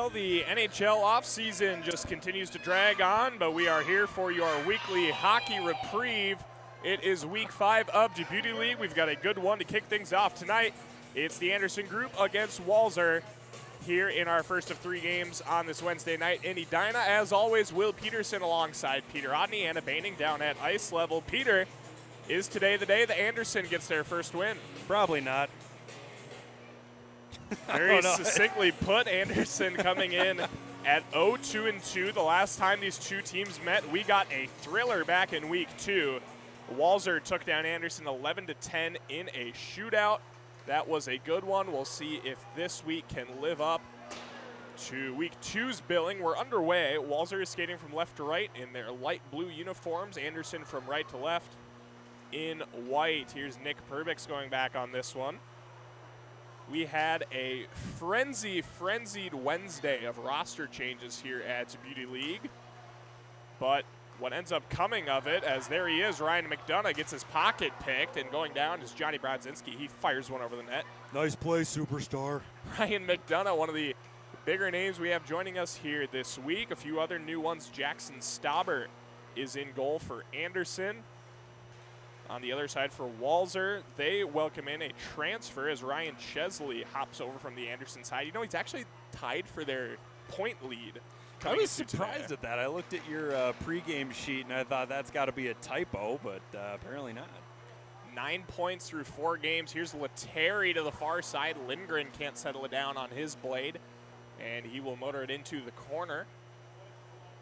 Well, the NHL offseason just continues to drag on, but we are here for your weekly hockey reprieve. It is week 5 of the Beauty League. We've got a good one to kick things off tonight. It's the Anderson group against Walser here in our first of 3 games on this Wednesday night in Edina. As always, Will Peterson alongside Peter Odney, Anna Baining down at ice level. Peter, is today the day that Anderson gets their first win? Probably not. Very succinctly put. Anderson coming in at 0-2-2. The last time these two teams met, we got a thriller back in week 2. Walser took down Anderson 11-10 in a shootout. That was a good one. We'll see if this week can live up to week 2's billing. We're underway. Walser is skating from left to right in their light blue uniforms. Anderson from right to left in white. Here's Nick Perbix going back on this one. We had a frenzied Wednesday of roster changes here at Beauty League. But what ends up coming of it, as there he is, Ryan McDonough gets his pocket picked, and going down is Johnny Brodzinski. He fires one over the net. Nice play, superstar. Ryan McDonough, one of the bigger names we have joining us here this week. A few other new ones. Jackson Stauber is in goal for Anderson. On the other side for Walser, they welcome in a transfer as Ryan Chesley hops over from the Anderson side. You know, he's actually tied for their point lead. I was surprised at that. I looked at your pregame sheet, and I thought that's got to be a typo, but apparently not. 9 points through 4 games. Here's Letary to the far side. Lindgren can't settle it down on his blade, and he will motor it into the corner.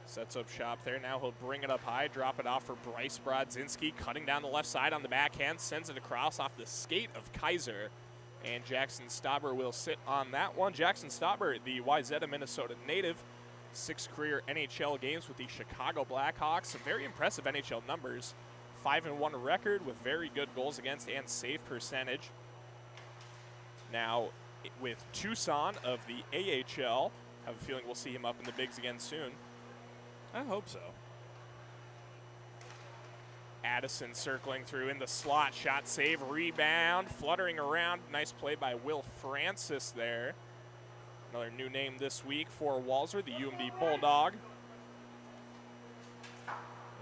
Sets up shop there. Now he'll bring it up high, drop it off for Bryce Brodzinski, cutting down the left side on the backhand, sends it across off the skate of Kaiser, and Jackson Stauber will sit on that one. Jackson Stauber, the Wayzata, Minnesota native, 6 career NHL games with the Chicago Blackhawks. Some very impressive NHL numbers. 5-1 record with very good goals against and save percentage. Now with Tucson of the AHL, I have a feeling we'll see him up in the bigs again soon. I hope so. Addison circling through in the slot, shot, save, rebound, fluttering around. Nice play by Will Francis there. Another new name this week for Walser, the UMD Bulldog.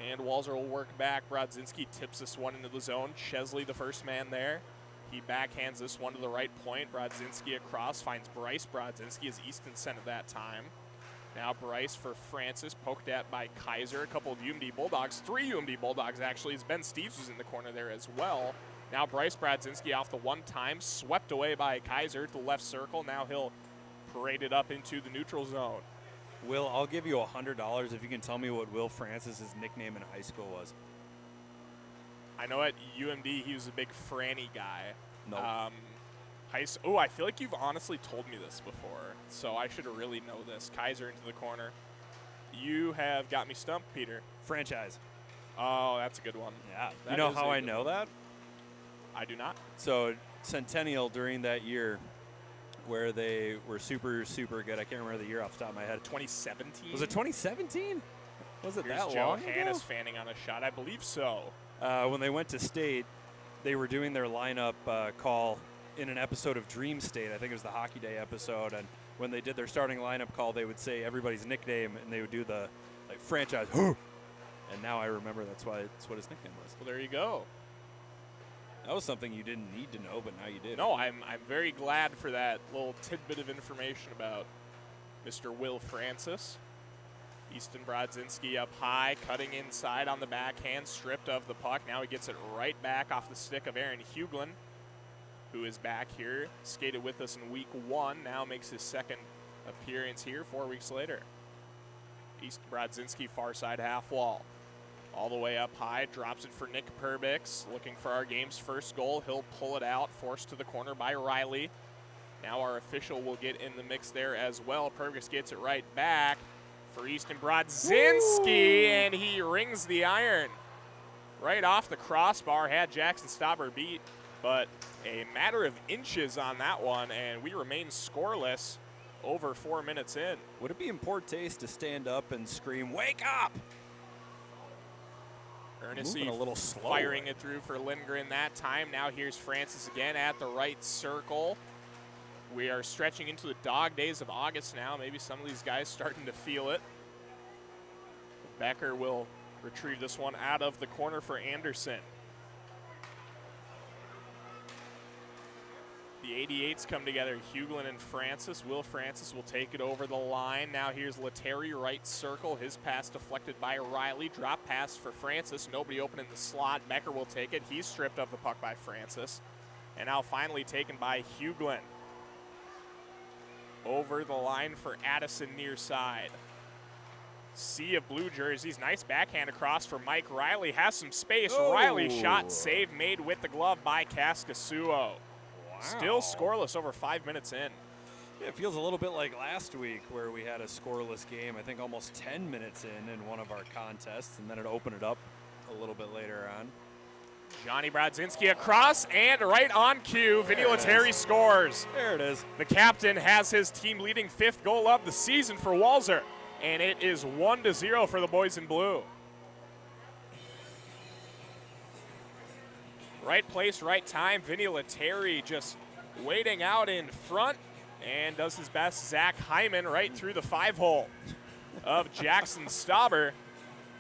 And Walser will work back. Brodzinski tips this one into the zone. Chesley, the first man there. He backhands this one to the right point. Brodzinski across, finds Bryce Brodzinski as Easton sent at that time. Now Bryce for Francis, poked at by Kaiser. A couple of UMD Bulldogs, 3 UMD Bulldogs actually, as Ben Steeves was in the corner there as well. Now Bryce Brodzinski off the one time, swept away by Kaiser to the left circle. Now he'll parade it up into the neutral zone. Will, I'll give you $100 if you can tell me what Will Francis's nickname in high school was. I know at UMD he was a big Franny guy. No. I feel like you've honestly told me this before, so I should really know this. Kaiser into the corner. You have got me stumped, Peter. Franchise. Oh, that's a good one. Yeah. You know how I know that? I do not. So Centennial during that year where they were super, super good. I can't remember the year off the top of my head. 2017? Was it 2017? Was it Here's that Joe long Hannes ago? fanning on a shot. I believe so. When they went to state, they were doing their lineup call in an episode of Dream State. I think it was the Hockey Day episode. And when they did their starting lineup call, they would say everybody's nickname, and they would do the franchise. And now I remember that's what his nickname was. Well, there you go. That was something you didn't need to know, but now you did. No, I'm very glad for that little tidbit of information about Mr. Will Francis. Easton Brodzinski up high, cutting inside on the backhand, stripped of the puck. Now he gets it right back off the stick of Aaron Huglin, who is back here, skated with us in week 1, now makes his second appearance here 4 weeks later. Easton Brodzinski, far side half wall. All the way up high, drops it for Nick Perbix, looking for our game's first goal. He'll pull it out, forced to the corner by Riley. Now our official will get in the mix there as well. Perbix gets it right back for Easton Brodzinski, and he rings the iron. Right off the crossbar, had Jackson Stauber beat, but a matter of inches on that one, and we remain scoreless over 4 minutes in. Would it be in poor taste to stand up and scream, "Wake up"? Earnestly a little slow, firing it through for Lindgren that time. Now here's Francis again at the right circle. We are stretching into the dog days of August now. Maybe some of these guys starting to feel it. Becker will retrieve this one out of the corner for Anderson. The 88s come together. Hughlin and Francis. Will Francis will take it over the line. Now here's Letary, right circle. His pass deflected by Riley. Drop pass for Francis. Nobody open in the slot. Becker will take it. He's stripped of the puck by Francis. And now finally taken by Hughlin. Over the line for Addison near side. Sea of blue jerseys. Nice backhand across for Mike Riley. Has some space. Oh. Riley shot, save made with the glove by Kaskasuo. Still scoreless over 5 minutes in. Yeah, it feels a little bit like last week where we had a scoreless game, I think almost 10 minutes in one of our contests, and then it opened it up a little bit later on. Johnny Brodzinski across and right on cue. Vinny Letary scores. There it is. The captain has his team leading 5th goal of the season for Walser, and it is 1-0 for the boys in blue. Right place, right time. Vinny Letary just waiting out in front and does his best. Zach Hyman right through the 5-hole of Jackson Stauber.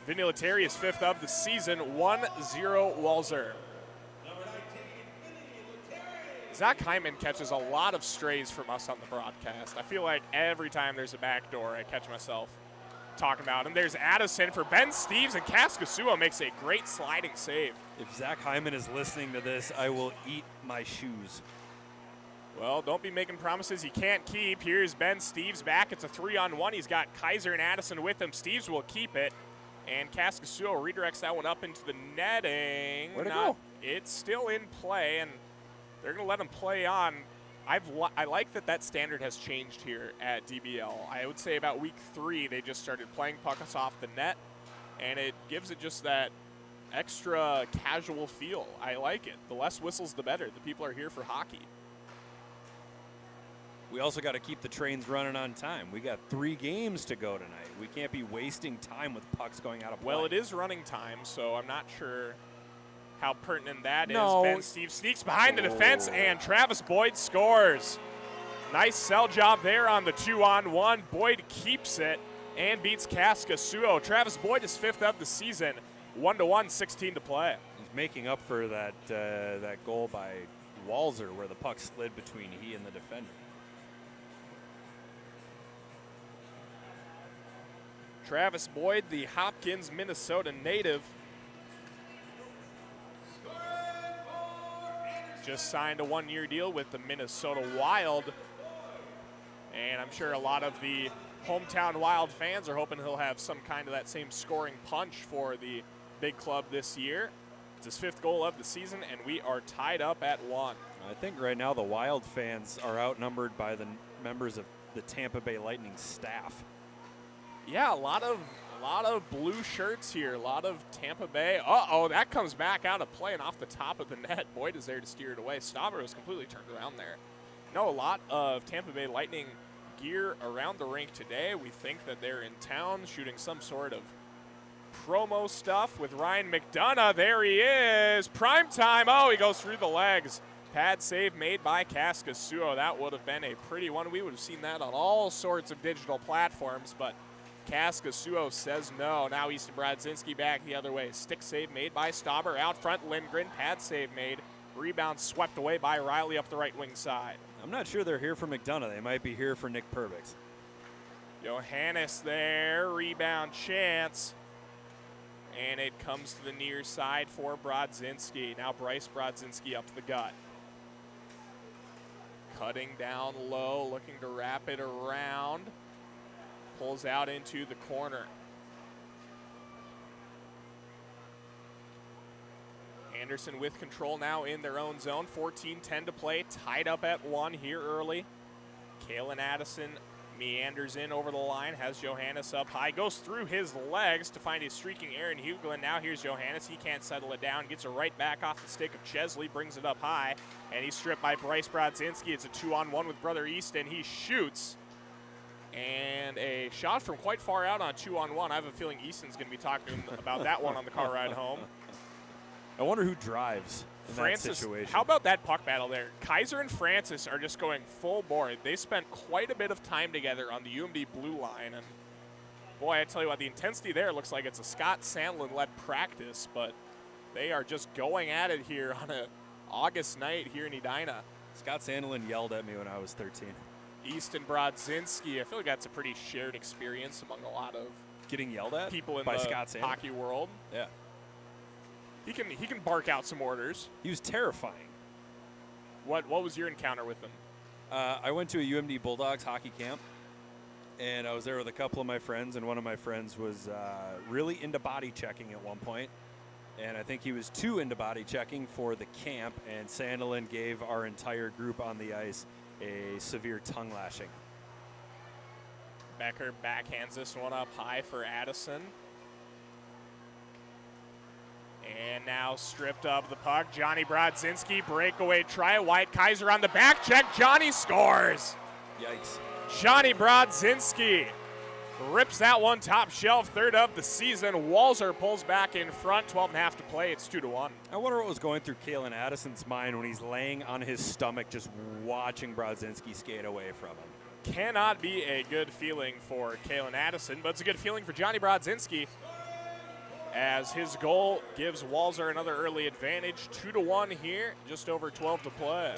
Vinny Letary is 5th of the season, 1-0 Walser. Zach Hyman catches a lot of strays from us on the broadcast. I feel like every time there's a backdoor, I catch myself talking about him. There's Addison for Ben Steves, and Kaskasuo makes a great sliding save. If Zach Hyman is listening to this, I will eat my shoes. Well, don't be making promises you can't keep. Here's Ben Steves back. It's a 3-on-1. He's got Kaiser and Addison with him. Steves will keep it, and Kaskasuo redirects that one up into the netting. Where'd it go? It's still in play, and they're going to let him play on. I like that standard has changed here at DBL. I would say about week 3, they just started playing pucks off the net, and it gives it just that extra casual feel. I like it. The less whistles, the better. The people are here for hockey. We also got to keep the trains running on time. We got 3 games to go tonight. We can't be wasting time with pucks going out of play. Well, it is running time, so I'm not sure how pertinent that is. No. Ben Steve sneaks behind the defense, and Travis Boyd scores. Nice sell job there on the 2-on-1. Boyd keeps it and beats Kaskasuo. Travis Boyd is 5th of the season, 1-1, 16 to play. He's making up for that goal by Walser where the puck slid between he and the defender. Travis Boyd, the Hopkins, Minnesota native, just signed a 1-year deal with the Minnesota Wild. And I'm sure a lot of the hometown Wild fans are hoping he'll have some kind of that same scoring punch for the big club this year. It's his 5th goal of the season, and we are tied up at 1. I think right now the Wild fans are outnumbered by the members of the Tampa Bay Lightning staff. Yeah, a lot of blue shirts here, a lot of Tampa Bay. Uh-oh, that comes back out of play and off the top of the net. Boyd is there to steer it away. Stauber was completely turned around there. No, a lot of Tampa Bay Lightning gear around the rink today. We think that they're in town shooting some sort of promo stuff with Ryan McDonough. There he is. Prime time. Oh, he goes through the legs. Pad save made by Kaskasuo. That would have been a pretty one. We would have seen that on all sorts of digital platforms, but Kaskasuo says no. Now Easton Brodzinski back the other way. Stick save made by Stauber. Out front, Lindgren. Pad save made. Rebound swept away by Riley up the right wing side. I'm not sure they're here for McDonough. They might be here for Nick Perbix. Johannes there. Rebound chance. And it comes to the near side for Brodzinski. Now Bryce Brodzinski up the gut. Cutting down low, looking to wrap it around. Pulls out into the corner. Anderson with control now in their own zone. 14-10 to play. Tied up at 1 here early. Kalen Addison meanders in over the line. Has Johannes up high. Goes through his legs to find his streaking Aaron Hughlin. Now here's Johannes. He can't settle it down. Gets it right back off the stick of Chesley. Brings it up high. And he's stripped by Bryce Brodzinski. It's a 2-on-1 with Brother Easton. He shoots. And a shot from quite far out on 2-on-1. I have a feeling Easton's going to be talking about that one on the car ride home. I wonder who drives. in Francis, that situation. how about that puck battle there? Kaiser and Francis are just going full bore. They spent quite a bit of time together on the UMD blue line, and boy, I tell you what, the intensity there looks like it's a Scott Sandlin-led practice, but they are just going at it here on an August night here in Edina. Scott Sandlin yelled at me when I was 13. Easton Brodzinski, I feel like that's a pretty shared experience among a lot of Getting yelled at people in by the Scott Sandlin? hockey world. Yeah. He can bark out some orders. He was terrifying. What was your encounter with him? I went to a UMD Bulldogs hockey camp, and I was there with a couple of my friends, and one of my friends was really into body checking at one point, and I think he was too into body checking for the camp, and Sandlin gave our entire group on the ice a severe tongue lashing. Becker backhands this one up high for Addison. And now stripped of the puck, Johnny Brodzinski, breakaway try, White Kaiser on the back check, Johnny scores! Yikes. Johnny Brodzinski rips that one top shelf, third of the season. Walser pulls back in front, 12.5 to play, it's 2-1. I wonder what was going through Kalen Addison's mind when he's laying on his stomach just watching Brodzinski skate away from him. Cannot be a good feeling for Kalen Addison, but it's a good feeling for Johnny Brodzinski, as his goal gives Walser another early advantage. 2-1 here, just over 12 to play.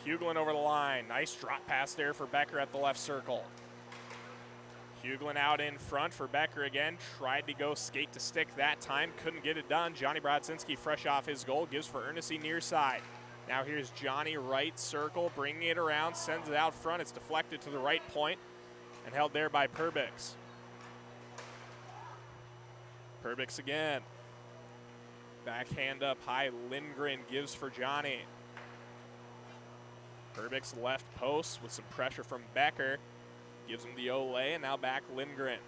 Huglin over the line. Nice drop pass there for Becker at the left circle. Huglin out in front for Becker again. Tried to go skate to stick that time. Couldn't get it done. Johnny Brodzinski fresh off his goal. Gives for Ernest near side. Now here's Johnny right circle. Bringing it around. Sends it out front. It's deflected to the right point and held there by Perbix. Perbix again. Backhand up high. Lindgren gives for Johnny. Perbix left post with some pressure from Becker. Gives him the Olay, and now back Lindgren.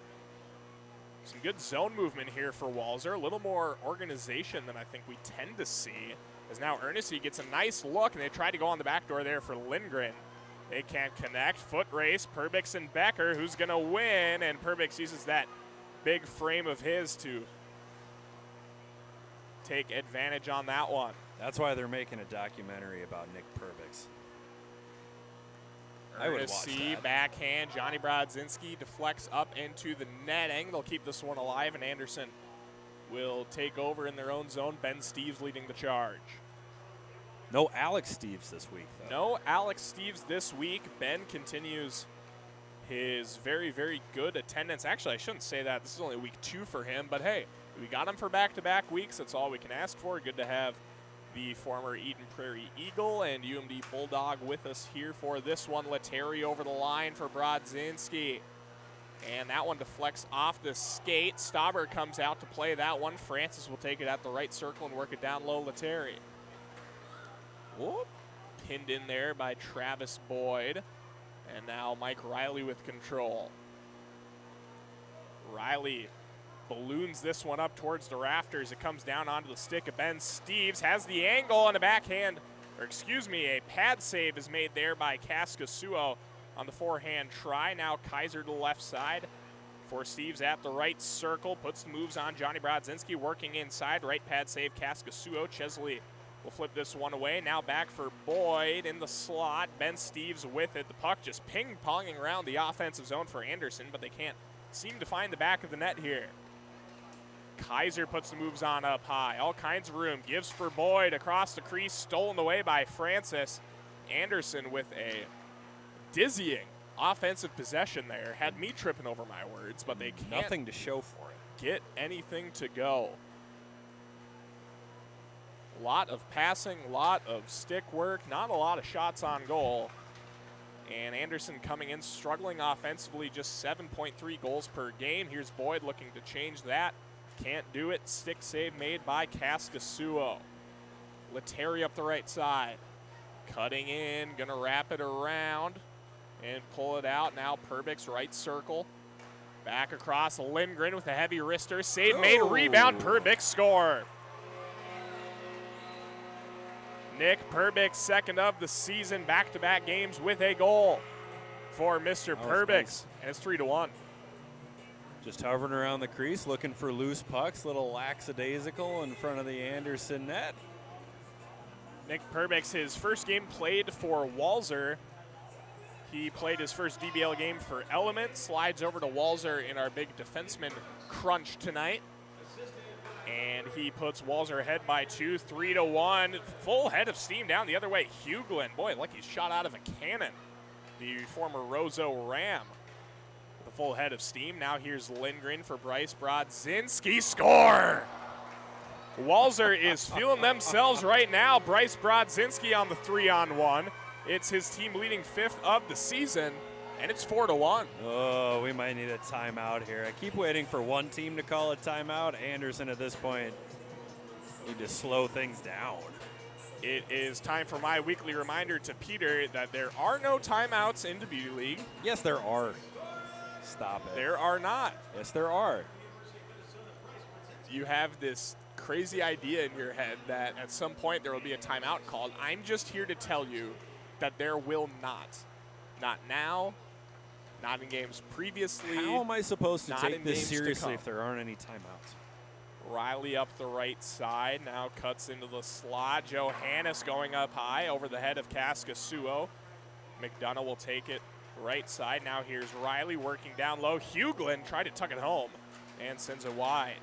Some good zone movement here for Walser. A little more organization than I think we tend to see. As now Ernest gets a nice look, and they try to go on the back door there for Lindgren. They can't connect. Foot race, Perbix and Becker. Who's going to win? And Perbix uses that big frame of his to take advantage on that one. That's why they're making a documentary about Nick Perbix. I would watch that. Backhand. Johnny Brodzinski deflects up into the netting. They'll keep this one alive, and Anderson will take over in their own zone. Ben Steeves leading the charge. No Alex Steeves this week, though. No Alex Steeves this week. Ben continues his very, very good attendance. Actually, I shouldn't say that. This is only week 2 for him, but hey, we got him for back-to-back weeks. That's all we can ask for. Good to have the former Eden Prairie Eagle and UMD Bulldog with us here for this one. Lettieri over the line for Brodzinski. And that one deflects off the skate. Stauber comes out to play that one. Francis will take it at the right circle and work it down low. Lettieri. Whoop. Pinned in there by Travis Boyd. And now Mike Riley with control. Riley balloons this one up towards the rafters. It comes down onto the stick of Ben Steeves. Has the angle on a backhand, or excuse me, a pad save is made there by Kaskasuo on the forehand try. Now Kaiser to the left side for Steeves at the right circle. Puts the moves on Johnny Brodzinski, working inside. Right pad save, Kaskasuo. Chesley will flip this one away. Now back for Boyd in the slot. Ben Steeves with it. The puck just ping-ponging around the offensive zone for Anderson, but they can't seem to find the back of the net here. Kaiser puts the moves on up high. All kinds of room. Gives for Boyd across the crease. Stolen away by Francis. Anderson with a dizzying offensive possession there. Had me tripping over my words, but they can't Nothing to show for it. get anything to go. A lot of passing, a lot of stick work, not a lot of shots on goal. And Anderson coming in struggling offensively, just 7.3 goals per game. Here's Boyd looking to change that. Can't do it. Stick save made by Kaskasuo. Lettieri up the right side. Cutting in, gonna wrap it around and pull it out. Now Perbix right circle. Back across Lindgren with a heavy wrister. Save made, rebound, Perbix score. Nick Perbix, second of the season, back-to-back games with a goal for Mr. Perbix. Nice. And it's 3-1. Just hovering around the crease, looking for loose pucks, little lackadaisical in front of the Anderson net. Nick Perbix, his first game played for Walser. He played his first DBL game for Element, slides over to Walser in our big defenseman crunch tonight. And he puts Walser ahead by 2, 3-1. Full head of steam down the other way. Hughlin, boy, like he's shot out of a cannon. The former Roseau Ram. With a full head of steam. Now here's Lindgren for Bryce Brodzinski. Score! Walser is feeling themselves right now. Bryce Brodzinski on the 3-on-1. It's his team leading 5th of the season, and it's 4-1. Oh, we might need a timeout here. I keep waiting for one team to call a timeout. Anderson at this point need to slow things down. It is time for my weekly reminder to Peter that there are no timeouts in the Beauty League. Yes, there are. Stop it. There are not. Yes, there are. You have this crazy idea in your head that at some point there will be a timeout called. I'm just here to tell you that there will not. Not now, not in games previously. How am I supposed to take this seriously if there aren't any timeouts? Riley up the right side, now cuts into the slot. Johannes going up high over the head of Kaskasuo. McDonough will take it right side. Now here's Riley working down low. Hughlin tried to tuck it home and sends it wide.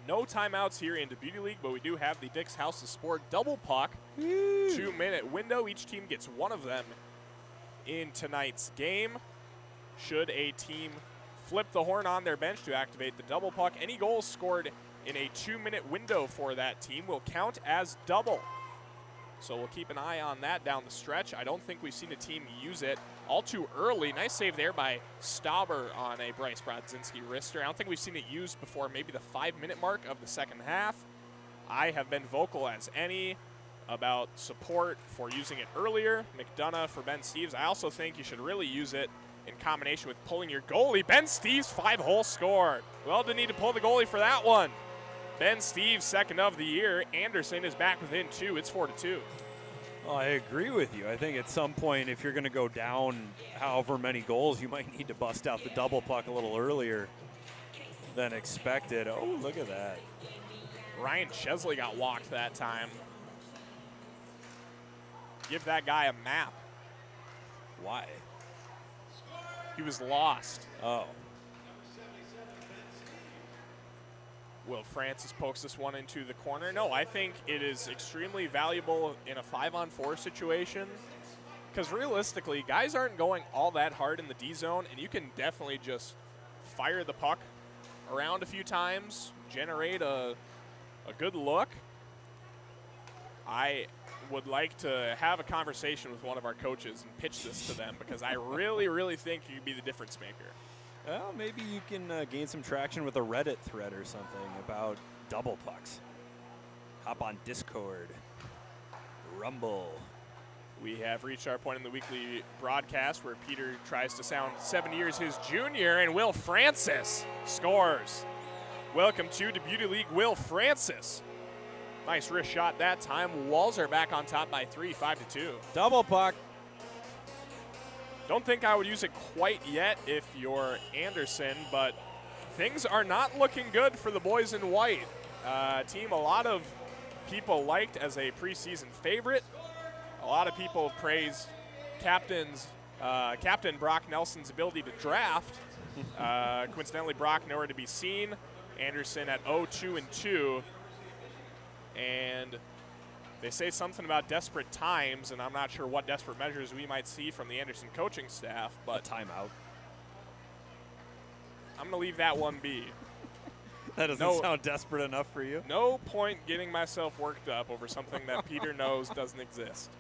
No timeouts here in the Beauty League, but we do have the Dick's House of Sport double puck. 2-minute window. Each team gets one of them in tonight's game. Should a team flip the horn on their bench to activate the double puck, any goals scored in a 2-minute window for that team will count as double. So we'll keep an eye on that down the stretch. I don't think we've seen a team use it all too early. Nice save there by Stauber on a Bryce Brodzinski wrister. I don't think we've seen it used before maybe the 5-minute mark of the second half. I have been vocal as any about support for using it earlier. McDonough for Ben Steeves. I also think you should really use it in combination with pulling your goalie. Ben Steeves, 5-hole score. Well, didn't need to pull the goalie for that one. Ben Steeves, second of the year. Anderson is back within 2. It's 4-2. Well, I agree with you. I think at some point, if you're going to go down however many goals, you might need to bust out the double puck a little earlier than expected. Oh, look at that. Ryan Chesley got walked that time. Give that guy a map. Why? He was lost. Oh. Will Francis pokes this one into the corner? No, I think it is extremely valuable in a 5-on-4 situation because realistically, guys aren't going all that hard in the D zone, and you can definitely just fire the puck around a few times, generate a good look. I would like to have a conversation with one of our coaches and pitch this to them because I really, really think you could be the difference maker. Well, maybe you can gain some traction with a Reddit thread or something about double pucks. Hop on Discord, Rumble. We have reached our point in the weekly broadcast where Peter tries to sound 7 years his junior, and Will Francis scores. Welcome to the Beauty League, Will Francis. Nice wrist shot that time. Walser back on top by 3, 5-2. Double puck. Don't think I would use it quite yet if you're Anderson, but things are not looking good for the boys in white. Team a lot of people liked as a preseason favorite. A lot of people praised Captain Brock Nelson's ability to draft. Coincidentally, Brock nowhere to be seen. Anderson at 0-2-2. And they say something about desperate times, and I'm not sure what desperate measures we might see from the Anderson coaching staff. But a timeout. I'm going to leave that one be. That doesn't sound desperate enough for you. No point getting myself worked up over something that Peter knows doesn't exist.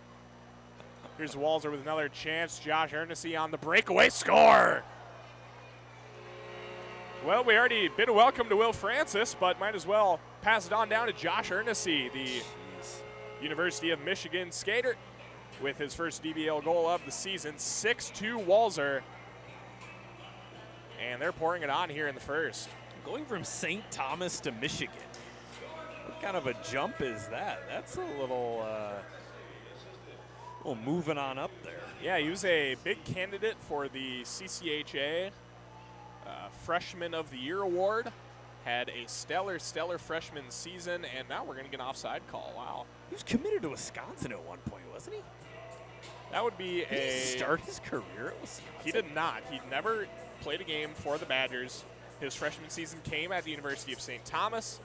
Here's Walser with another chance. Josh Ernest on the breakaway score. Well, we already bid a welcome to Will Francis, but might as well pass it on down to Josh Ernest, the University of Michigan skater, with his first DBL goal of the season. 6-2 Walser. And they're pouring it on here in the first. Going from St. Thomas to Michigan. What kind of a jump is that? That's a little moving on up there. Yeah, he was a big candidate for the CCHA Freshman of the Year award. Had a stellar freshman season, and now we're going to get an offside call. Wow. He was committed to Wisconsin at one point, wasn't he? That would be Did he start his career at Wisconsin? He did not. He never played a game for the Badgers. His freshman season came at the University of St. Thomas.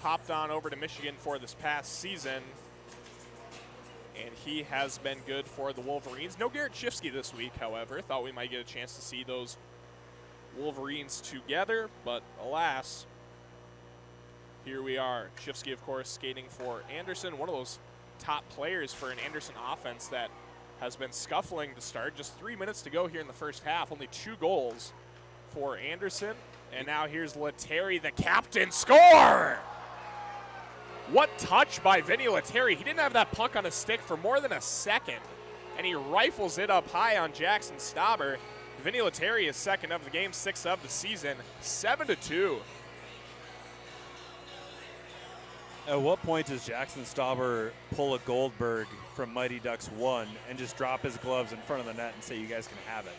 Hopped on over to Michigan for this past season. And he has been good for the Wolverines. No Garrett Shifsky this week, however. Thought we might get a chance to see those Wolverines together, but alas, here we are. Shifsky, of course, skating for Anderson, one of those top players for an Anderson offense that has been scuffling to start. Just 3 minutes to go here in the first half. Only 2 goals for Anderson. And now here's Lettieri, the captain, score! What touch by Vinny Lettieri. He didn't have that puck on his stick for more than a second, and he rifles it up high on Jackson Stauber. Vinny Lettieri is second of the game, 6th of the season, 7-2. At what point does Jackson Stauber pull a Goldberg from Mighty Ducks 1 and just drop his gloves in front of the net and say, you guys can have it?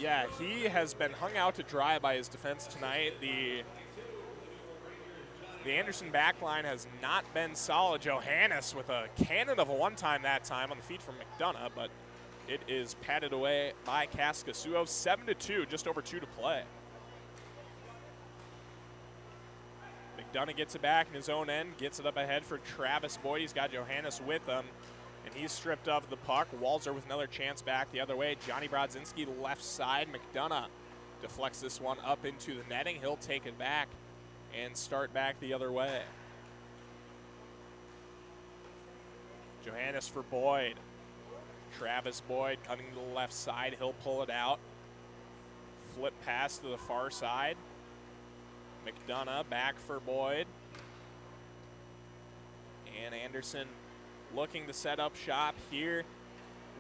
Yeah, he has been hung out to dry by his defense tonight. The Anderson backline has not been solid. Johannes with a cannon of a one-time that time on the feet from McDonough, but it is patted away by Kaskasuo. 7-2, just over 2 to play. McDonough gets it back in his own end, gets it up ahead for Travis Boyd. He's got Johannes with him, and he's stripped of the puck. Walser with another chance back the other way. Johnny Brodzinski left side. McDonough deflects this one up into the netting. He'll take it back and start back the other way. Johannes for Boyd. Travis Boyd coming to the left side. He'll pull it out. Flip pass to the far side. McDonough back for Boyd. And Anderson looking to set up shop here.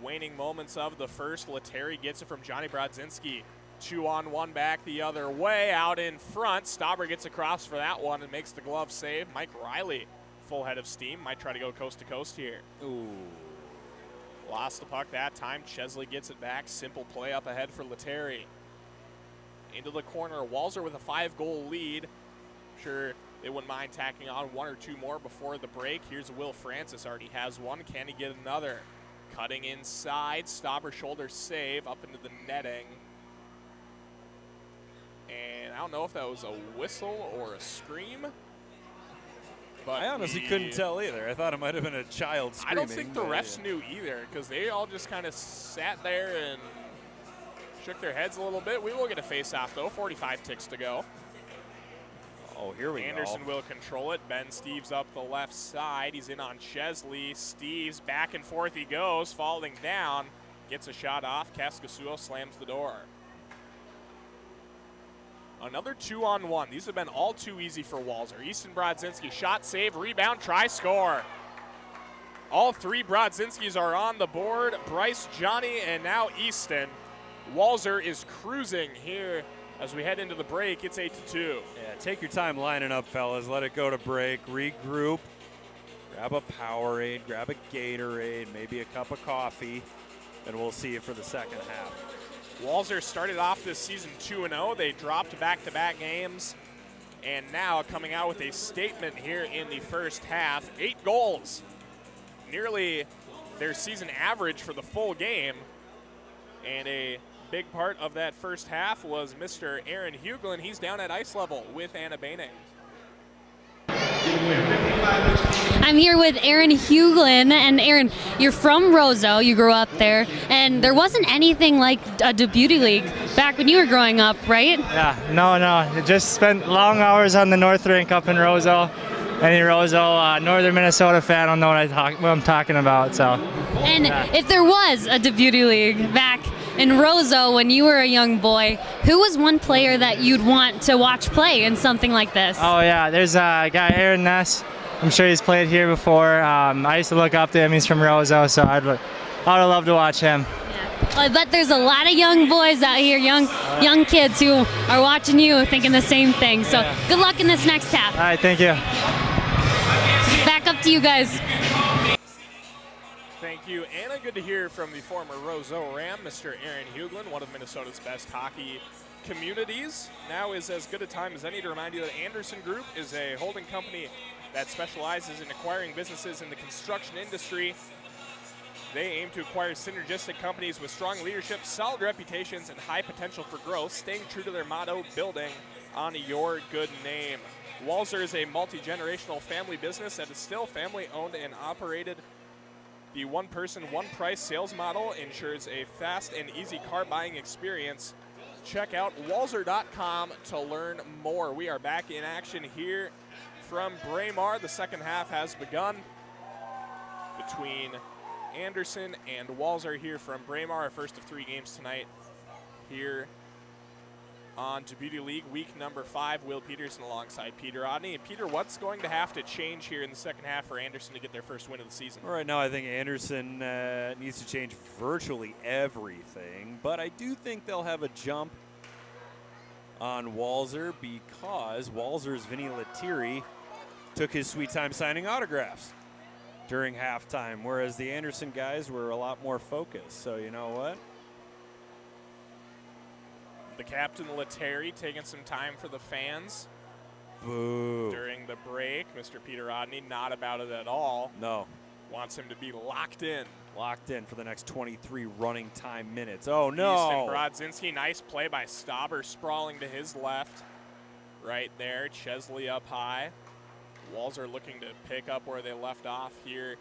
Waning moments of the first. Lettieri gets it from Johnny Brodzinski. 2-on-1 back the other way. Out in front. Stauber gets across for that one and makes the glove save. Mike Riley, full head of steam. Might try to go coast to coast here. Ooh. Lost the puck that time. Chesley gets it back. Simple play up ahead for Lettieri. Into the corner. Walser with a 5-goal lead. I'm sure they wouldn't mind tacking on 1 or 2 more before the break. Here's Will Francis. Already has one. Can he get another? Cutting inside. Stauber shoulder save up into the netting. And I don't know if that was a whistle or a scream. But I honestly couldn't tell either. I thought it might have been a child screaming. I don't think the refs knew either, because they all just kind of sat there and shook their heads a little bit. We will get a face-off, though. 45 ticks to go. Oh, here we go. Anderson will control it. Ben Steeves up the left side. He's in on Chesley. Steeves back and forth he goes, falling down. Gets a shot off. Kaskasuo slams the door. Another 2-on-1. These have been all too easy for Walser. Easton Brodzinski, shot, save, rebound, try, score. All 3 Brodzinskis are on the board. Bryce, Johnny, and now Easton. Walser is cruising here as we head into the break. It's 8-2. Yeah, take your time lining up, fellas. Let it go to break. Regroup. Grab a Powerade. Grab a Gatorade. Maybe a cup of coffee. And we'll see you for the second half. Walser started off this season 2-0. They dropped back-to-back games. And now coming out with a statement here in the first half. 8 goals. Nearly their season average for the full game. And a big part of that first half was Mr. Aaron Huglin. He's down at ice level with Anna Baining. I'm here with Aaron Huglin, and Aaron, you're from Roseau, you grew up there, and there wasn't anything like a Deputy League back when you were growing up, right? Yeah, no, I just spent long hours on the North Rink up in Roseau. Any Roseau, northern Minnesota fan will know what I'm talking about. So. And yeah. If there was a Deputy League back in Roseau when you were a young boy, who was one player that you'd want to watch play in something like this? Oh yeah, there's a guy, Aaron Ness. I'm sure he's played here before. I used to look up to him. He's from Roseau, so I would love to watch him. Yeah. Well, I bet there's a lot of young boys out here, young kids who are watching you thinking the same thing. So Good luck in this next half. All right, thank you. Back up to you guys. Thank you, Anna. Good to hear from the former Roseau Ram, Mr. Aaron Huglin, one of Minnesota's best hockey communities. Now is as good a time as any to remind you that Anderson Group is a holding company that specializes in acquiring businesses in the construction industry. They aim to acquire synergistic companies with strong leadership, solid reputations, and high potential for growth, staying true to their motto, building on your good name. Walser is a multi-generational family business that is still family-owned and operated. The one-person, one-price sales model ensures a fast and easy car buying experience. Check out walser.com to learn more. We are back in action here from Braemar. The second half has begun between Anderson and Walser here from Braemar. Our first of 3 games tonight here on Debut League, week number 5. Will Peterson alongside Peter Odney. And Peter, what's going to have to change here in the second half for Anderson to get their first win of the season? Right now, I think Anderson needs to change virtually everything, but I do think they'll have a jump on Walser because Walser's Vinny Lettieri took his sweet time signing autographs during halftime, whereas the Anderson guys were a lot more focused. So you know what? The captain, Lettieri, taking some time for the fans. Boo. During the break. Mr. Peter Odney, not about it at all. No. Wants him to be locked in. Locked in for the next 23 running time minutes. Oh, no. Easton Brodzinski, nice play by Stauber, sprawling to his left. Right there, Chesley up high. Walser looking to pick up where they left off here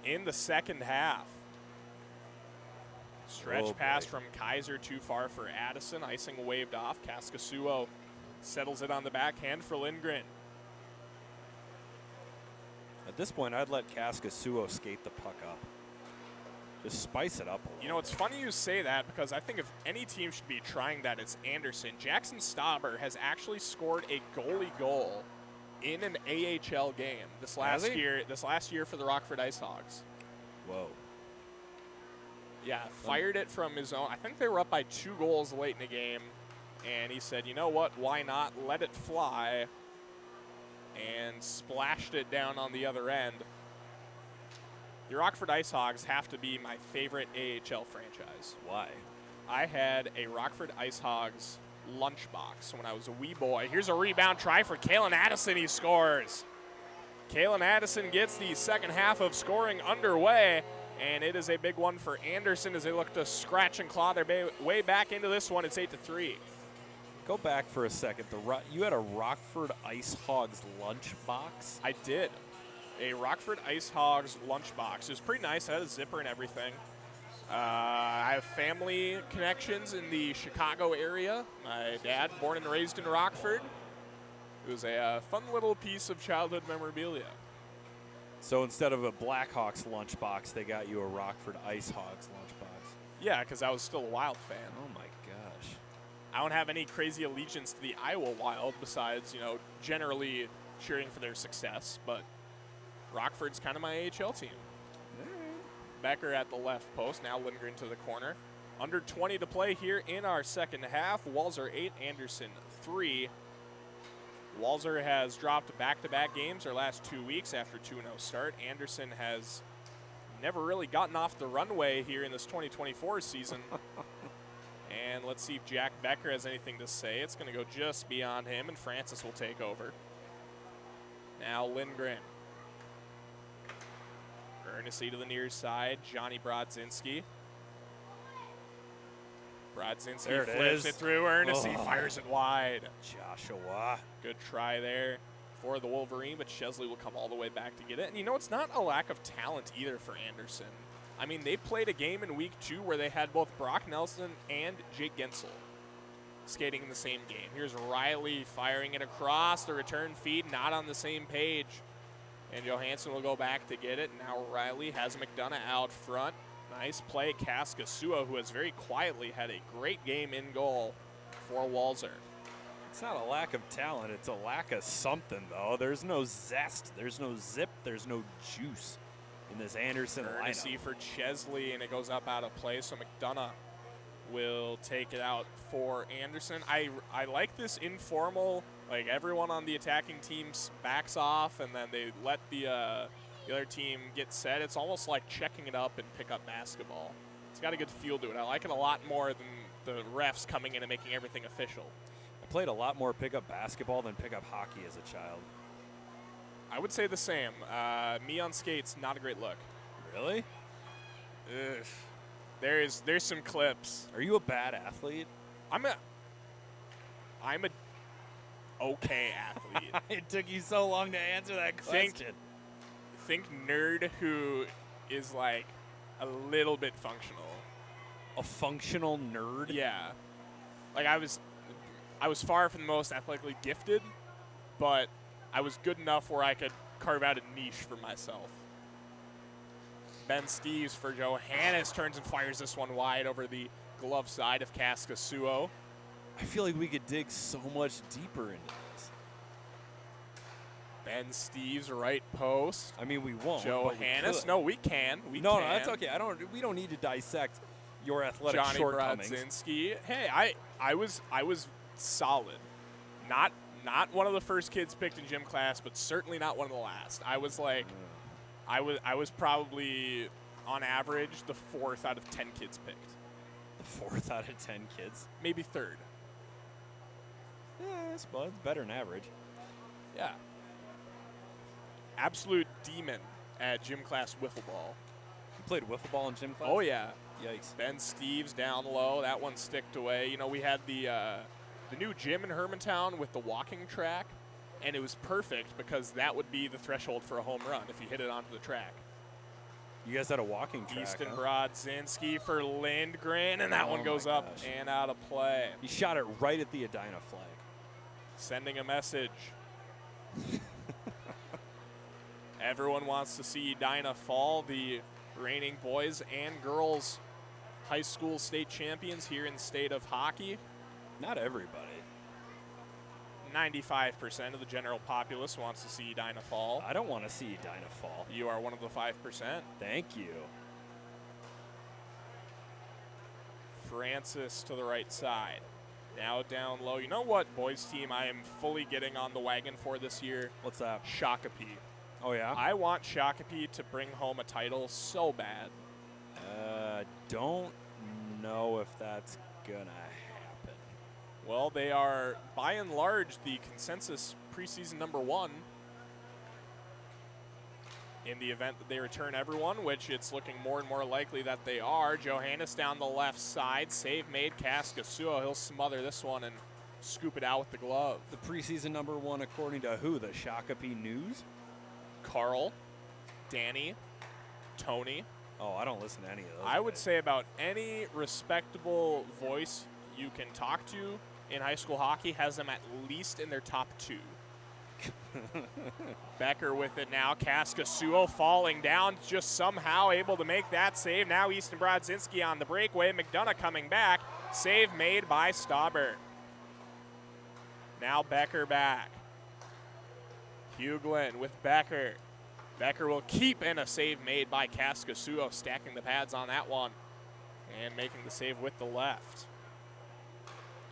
in the second half. Stretch pass from Kaiser, too far for Addison. Icing waved off. Kaskasuo settles it on the backhand for Lindgren. At this point, I'd let Kaskasuo skate the puck up. Just spice it up a little. You know, it's funny you say that because I think if any team should be trying that, it's Anderson. Jackson Stauber has actually scored a goalie goal in an AHL game this last year for the Rockford Ice Hogs. Whoa. Yeah, fired it from his own. I think they were up by 2 goals late in the game, and he said, you know what, why not let it fly, and splashed it down on the other end. The Rockford Ice Hogs have to be my favorite AHL franchise. Why? I had a Rockford Ice Hogs lunchbox when I was a wee boy. Here's a rebound try for Kalen Addison. He scores. Kalen Addison gets the second half of scoring underway, and it is a big one for Anderson as they look to scratch and claw their way back into this one. It's 8-3. Go back for a second. You had a Rockford Ice Hogs lunchbox? I did. A Rockford Ice Hogs lunchbox. It was pretty nice. It had a zipper and everything. I have family connections in the Chicago area. My dad, born and raised in Rockford. It was a fun little piece of childhood memorabilia. So instead of a Blackhawks lunchbox, they got you a Rockford Ice Hogs lunchbox. Yeah, because I was still a Wild fan. Oh my gosh. I don't have any crazy allegiance to the Iowa Wild besides, you know, generally cheering for their success. But Rockford's kind of my AHL team. Becker at the left post. Now Lindgren to the corner. Under 20 to play here in our second half. Walser 8, Anderson 3. Walser has dropped back-to-back games their last 2 weeks after 2-0 start. Anderson has never really gotten off the runway here in this 2024 season. And let's see if Jack Becker has anything to say. It's going to go just beyond him, and Francis will take over. Now Lindgren. Earnestly to the near side, Johnny Brodzinski. Brodzinski flips it through. Earnestly fires it wide. Joshua. Good try there for the Wolverine, but Chesley will come all the way back to get it. And you know, it's not a lack of talent either for Anderson. I mean, they played a game in week 2 where they had both Brock Nelson and Jake Gensel skating in the same game. Here's Riley firing it across. The return feed not on the same page. And Johansson will go back to get it. Now Riley has McDonough out front. Nice play, Kaskasuo, who has very quietly had a great game in goal for Walser. It's not a lack of talent. It's a lack of something, though. There's no zest. There's no zip. There's no juice in this Anderson lineup. Earnestly for Chesley, and it goes up out of play, so McDonough will take it out for Anderson. I like this informal, like everyone on the attacking team backs off, and then they let the The other team gets set. It's almost like checking it up in pickup basketball. It's got a good feel to it. I like it a lot more than the refs coming in and making everything official. I played a lot more pickup basketball than pickup hockey as a child. I would say the same. Me on skates, not a great look. Really? Ugh. There's some clips. Are you a bad athlete? I'm a okay athlete. It took you so long to answer that question. Think nerd who is like a little bit functional. A functional nerd? Yeah. Like I was far from the most athletically gifted, but I was good enough where I could carve out a niche for myself. Ben Steves for Johannes turns and fires this one wide over the glove side of Kaskasuo. I feel like we could dig so much deeper into this. Ben Steves right post. I mean, we won't. Johannes, no, we can. No, that's okay. We don't need to dissect your athletic Johnny shortcomings. Brodzinski. Hey, I was solid. Not one of the first kids picked in gym class, but certainly not one of the last. I was like, I was probably on average the 4th out of 10 kids picked. The 4th out of 10 kids? Maybe 3rd. Yeah, it's better than average. Yeah. Absolute demon at gym class wiffle ball. You played wiffle ball in gym class? Oh, yeah. Yikes. Ben Steves down low. That one sticked away. You know, we had the new gym in Hermantown with the walking track, and it was perfect because that would be the threshold for a home run if you hit it onto the track. You guys had a walking track, Easton huh? Brodzinski for Lindgren, and that one goes up and out of play. He shot it right at the Edina flag. Sending a message. Everyone wants to see Edina fall, the reigning boys and girls high school state champions here in the state of hockey. Not everybody. 95% of the general populace wants to see Edina fall. I don't want to see Edina fall. You are one of the 5%. Thank you. Francis to the right side. Now down low. You know what boys team I am fully getting on the wagon for this year? What's that? Shakopee. Oh, yeah? I want Shakopee to bring home a title so bad. Don't know if that's going to happen. Well, they are, by and large, the consensus preseason #1 in the event that they return everyone, which it's looking more and more likely that they are. Johannes down the left side. Save made. Kaskasuo. He'll smother this one and scoop it out with the glove. The preseason #1 according to who? The Shakopee News? Carl, Danny, Tony. Oh, I don't listen to any of those. I would say about any respectable voice you can talk to in high school hockey has them at least in their top 2. Becker with it now. Kaskasuo falling down, just somehow able to make that save. Now Easton Brodzinski on the breakaway. McDonough coming back. Save made by Stauber. Now Becker back. Huglin with Becker. Becker will keep in a save made by Kaskasuo, stacking the pads on that one and making the save with the left.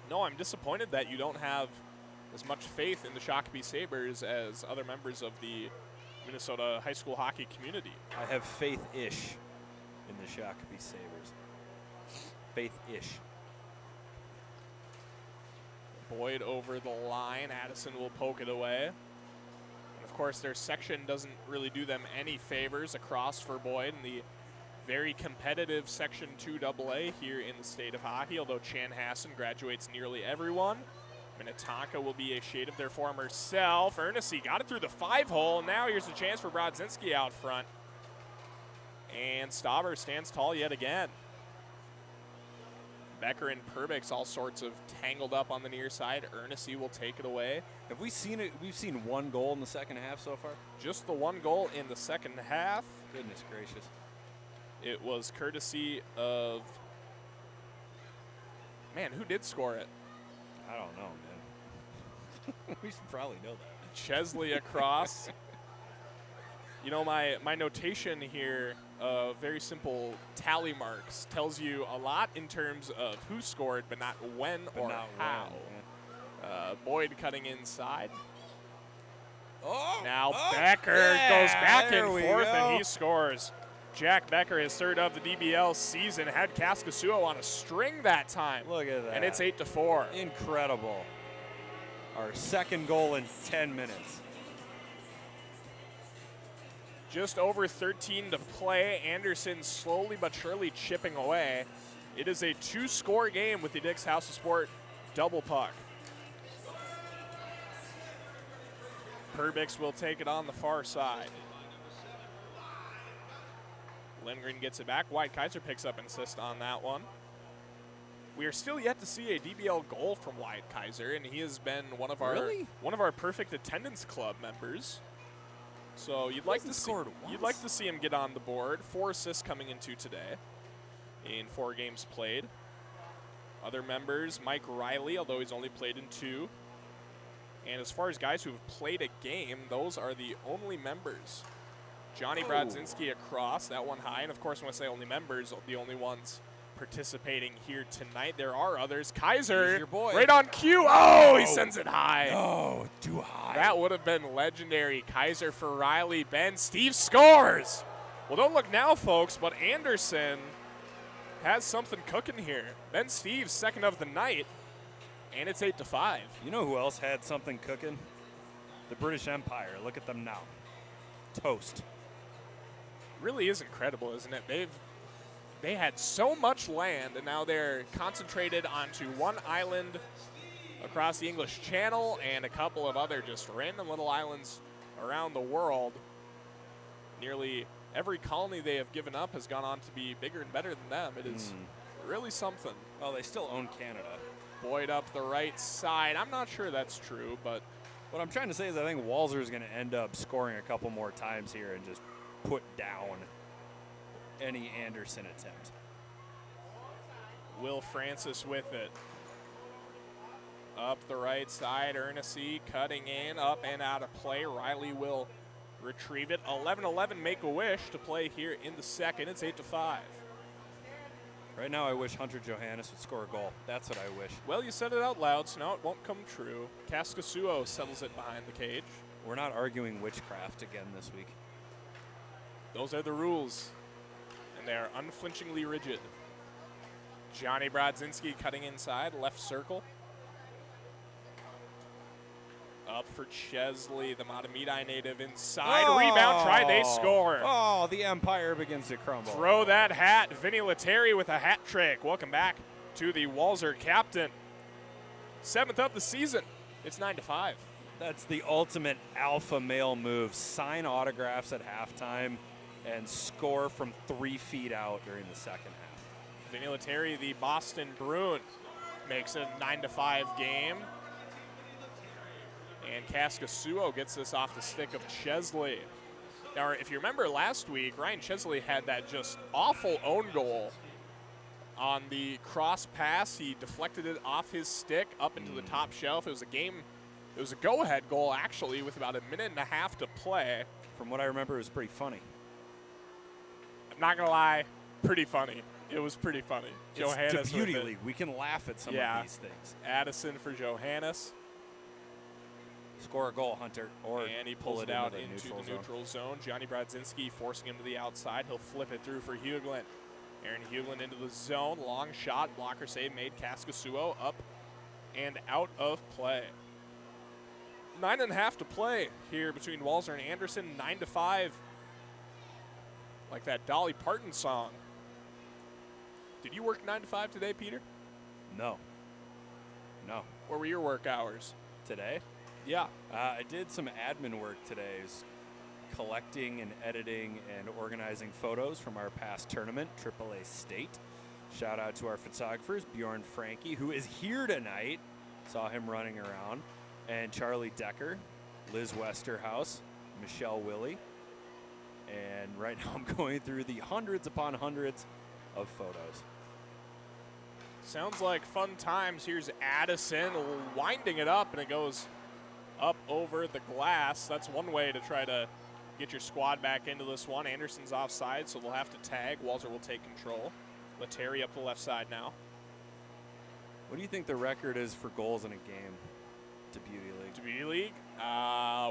No, I'm disappointed that you don't have as much faith in the Shakopee Sabres as other members of the Minnesota high school hockey community. I have faith-ish in the Shakopee Sabres. Faith-ish. Boyd over the line. Addison will poke it away. And of course, their section doesn't really do them any favors across for Boyd in the very competitive Section 2AA here in the state of hockey, although Chanhassen graduates nearly everyone. Minnetonka will be a shade of their former self. Ernest got it through the 5-hole. Now here's a chance for Brodzinski out front. And Stauber stands tall yet again. Becker and Perbix all sorts of tangled up on the near side. Ernest will take it away. Have we seen it? We've seen one goal in the second half so far? Just the one goal in the second half. Goodness gracious. It was courtesy of, man, who did score it? I don't know, man. We should probably know that. Chesley across. You know, my notation here, very simple tally marks, tells you a lot in terms of who scored, but not when or how. When, yeah. Boyd cutting inside. Now Becker goes back and forth, go. and he scores. Jack Becker, his third of the DBL season, had Kaskasuo on a string that time. Look at that. And it's 8-4. Incredible. Our second goal in 10 minutes. Just over 13 to play. Anderson slowly but surely chipping away. It is a 2-score game with the Dick's House of Sport double puck. Perbix will take it on the far side. Lindgren gets it back. White Kaiser picks up an assist on that one. We are still yet to see a DBL goal from Wyatt Kaiser, and he has been one of our perfect attendance club members. So you'd like to see him get on the board. 4 assists coming into today in 4 games played. Other members, Mike Riley, although he's only played in 2. And as far as guys who have played a game, those are the only members. Johnny Brodzinski across, that one high. And of course, when I say only members, the only ones participating here tonight. There are others. Kaiser, your boy. Right on cue. Oh, he sends it high. Oh, too high. That would have been legendary. Kaiser for Riley. Ben Steve scores. Well, don't look now, folks, but Anderson has something cooking here. Ben Steve's second of the night, and it's 8-5. You know who else had something cooking? The British Empire. Look at them now. Toast. Really is incredible, isn't it? They had so much land, and now they're concentrated onto one island across the English Channel and a couple of other just random little islands around the world. Nearly every colony they have given up has gone on to be bigger and better than them. It is really something. Well, they still own Canada. Boyd up the right side. I'm not sure that's true, but what I'm trying to say is I think Walser is going to end up scoring a couple more times here and just put down any Anderson attempt. Will Francis with it. Up the right side, Ernest cutting in, up and out of play. Riley will retrieve it. 11-11 Make-A-Wish to play here in the second. It's 8-5. Right now I wish Hunter Johannes would score a goal. That's what I wish. Well, you said it out loud, so now it won't come true. Kaskasuo settles it behind the cage. We're not arguing witchcraft again this week. Those are the rules, and they are unflinchingly rigid. Johnny Brodzinski cutting inside, left circle. Up for Chesley, the Matamidi native inside. Rebound, try, they score. Oh, the Empire begins to crumble. Throw that hat. Vinny Lettieri with a hat trick. Welcome back to the Walser captain. 7th of the season. It's 9-5. That's the ultimate alpha male move. Sign autographs at halftime and score from 3 feet out during the second half. Vinny Lettieri, the Boston Bruin, makes it a 9-5 game. And Kaskasuo gets this off the stick of Chesley. Now, if you remember last week, Ryan Chesley had that just awful own goal on the cross pass. He deflected it off his stick up into the top shelf. It was a go-ahead goal, actually, with about a minute and a half to play. From what I remember, it was pretty funny. I'm not going to lie, pretty funny. It was pretty funny. It's the Beauty League. We can laugh at some of these things. Addison for Johannes. Score a goal, Hunter, and he pulls it out into the neutral zone. Johnny Brodzinski forcing him to the outside. He'll flip it through for Huglin. Aaron Huglin into the zone. Long shot. Blocker save made. Kaskasuo up and out of play. 9.5 to play here between Walser and Anderson. 9-5. Like that Dolly Parton song. Did you work 9 to 5 today, Peter? No. What were your work hours? Today? Yeah. I did some admin work today. It was collecting and editing and organizing photos from our past tournament, AAA State. Shout out to our photographers, Bjorn Franke, who is here tonight. Saw him running around. And Charlie Decker, Liz Westerhouse, Michelle Willie. And right now I'm going through the hundreds upon hundreds of photos. Sounds like fun times. Here's Addison winding it up, and it goes up over the glass. That's one way to try to get your squad back into this one. Anderson's offside, so they'll have to tag. Walser will take control. Lettieri up the left side now. What do you think the record is for goals in a game? Beauty League? Beauty League?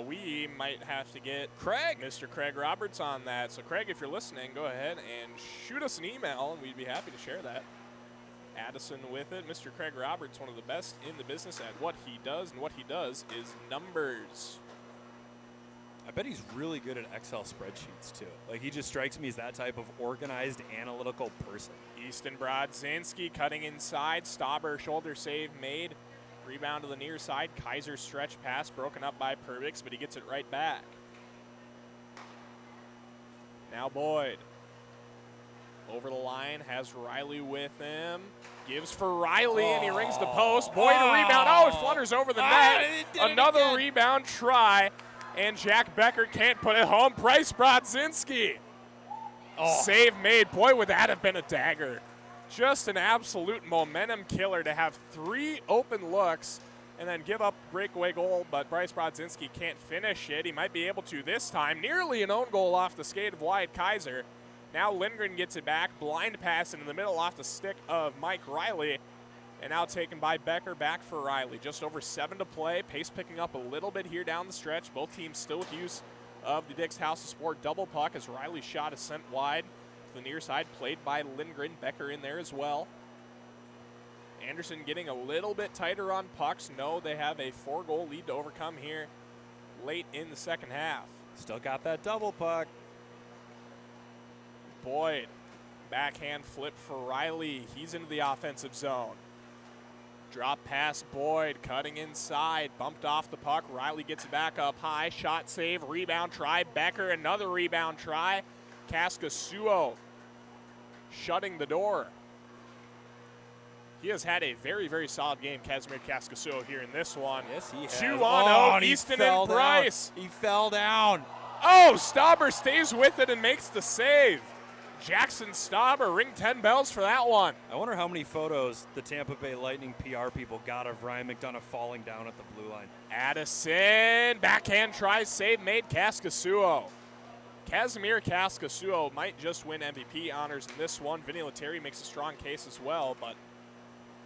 We might have to get Mr. Craig Roberts on that. So, Craig, if you're listening, go ahead and shoot us an email, and we'd be happy to share that. Addison with it. Mr. Craig Roberts, one of the best in the business at what he does, and what he does is numbers. I bet he's really good at Excel spreadsheets, too. Like, he just strikes me as that type of organized, analytical person. Easton Brodzinski cutting inside. Stauber, shoulder save made. Rebound to the near side. Kaiser stretch pass broken up by Perbix, but he gets it right back. Now Boyd. Over the line, has Riley with him. Gives for Riley, and he rings the post. Boyd a rebound. Oh, it flutters over the net. Another rebound try, and Jack Becker can't put it home. Bryce Brodzinski. Save made. Boy, would that have been a dagger. Just an absolute momentum killer to have 3 open looks and then give up breakaway goal, but Bryce Brodzinski can't finish it. He might be able to this time. Nearly an own goal off the skate of Wyatt Kaiser. Now Lindgren gets it back. Blind pass into the middle off the stick of Mike Riley. And now taken by Becker, back for Riley. Just over 7 to play. Pace picking up a little bit here down the stretch. Both teams still with use of the Dick's House of Sport double puck as Riley's shot is sent wide. The near side played by Lindgren. Becker in there as well. Anderson getting a little bit tighter on pucks. No, they have a 4-goal lead to overcome here late in the second half. Still got that double puck. Boyd, backhand flip for Riley. He's into the offensive zone. Drop pass, Boyd cutting inside, bumped off the puck. Riley gets it back up high. Shot save, rebound try. Becker, another rebound try. Kaskasuo shutting the door. He has had a very, very solid game, Casimir Kaskasuo, here in this one. Yes, he has. 2-on-0, Easton and Bryce. He fell down. Oh, Stauber stays with it and makes the save. Jackson Stauber, ring 10 bells for that one. I wonder how many photos the Tampa Bay Lightning PR people got of Ryan McDonough falling down at the blue line. Addison, backhand tries, save made, Kaskasuo. Casimir Kaskasuo might just win MVP honors in this one. Vinny Lettieri makes a strong case as well, but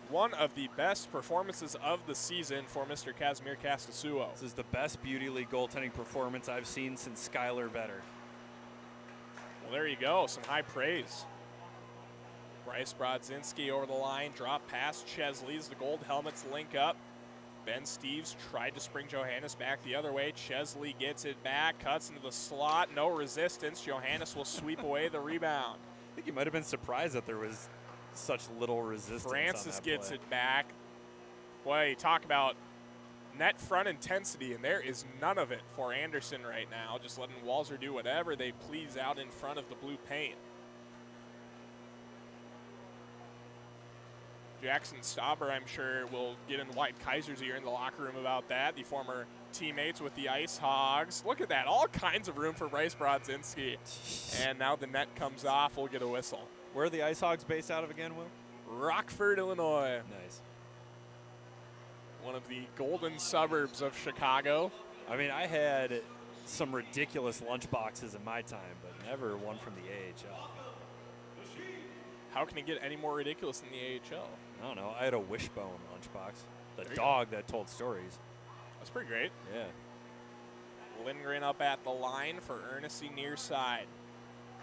one of the best performances of the season for Mr. Casimir Kaskasuo. This is the best Beauty League goaltending performance I've seen since Skylar Vetter. Well, there you go. Some high praise. Bryce Brodzinski over the line. Drop past Chesley's. The gold helmets link up. Ben Steeves tried to spring Johannes back the other way. Chesley gets it back. Cuts into the slot. No resistance. Johannes will sweep away the rebound. I think you might have been surprised that there was such little resistance. Francis on that gets play. it back. Boy, you talk about net front intensity, and there is none of it for Anderson right now. Just letting Walser do whatever they please out in front of the blue paint. Jackson Stauber, I'm sure, will get in White Kaiser's ear in the locker room about that. The former teammates with the Ice Hogs. Look at that. All kinds of room for Bryce Brodzinski. And now the net comes off. We'll get a whistle. Where are the Ice Hogs based out of again, Will? Rockford, Illinois. Nice. One of the golden suburbs of Chicago. I mean, I had some ridiculous lunch boxes in my time, but never one from the AHL. How can it get any more ridiculous than the AHL? I don't know. I had a Wishbone lunchbox. The There you dog that told stories. That's pretty great. Yeah. Lindgren up at the line for Ernest near side.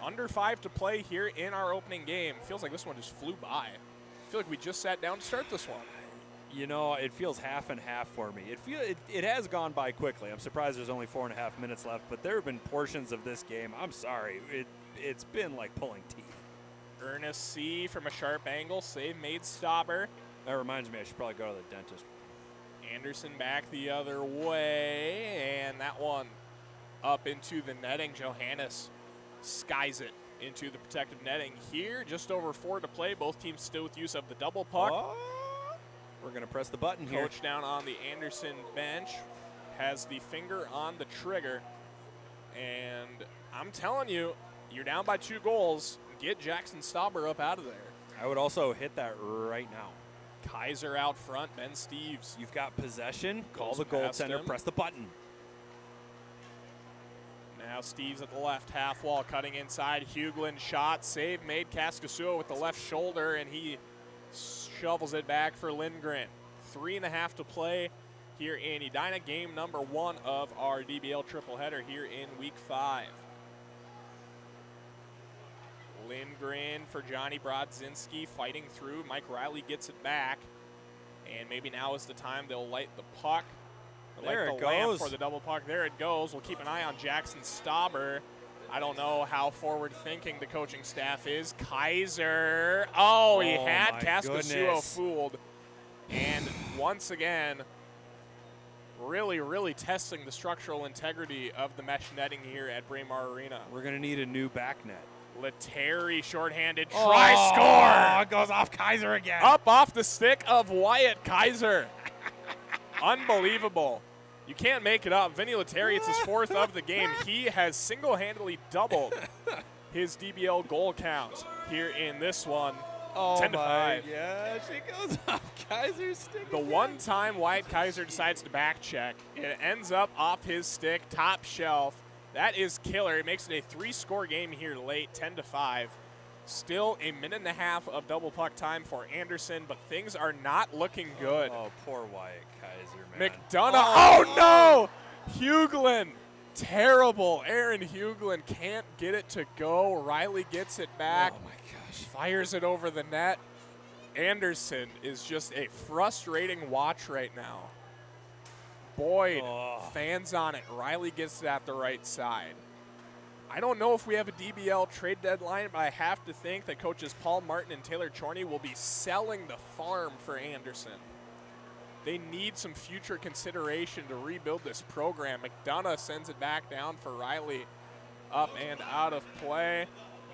Under 5 to play here in our opening game. Feels like this one just flew by. I feel like we just sat down to start this one. You know, it feels half and half for me. It has gone by quickly. I'm surprised there's only 4.5 minutes left, but there have been portions of this game. I'm sorry. It's been like pulling teeth. Ernest C. from a sharp angle. Save made Stauber. That reminds me, I should probably go to the dentist. Anderson back the other way, and that one up into the netting. Johannes skies it into the protective netting here. Just over 4 to play. Both teams still with use of the double puck. Oh, we're going to press the button here. Coach down on the Anderson bench has the finger on the trigger. And I'm telling you, you're down by 2 goals. Get Jackson Stauber up out of there. I would also hit that right now. Kaiser out front, Ben Steeves. You've got possession. Call Goes the past goaltender. him. Press the button. Now Steeves at the left half wall, cutting inside. Huglin shot, save made. Kaskasuo with the left shoulder, and he shovels it back for Lindgren. 3.5 to play here in Edina. Game number 1 of our DBL triple header here in week 5. Lindgren for Johnny Brodzinski fighting through. Mike Riley gets it back. And maybe now is the time they'll light the puck. There Light it the lamp goes. for the double puck. There it goes. We'll keep an eye on Jackson Stauber. I don't know how forward-thinking the coaching staff is. Kaiser. Oh, he had my Kaskasuo goodness. fooled. And once again, really testing the structural integrity of the mesh netting here at Braemar Arena. We're going to need a new back net. Letary shorthanded try score. Oh, it goes off Kaiser again. Up off the stick of Wyatt Kaiser. Unbelievable. You can't make it up. Vinny Letary, it's his 4th of the game. He has single-handedly doubled his DBL goal count here in this one. Oh 10 to 5. Yeah, she goes off Kaiser's stick. The one time Wyatt Kaiser decides to back check, it ends up off his stick, top shelf. That is killer. It makes it a 3-score game here late, 10 to 5. Still a minute and a half of double puck time for Anderson, but things are not looking good. Oh, poor Wyatt Kaiser, man. McDonough. Oh, no! Huglin. Terrible. Aaron Huglin can't get it to go. Riley gets it back. Oh, my gosh. Fires it over the net. Anderson is just a frustrating watch right now. Boyd fans on it. Riley gets it at the right side. I don't know if we have a DBL trade deadline, but I have to think that coaches Paul Martin and Taylor Chorney will be selling the farm for Anderson. They need some future consideration to rebuild this program. McDonough sends it back down for Riley. Up and out of play.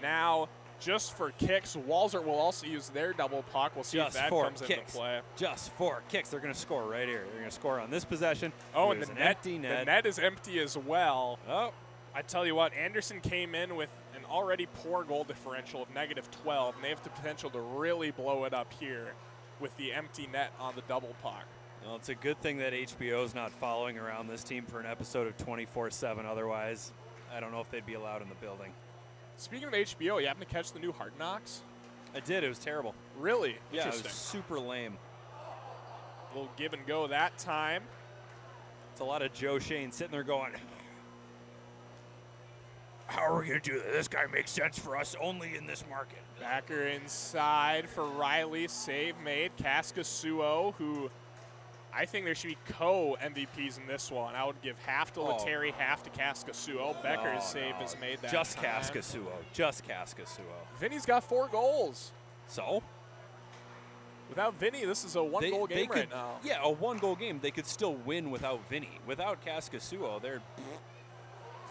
Now, just for kicks, Walser will also use their double puck. We'll see if that comes into play. Just 4 kicks. They're going to score right here. They're going to score on this possession. Oh, and There's the an empty net. The net is empty as well. Oh. I tell you what, Anderson came in with an already poor goal differential of -12, and they have the potential to really blow it up here with the empty net on the double puck. Well, it's a good thing that HBO is not following around this team for an episode of 24/7. Otherwise, I don't know if they'd be allowed in the building. Speaking of HBO, you happen to catch the new Hard Knocks? I did. It was terrible. Really? Yeah, it Interesting. was super lame. A little give and go that time. It's a lot of Joe Shane sitting there going, how are we going to do this? This guy makes sense for us only in this market. Backer inside for Riley. Save made. Kaskasuo, who I think there should be co-MVPs in this one. I would give half to Letary, half to Kaskasuo. Becker's save is made that Just time. Kaskasuo. Just Kaskasuo. Vinny's got 4 goals. So? Without Vinny, this is a one-goal game right now. Yeah, a 1-goal game. They could still win without Vinny. Without Kaskasuo, they're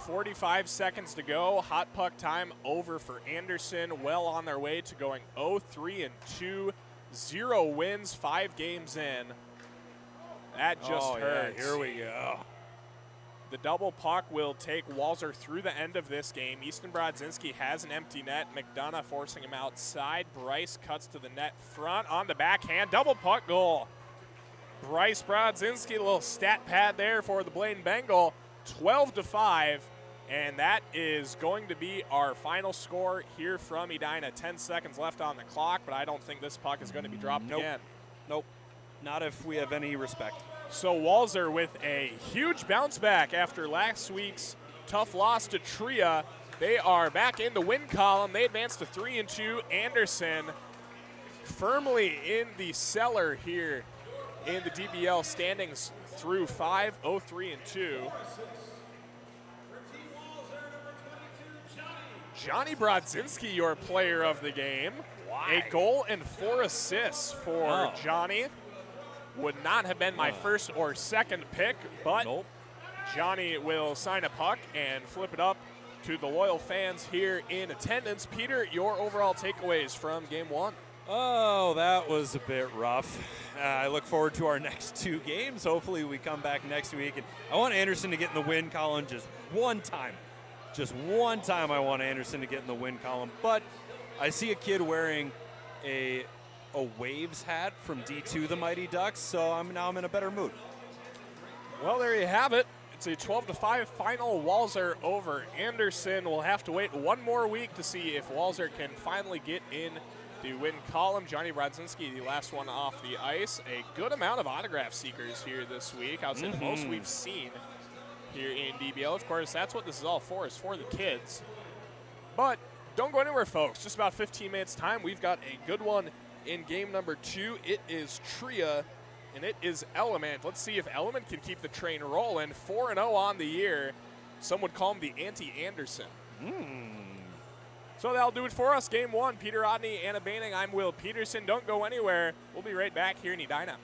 45 seconds to go. Hot puck time over for Anderson. Well on their way to going 0-3-2. 0 wins, 5 games in. That just hurts. Yeah, here we go. The double puck will take Walser through the end of this game. Easton Brodzinski has an empty net. McDonough forcing him outside. Bryce cuts to the net front on the backhand. Double puck goal. Bryce Brodzinski, a little stat pad there for the Blaine Bengal. 12-5. And that is going to be our final score here from Edina. 10 seconds left on the clock, but I don't think this puck is going to be dropped again. Nope. Not if we have any respect. So Walser with a huge bounce back after last week's tough loss to Tria. They are back in the win column. They advance to 3-2. Anderson firmly in the cellar here in the DBL standings through 5, 0-3-2. Johnny Brodzinski, your player of the game. Why? A goal and 4 assists for Johnny. Would not have been my first or second pick, but Johnny will sign a puck and flip it up to the loyal fans here in attendance. Peter, your overall takeaways from game 1? Oh, that was a bit rough. I look forward to our next 2 games. Hopefully we come back next week. And I want Anderson to get in the win column just one time. Just one time I want Anderson to get in the win column. But I see a kid wearing a Waves hat from D2, the Mighty Ducks, so now I'm in a better mood. Well, there you have it. It's a 12-5 final. Walser over Anderson. We'll have to wait one more week to see if Walser can finally get in The win column, Johnny Brodzinski, the last one off the ice. A good amount of autograph seekers here this week. I would say the most we've seen here in DBL. Of course, that's what this is all for, is for the kids. But don't go anywhere, folks. Just about 15 minutes time. We've got a good one in game number 2. It is Tria, and it is Element. Let's see if Element can keep the train rolling. 4-0 on the year. Some would call him the anti-Anderson. So that'll do it for us. Game 1, Peter Odney, Anna Baining. I'm Will Peterson. Don't go anywhere. We'll be right back here in Edina.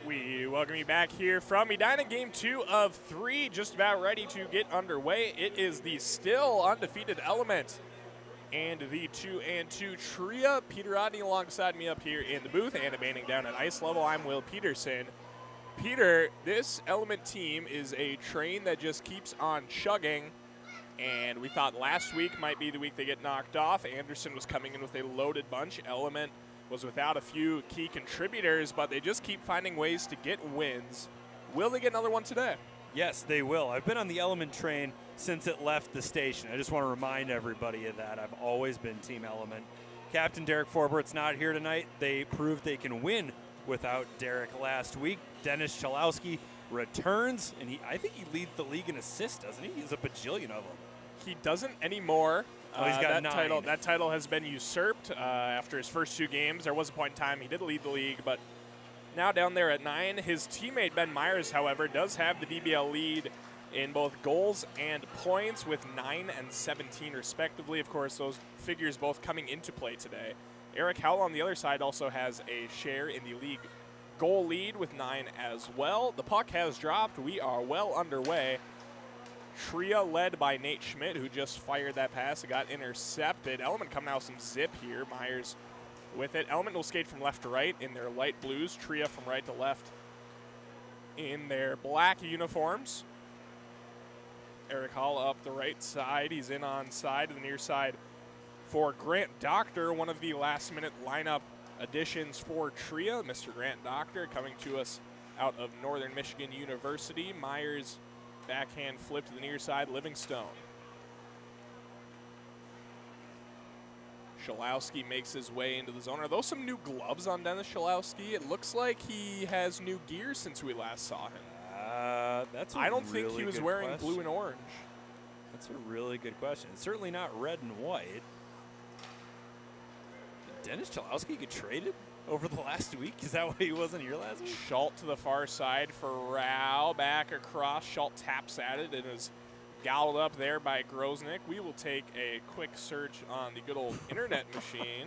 We welcome you back here from Edina. Game 2 of 3, just about ready to get underway. It is the still undefeated Element and the 2-2 Tria. Peter Rodney alongside me up here in the booth, animating down at ice level. I'm Will Peterson. Peter, this Element team is a train that just keeps on chugging, and we thought last week might be the week they get knocked off. Anderson was coming in with a loaded bunch. Element was without a few key contributors, but they just keep finding ways to get wins. Will they get another one today? Yes, they will. I've been on the Element train since it left the station. I just want to remind everybody of that. I've always been Team Element. Captain Derek Forbert's not here tonight. They proved they can win without Derek last week. Dennis Chalowski returns, and I think he leads the league in assists, doesn't he? He's a bajillion of them. He doesn't anymore. He's got 9. That title has been usurped after his first 2 games. There was a point in time he did lead the league, but now down there at 9. His teammate Ben Myers, however, does have the DBL lead in both goals and points with 9 and 17 respectively. Of course, those figures both coming into play today. Eric Howell on the other side also has a share in the league goal lead with 9 as well. The puck has dropped. We are well underway. Tria led by Nate Schmidt, who just fired that pass. It got intercepted. Element coming out with some zip here. Myers with it. Element will skate from left to right in their light blues. Tria from right to left in their black uniforms. Eric Hall up the right side. He's in on side, the near side for Grant Doctor, one of the last-minute lineup additions for Tria. Mr. Grant Doctor coming to us out of Northern Michigan University. Myers backhand flip to the near side, Livingstone. Chalowski makes his way into the zone. Are those some new gloves on Dennis Chalowski? It looks like he has new gear since we last saw him. I don't think he was wearing blue and orange. That's a really good question. It's certainly not red and white. Did Dennis Chalowski get traded over the last week? Is that why he wasn't here last week? Schultz to the far side for Rao. Back across. Schultz taps at it and is gobbled up there by Groznik. We will take a quick search on the good old internet machine.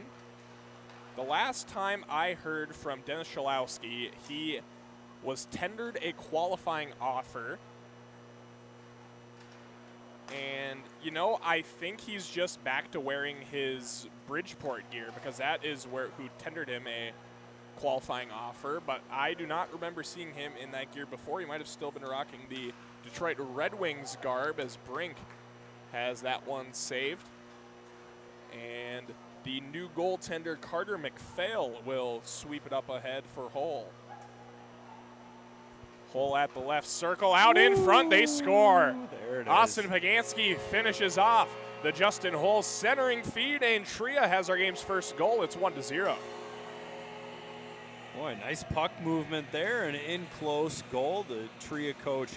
The last time I heard from Dennis Chalowski, he was tendered a qualifying offer. And, you know, I think he's just back to wearing his Bridgeport gear because that is who tendered him a qualifying offer. But I do not remember seeing him in that gear before. He might have still been rocking the Detroit Red Wings garb as Brink has that one saved. And the new goaltender Carter McPhail will sweep it up ahead for Hull. Hull at the left circle, out in front, they score. There it is. Austin Pagansky finishes off the Justin Hull centering feed, and Tria has our game's first goal. It's 1-0. Boy, nice puck movement there, an in-close goal. The Tria coach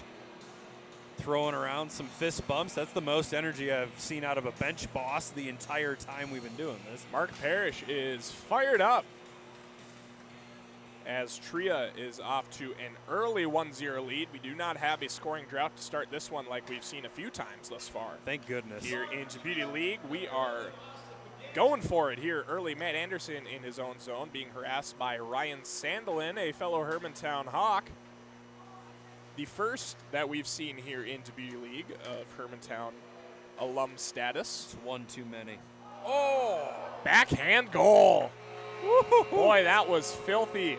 throwing around some fist bumps. That's the most energy I've seen out of a bench boss the entire time we've been doing this. Mark Parrish is fired up as Tria is off to an early 1-0 lead. We do not have a scoring drought to start this one like we've seen a few times thus far. Thank goodness. Here in Beauty League, we are going for it here early. Matt Anderson in his own zone being harassed by Ryan Sandelin, a fellow Hermantown Hawk. The first that we've seen here in Beauty League of Hermantown alum status. It's one too many. Oh, backhand goal. Boy, that was filthy.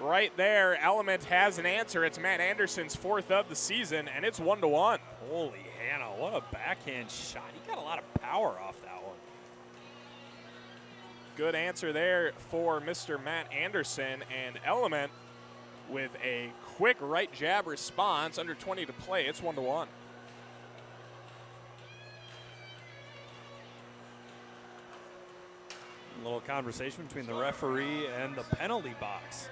Right there, Element has an answer. It's Matt Anderson's 4th of the season, and it's 1-1. Holy Hannah, what a backhand shot. He got a lot of power off that one. Good answer there for Mr. Matt Anderson, and Element with a quick right jab response. Under 20 to play, it's 1-1. A little conversation between the referee and the penalty box.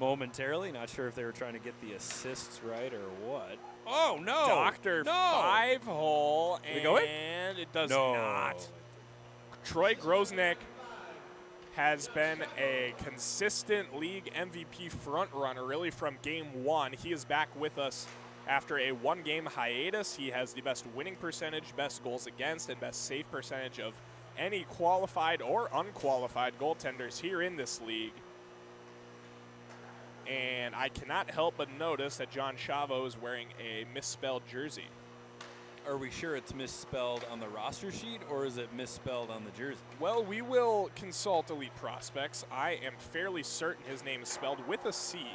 Momentarily, not sure if they were trying to get the assists right or what. Oh, no. Doctor, no. 5-hole, Did it go in? and it does No. not. Troy Groznik has been a consistent league MVP front runner really from game 1. He is back with us after a 1-game hiatus. He has the best winning percentage, best goals against, and best save percentage of any qualified or unqualified goaltenders here in this league. And I cannot help but notice that John Chavo is wearing a misspelled jersey. Are we sure it's misspelled on the roster sheet, or is it misspelled on the jersey? Well, we will consult Elite Prospects. I am fairly certain his name is spelled with a C.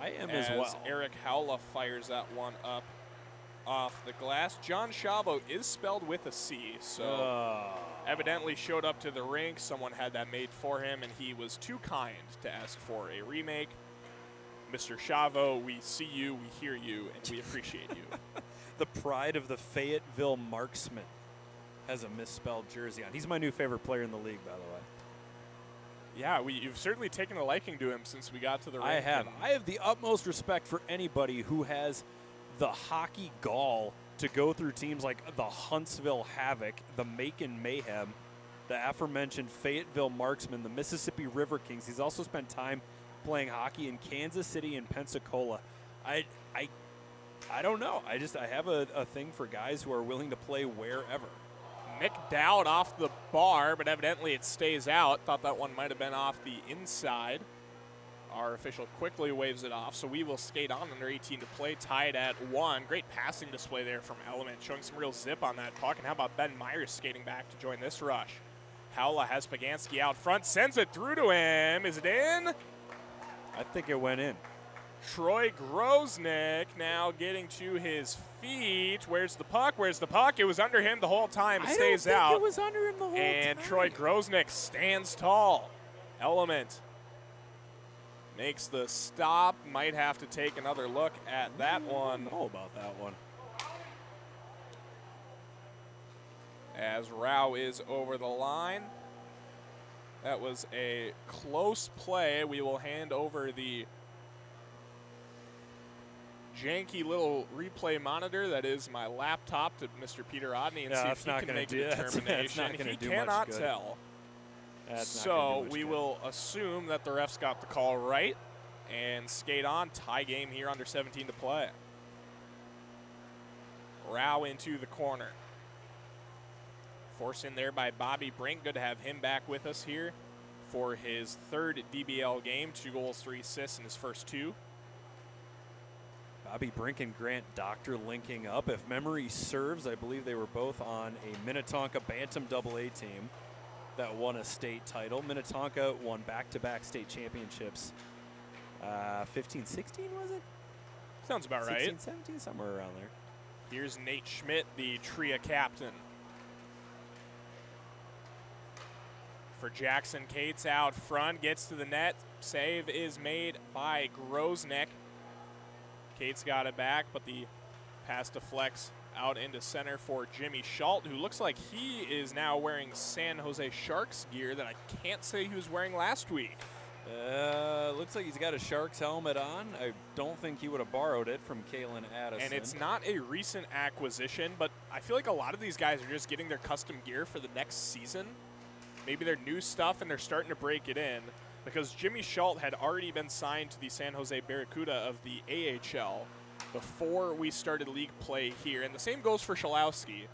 I am as well. Eric Howla fires that one up off the glass. John Chavo is spelled with a C, so evidently showed up to the rink. Someone had that made for him, and he was too kind to ask for a remake. Mr. Chavo, we see you, we hear you, and we appreciate you. The pride of the Fayetteville marksman has a misspelled jersey on. He's my new favorite player in the league, by the way. Yeah, you've certainly taken a liking to him since we got to the rink. I have. I have the utmost respect for anybody who has the hockey gall to go through teams like the Huntsville Havoc, the Macon Mayhem, the aforementioned Fayetteville Marksmen, the Mississippi River Kings. He's also spent time playing hockey in Kansas City and Pensacola. I don't know. I have a thing for guys who are willing to play wherever. Nick Dowd off the bar, but evidently it stays out. Thought that one might have been off the inside. Our official quickly waves it off, so we will skate on under 18 to play, tied at 1. Great passing display there from Element, showing some real zip on that puck. And how about Ben Myers skating back to join this rush? Howla has Pagansky out front, sends it through to him. Is it in? I think it went in. Troy Grosnick now getting to his feet. Where's the puck? Where's the puck? It was under him the whole time. It stays out. I don't think it was under him the whole time. And Troy Grosnick stands tall. Element makes the stop. Might have to take another look at that one. I don't know about that one. As Rao is over the line. That was a close play. We will hand over the janky little replay monitor that is my laptop to Mr. Peter Odney and see if he can make a determination. He cannot tell. So we will assume that the refs got the call right and skate on. Tie game here under 17 to play. Rao into the corner. Forced in there by Bobby Brink. Good to have him back with us here for his third DBL game. 2 goals, 3 assists in his first 2. Bobby Brink and Grant Doctor linking up. If memory serves, I believe they were both on a Minnetonka Bantam AA team that won a state title. Minnetonka won back-to-back state championships. 15-16, was it? Sounds about right. 16-17, somewhere around there. Here's Nate Schmidt, the Tria captain. For Jackson Cates out front, gets to the net. Save is made by Grosnick. Cates got it back, but the pass deflects out into center for Jimmy Schalt, who looks like he is now wearing San Jose Sharks gear that I can't say he was wearing last week. Looks like he's got a Sharks helmet on. I don't think he would have borrowed it from Kalen Addison. And it's not a recent acquisition, but I feel like a lot of these guys are just getting their custom gear for the next season. Maybe their new stuff, and they're starting to break it in, because Jimmy Schalt had already been signed to the San Jose Barracuda of the AHL before we started league play here. And the same goes for Schalowski.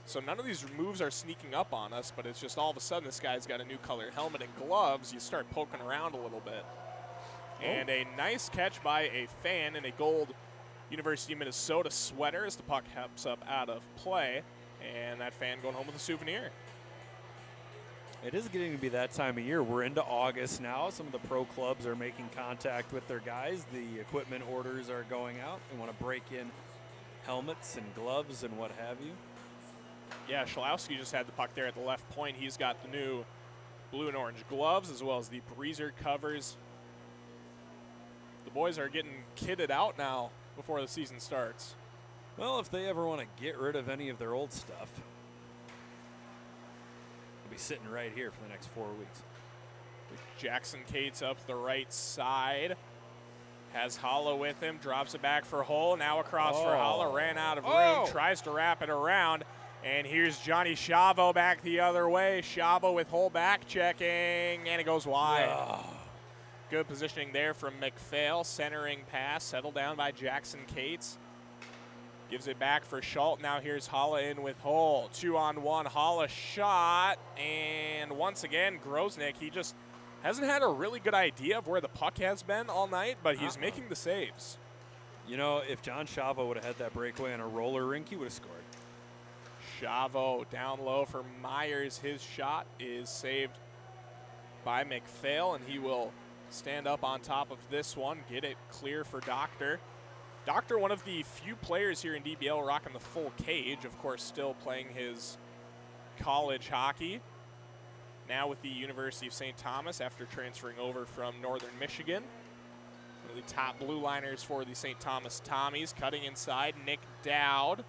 So none of these moves are sneaking up on us, but it's just all of a sudden this guy's got a new color helmet and gloves. You start poking around a little bit. And a nice catch by a fan in a gold University of Minnesota sweater as the puck hops up out of play. And that fan going home with a souvenir. It is getting to be that time of year. We're into August now. Some of the pro clubs are making contact with their guys. The equipment orders are going out. They want to break in helmets and gloves and what have you. Yeah, Schalowski just had the puck there at the left point. He's got the new blue and orange gloves as well as the breezer covers. The boys are getting kitted out now before the season starts. Well, if they ever want to get rid of any of their old stuff, be sitting right here for the next 4 weeks. Jackson Cates up the right side. Has Holla with him. Drops it back for Hull. Now across for Holla. Ran out of room. Tries to wrap it around. And here's Johnny Chavo back the other way. Chavo with Hull back checking. And it goes wide. Good positioning there from McPhail. Centering pass. Settled down by Jackson Cates. Gives it back for Schalt. Now here's Holla in with Hull. 2-on-1. Holla shot. And once again, Grosnick, he just Hasn't had a really good idea of where the puck has been all night, but he's making the saves. You know, if John Chavo would have had that breakaway on a roller rink, he would have scored. Chavo down low for Myers. His shot is saved by McPhail, and he will stand up on top of this one, get it clear for Doctor. Doctor, one of the few players here in DBL rocking the full cage, of course still playing his college hockey. Now with the University of St. Thomas after transferring over from Northern Michigan. One of the top blue liners for the St. Thomas Tommies. Cutting inside, Nick Dowd.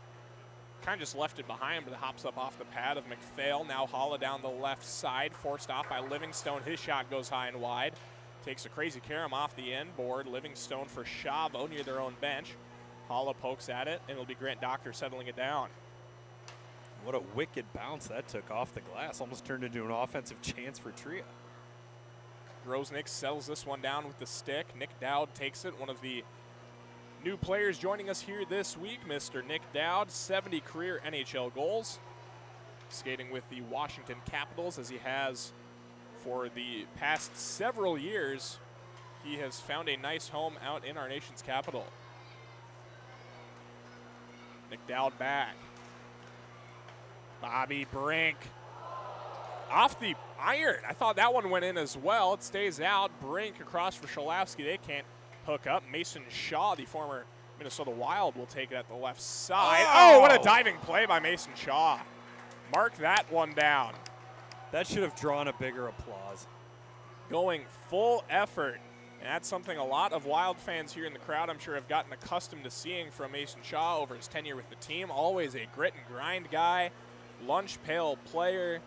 Kind of just left it behind, but it hops up off the pad of McPhail. Now Holla down the left side, forced off by Livingstone. His shot goes high and wide. Takes a crazy carom off the end board. Livingstone for Chavo near their own bench. Holla pokes at it, and it'll be Grant Doctor settling it down. What a wicked bounce that took off the glass. Almost turned into an offensive chance for Tria. Grosnick settles this one down with the stick. Nick Dowd takes it. One of the new players joining us here this week, Mr. Nick Dowd, 70 career NHL goals. Skating with the Washington Capitals as he has for the past several years. He has found a nice home out in our nation's capital. Nick Dowd back. Bobby Brink off the iron. I thought that one went in as well. It stays out. Brink across for Shalowski. They can't hook up. Mason Shaw, the former Minnesota Wild, will take it at the left side. Oh, what a diving play by Mason Shaw. Mark that one down. That should have drawn a bigger applause. Going full effort. And that's something a lot of Wild fans here in the crowd, I'm sure, have gotten accustomed to seeing from Mason Shaw over his tenure with the team. Always a grit and grind guy. Lunch pail player,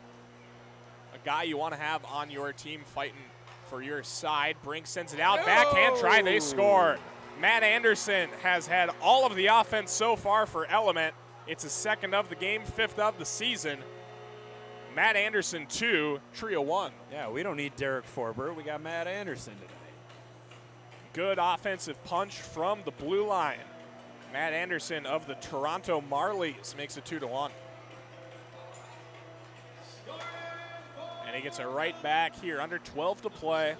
a guy you want to have on your team fighting for your side. Brink sends it out, backhand try, they score. Matt Anderson has had all of the offense so far for Element. It's his second of the game, fifth of the season. Matt Anderson 2, Tria 1. Yeah, we don't need Derek Forbert. We got Matt Anderson today. Good offensive punch from the blue line. Matt Anderson of the Toronto Marlies makes it 2-1. And he gets it right back here, under 12 to play.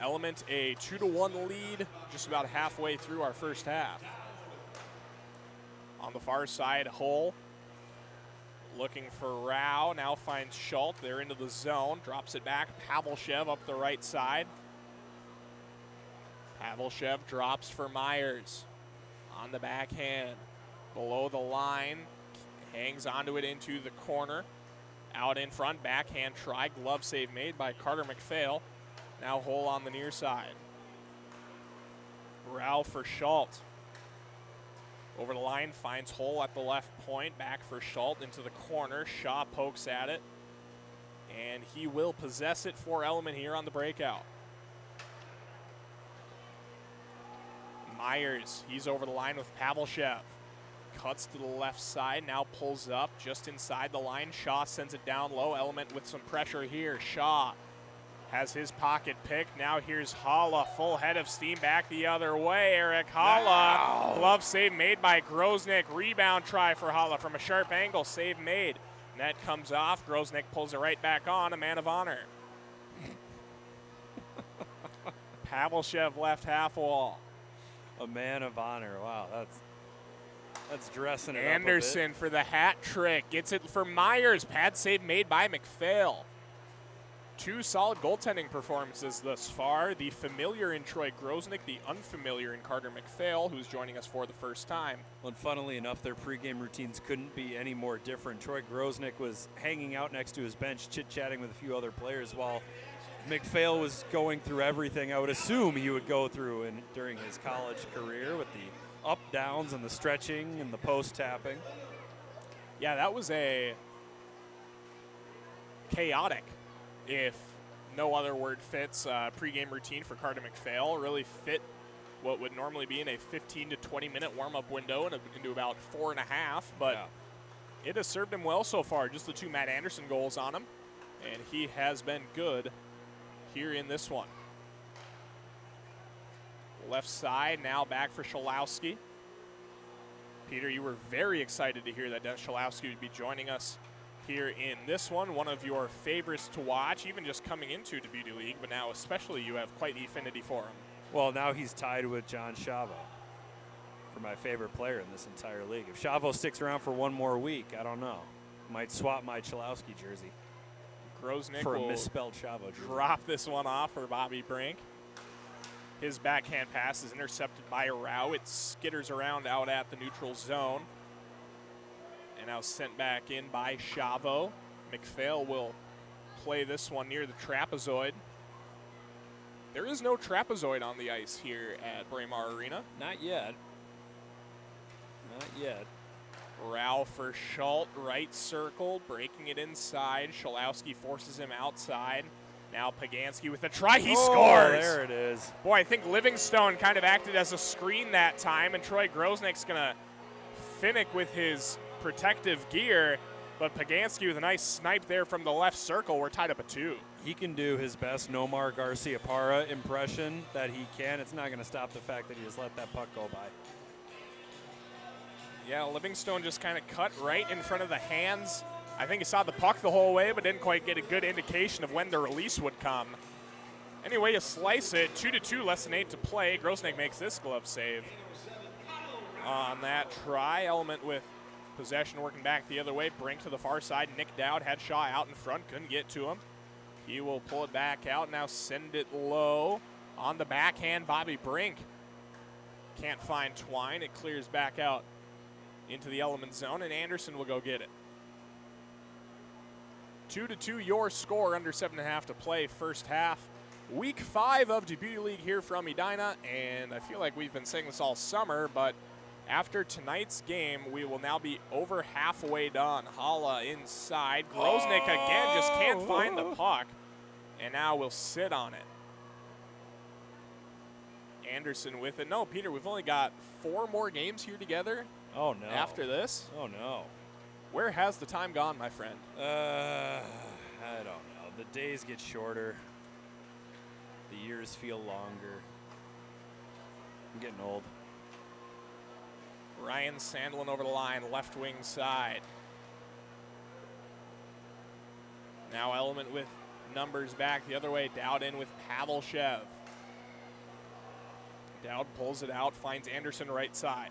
Element a 2-1 lead, just about halfway through our first half. On the far side, Hull looking for Rao, now finds Schultz. They're into the zone, drops it back. Pavlshev up the right side. Pavlshev drops for Myers on the backhand. Below the line, hangs onto it into the corner. Out in front, backhand try, glove save made by Carter McPhail. Now Hull on the near side. Rao for Schultz. Over the line, finds Hull at the left point. Back for Schultz into the corner. Shaw pokes at it. And he will possess it for Element here on the breakout. Myers, he's over the line with Pavlshev. Cuts to the left side, now pulls up just inside the line. Shaw sends it down low. Element with some pressure here. Shaw has his pocket picked. Now here's Holla, full head of steam back the other way. Eric Holla, wow. Glove save made by Grosnick. Rebound try for Holla from a sharp angle. Save made. Net comes off. Grosnick pulls it right back on. A man of honor. Pavlshev left half wall. A man of honor. Wow, that's dressing it Anderson up a bit. for the hat trick. Gets it for Myers. Pad save made by McPhail. Two solid goaltending performances thus far. The familiar in Troy Grosnick, the unfamiliar in Carter McPhail, who's joining us for the first time. Well, and funnily enough, their pregame routines couldn't be any more different. Troy Grosnick was hanging out next to his bench, chit-chatting with a few other players, while McPhail was going through everything I would assume he would go through during his college career, with the up, downs, and the stretching and the post tapping. Yeah, that was a chaotic, if no other word fits, pregame routine for Carter McPhail. Really fit what would normally be in a 15 to 20 minute warm-up window into about 4.5, but it has served him well so far. Just the two Matt Anderson goals on him, and he has been good here in this one. Left side, now back for Shalowski. Peter, you were very excited to hear that Shalowski would be joining us here in this one of your favorites to watch, even just coming into Deputy League, but now especially you have quite the affinity for him. Well, now he's tied with John Chavo for my favorite player in this entire league. If Chavo sticks around for one more week, I don't know. Might swap my Chalowski jersey Grosnick for a will misspelled Chavo jersey. drop this one off for Bobby Brink. His backhand pass is intercepted by Rao. It skitters around out at the neutral zone. And now sent back in by Chavo. McPhail will play this one near the trapezoid. There is no trapezoid on the ice here at Braemar Arena. Not yet. Not yet. Rao for Schultz, right circle, breaking it inside. Chalowski forces him outside. Now Pagansky with a try. He scores! There it is. Boy, I think Livingstone kind of acted as a screen that time, and Troy Grosnick's going to finick with his protective gear, but Pagansky with a nice snipe there from the left circle. We're tied up at 2. He can do his best Nomar Garcia-Parra impression that he can. It's not going to stop the fact that he just let that puck go by. Yeah, Livingstone just kind of cut right in front of the hands. I think he saw the puck the whole way, but didn't quite get a good indication of when the release would come. Anyway, you slice it, 2-2, less than 8 to play. Grosnick makes this glove save on that try. Element with possession working back the other way. Brink to the far side. Nick Dowd had Shaw out in front. Couldn't get to him. He will pull it back out. Now send it low. On the backhand, Bobby Brink can't find Twine. It clears back out into the element zone, and Anderson will go get it. 2-2 your score, under 7.5 to play first half. Week 5 of Deputy League here from Edina, and I feel like we've been saying this all summer, but after tonight's game, we will now be over halfway done. Hala inside. Grosnick again just can't find the puck, and now we'll sit on it. Anderson with it. No, Peter, we've only got 4 more games here together. Oh, no. After this? Oh, no. Where has the time gone, my friend? I don't know. The days get shorter. The years feel longer. I'm getting old. Ryan Sandlin over the line, left wing side. Now Element with numbers back the other way. Dowd in with Pavelchev. Dowd pulls it out, finds Anderson right side.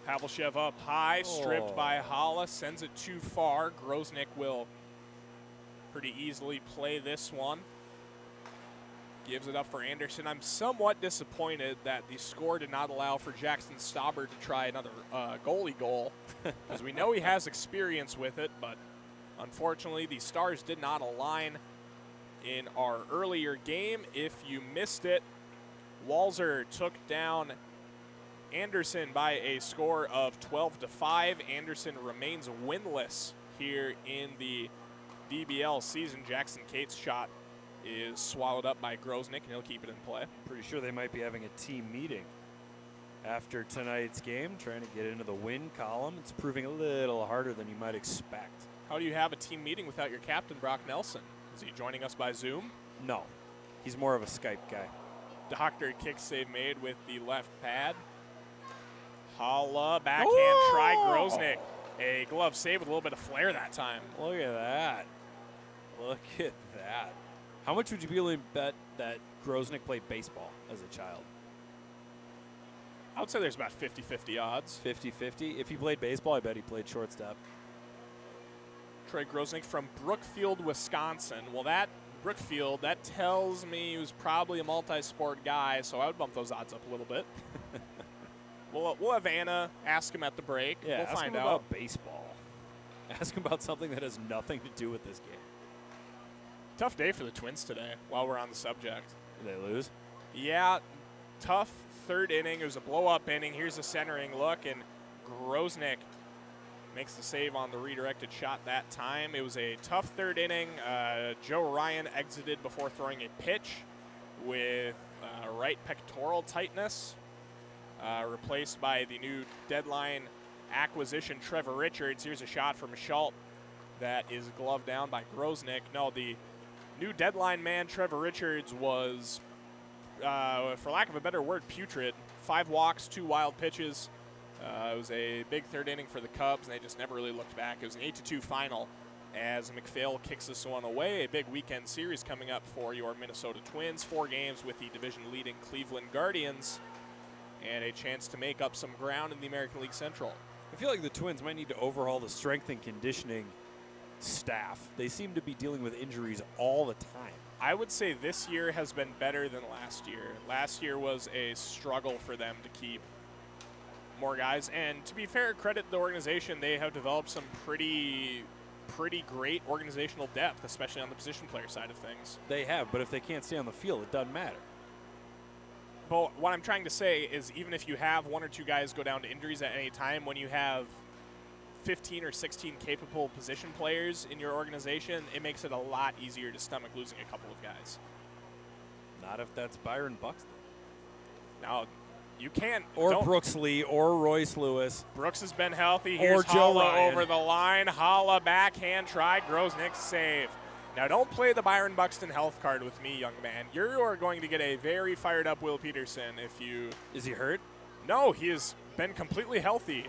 Pavelchev up high, stripped by Hala, sends it too far. Grosnick will pretty easily play this one. Gives it up for Anderson. I'm somewhat disappointed that the score did not allow for Jackson Stauber to try another goalie goal, because we know he has experience with it, but unfortunately the stars did not align in our earlier game. If you missed it, Walser took down Anderson by a score of 12-5. Anderson remains winless here in the DBL season. Jackson Cates' shot is swallowed up by Grosnick, and he'll keep it in play. Pretty sure they might be having a team meeting after tonight's game, trying to get into the win column. It's proving a little harder than you might expect. How do you have a team meeting without your captain, Brock Nelson? Is he joining us by Zoom? No. He's more of a Skype guy. Doctor kick save made with the left pad. Hala, backhand try, Grosnick. A glove save with a little bit of flair that time. Look at that. Look at that. How much would you be willing to bet that Grosnick played baseball as a child? I would say there's about 50-50 odds. 50-50? If he played baseball, I bet he played shortstop. Troy Grosnick from Brookfield, Wisconsin. Well, that Brookfield, that tells me he was probably a multi-sport guy, so I would bump those odds up a little bit. We'll have Anna ask him at the break. Yeah, we'll ask find him out. about baseball. Ask him about something that has nothing to do with this game. Tough day for the Twins today, while we're on the subject. Did they lose? Yeah, tough third inning. It was a blow-up inning. Here's a centering look, and Grosnick makes the save on the redirected shot that time. It was a tough third inning. Joe Ryan exited before throwing a pitch with right pectoral tightness, replaced by the new deadline acquisition, Trevor Richards. Here's a shot from Schultz that is gloved down by Grosnick. No, the new deadline man, Trevor Richards, was, for lack of a better word, putrid. 5 walks, 2 wild pitches, It was a big third inning for the Cubs, and they just never really looked back. It was an 8-2 final as McPhail kicks this one away. A big weekend series coming up for your Minnesota Twins. 4 games with the division-leading Cleveland Guardians, and a chance to make up some ground in the American League Central. I feel like the Twins might need to overhaul the strength and conditioning staff. They seem to be dealing with injuries all the time. I would say this year has been better than last year. Last year was a struggle for them to keep more guys. And to be fair, credit the organization. They have developed some pretty great organizational depth, especially on the position player side of things. They have, but if they can't stay on the field, it doesn't matter. But what I'm trying to say is even if you have 1 or 2 guys go down to injuries at any time, when you have 15 or 16 capable position players in your organization, it makes it a lot easier to stomach losing a couple of guys. Not if that's Byron Buxton. Now, you can't. Or Brooks Lee or Royce Lewis. Brooks has been healthy. Here's Joe Holla Ryan. over the line. Holla backhand try. Grosnick save. Now, don't play the Byron Buxton health card with me, young man. You are going to get a very fired up Will Peterson if you. Is he hurt? No, he has been completely healthy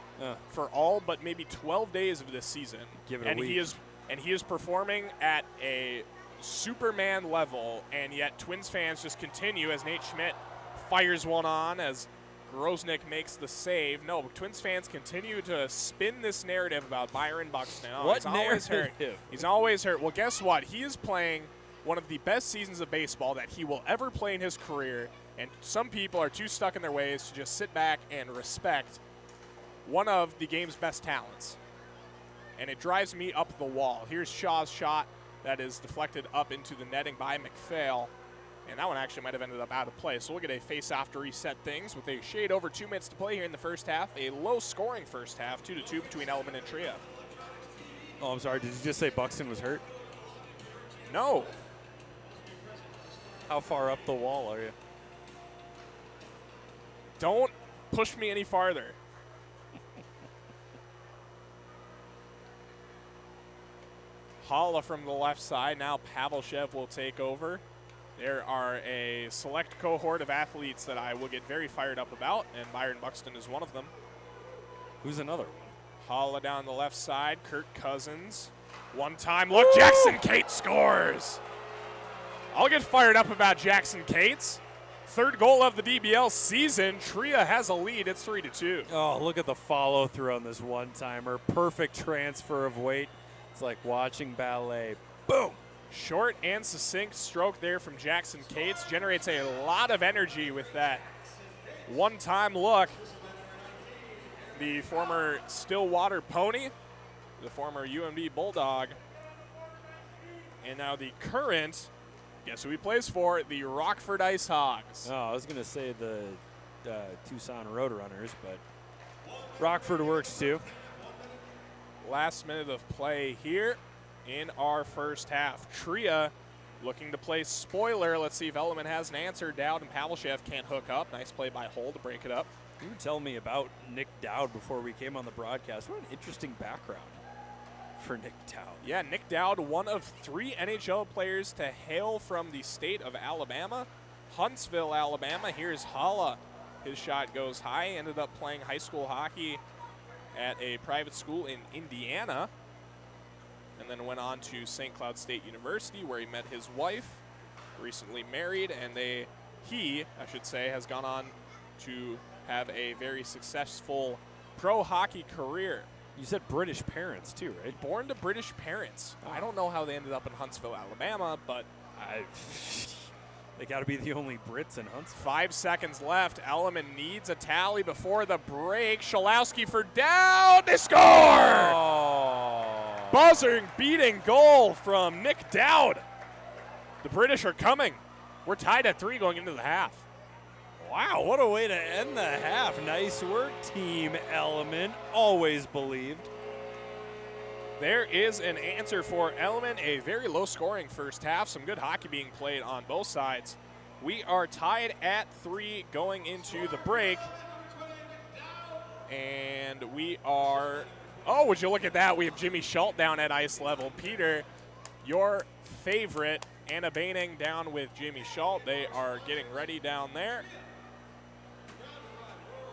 for all but maybe 12 days of this season. Give it a week. He is performing at a Superman level, and yet Twins fans just continue as Nate Schmidt fires one on as Grosnick makes the save. No, Twins fans continue to spin this narrative about Byron Buxton. Oh, What he's always hurt. narrative? He's always hurt. Well, guess what? He is playing one of the best seasons of baseball that he will ever play in his career, and some people are too stuck in their ways to just sit back and respect one of the game's best talents. And it drives me up the wall. Here's Shaw's shot that is deflected up into the netting by McPhail. And that one actually might have ended up out of play. So we'll get a face-off to reset things with a shade over 2 minutes to play here in the first half. A low-scoring first half, 2-2 between Element and Tria. Oh, I'm sorry. Did you just say Buxton was hurt? No. How far up the wall are you? Don't push me any farther. Holla from the left side. Now Pavlshev will take over. There are a select cohort of athletes that I will get very fired up about, and Byron Buxton is one of them. Who's another one? Holla down the left side. Kirk Cousins. One time look. Jackson Cates scores. I'll get fired up about Jackson Cates. 3rd goal of the DBL season. Tria has a lead. It's 3-2. Oh, look at the follow-through on this one-timer. Perfect transfer of weight. It's like watching ballet. Boom. Short and succinct stroke there from Jackson Cates. Generates a lot of energy with that one-time look. The former Stillwater Pony, the former UMD Bulldog, and now the current, guess who he plays for, the Rockford Ice Hogs. Oh, I was going to say the Tucson Roadrunners, but Rockford works too. Last minute of play here in our first half. Tria looking to play spoiler. Let's see if Element has an answer. Dowd and Pavlshev can't hook up. Nice play by Hull to break it up. You were telling me about Nick Dowd before we came on the broadcast. What an interesting background for Nick Dowd. Yeah, Nick Dowd, one of 3 NHL players to hail from the state of Alabama, Huntsville, Alabama. Here's Holla. His shot goes high. Ended up playing high school hockey at a private school in Indiana, and then went on to St. Cloud State University, where he met his wife, recently married, and he has gone on to have a very successful pro hockey career. You said British parents too, right? Born to British parents. I don't know how they ended up in Huntsville, Alabama, but they got to be the only Brits in Huntsville. 5 seconds left. Element needs a tally before the break. Schalowski for down. They score! Oh. Buzzing, beating goal from Nick Dowd. The British are coming. We're tied at 3 going into the half. Wow, what a way to end the half. Nice work, Team Element. Always believed. There is an answer for Element. A very low-scoring first half. Some good hockey being played on both sides. We are tied at 3 going into the break. And we are... Oh, would you look at that? We have Jimmy Schultz down at ice level. Peter, your favorite, Anna Baining down with Jimmy Schultz. They are getting ready down there.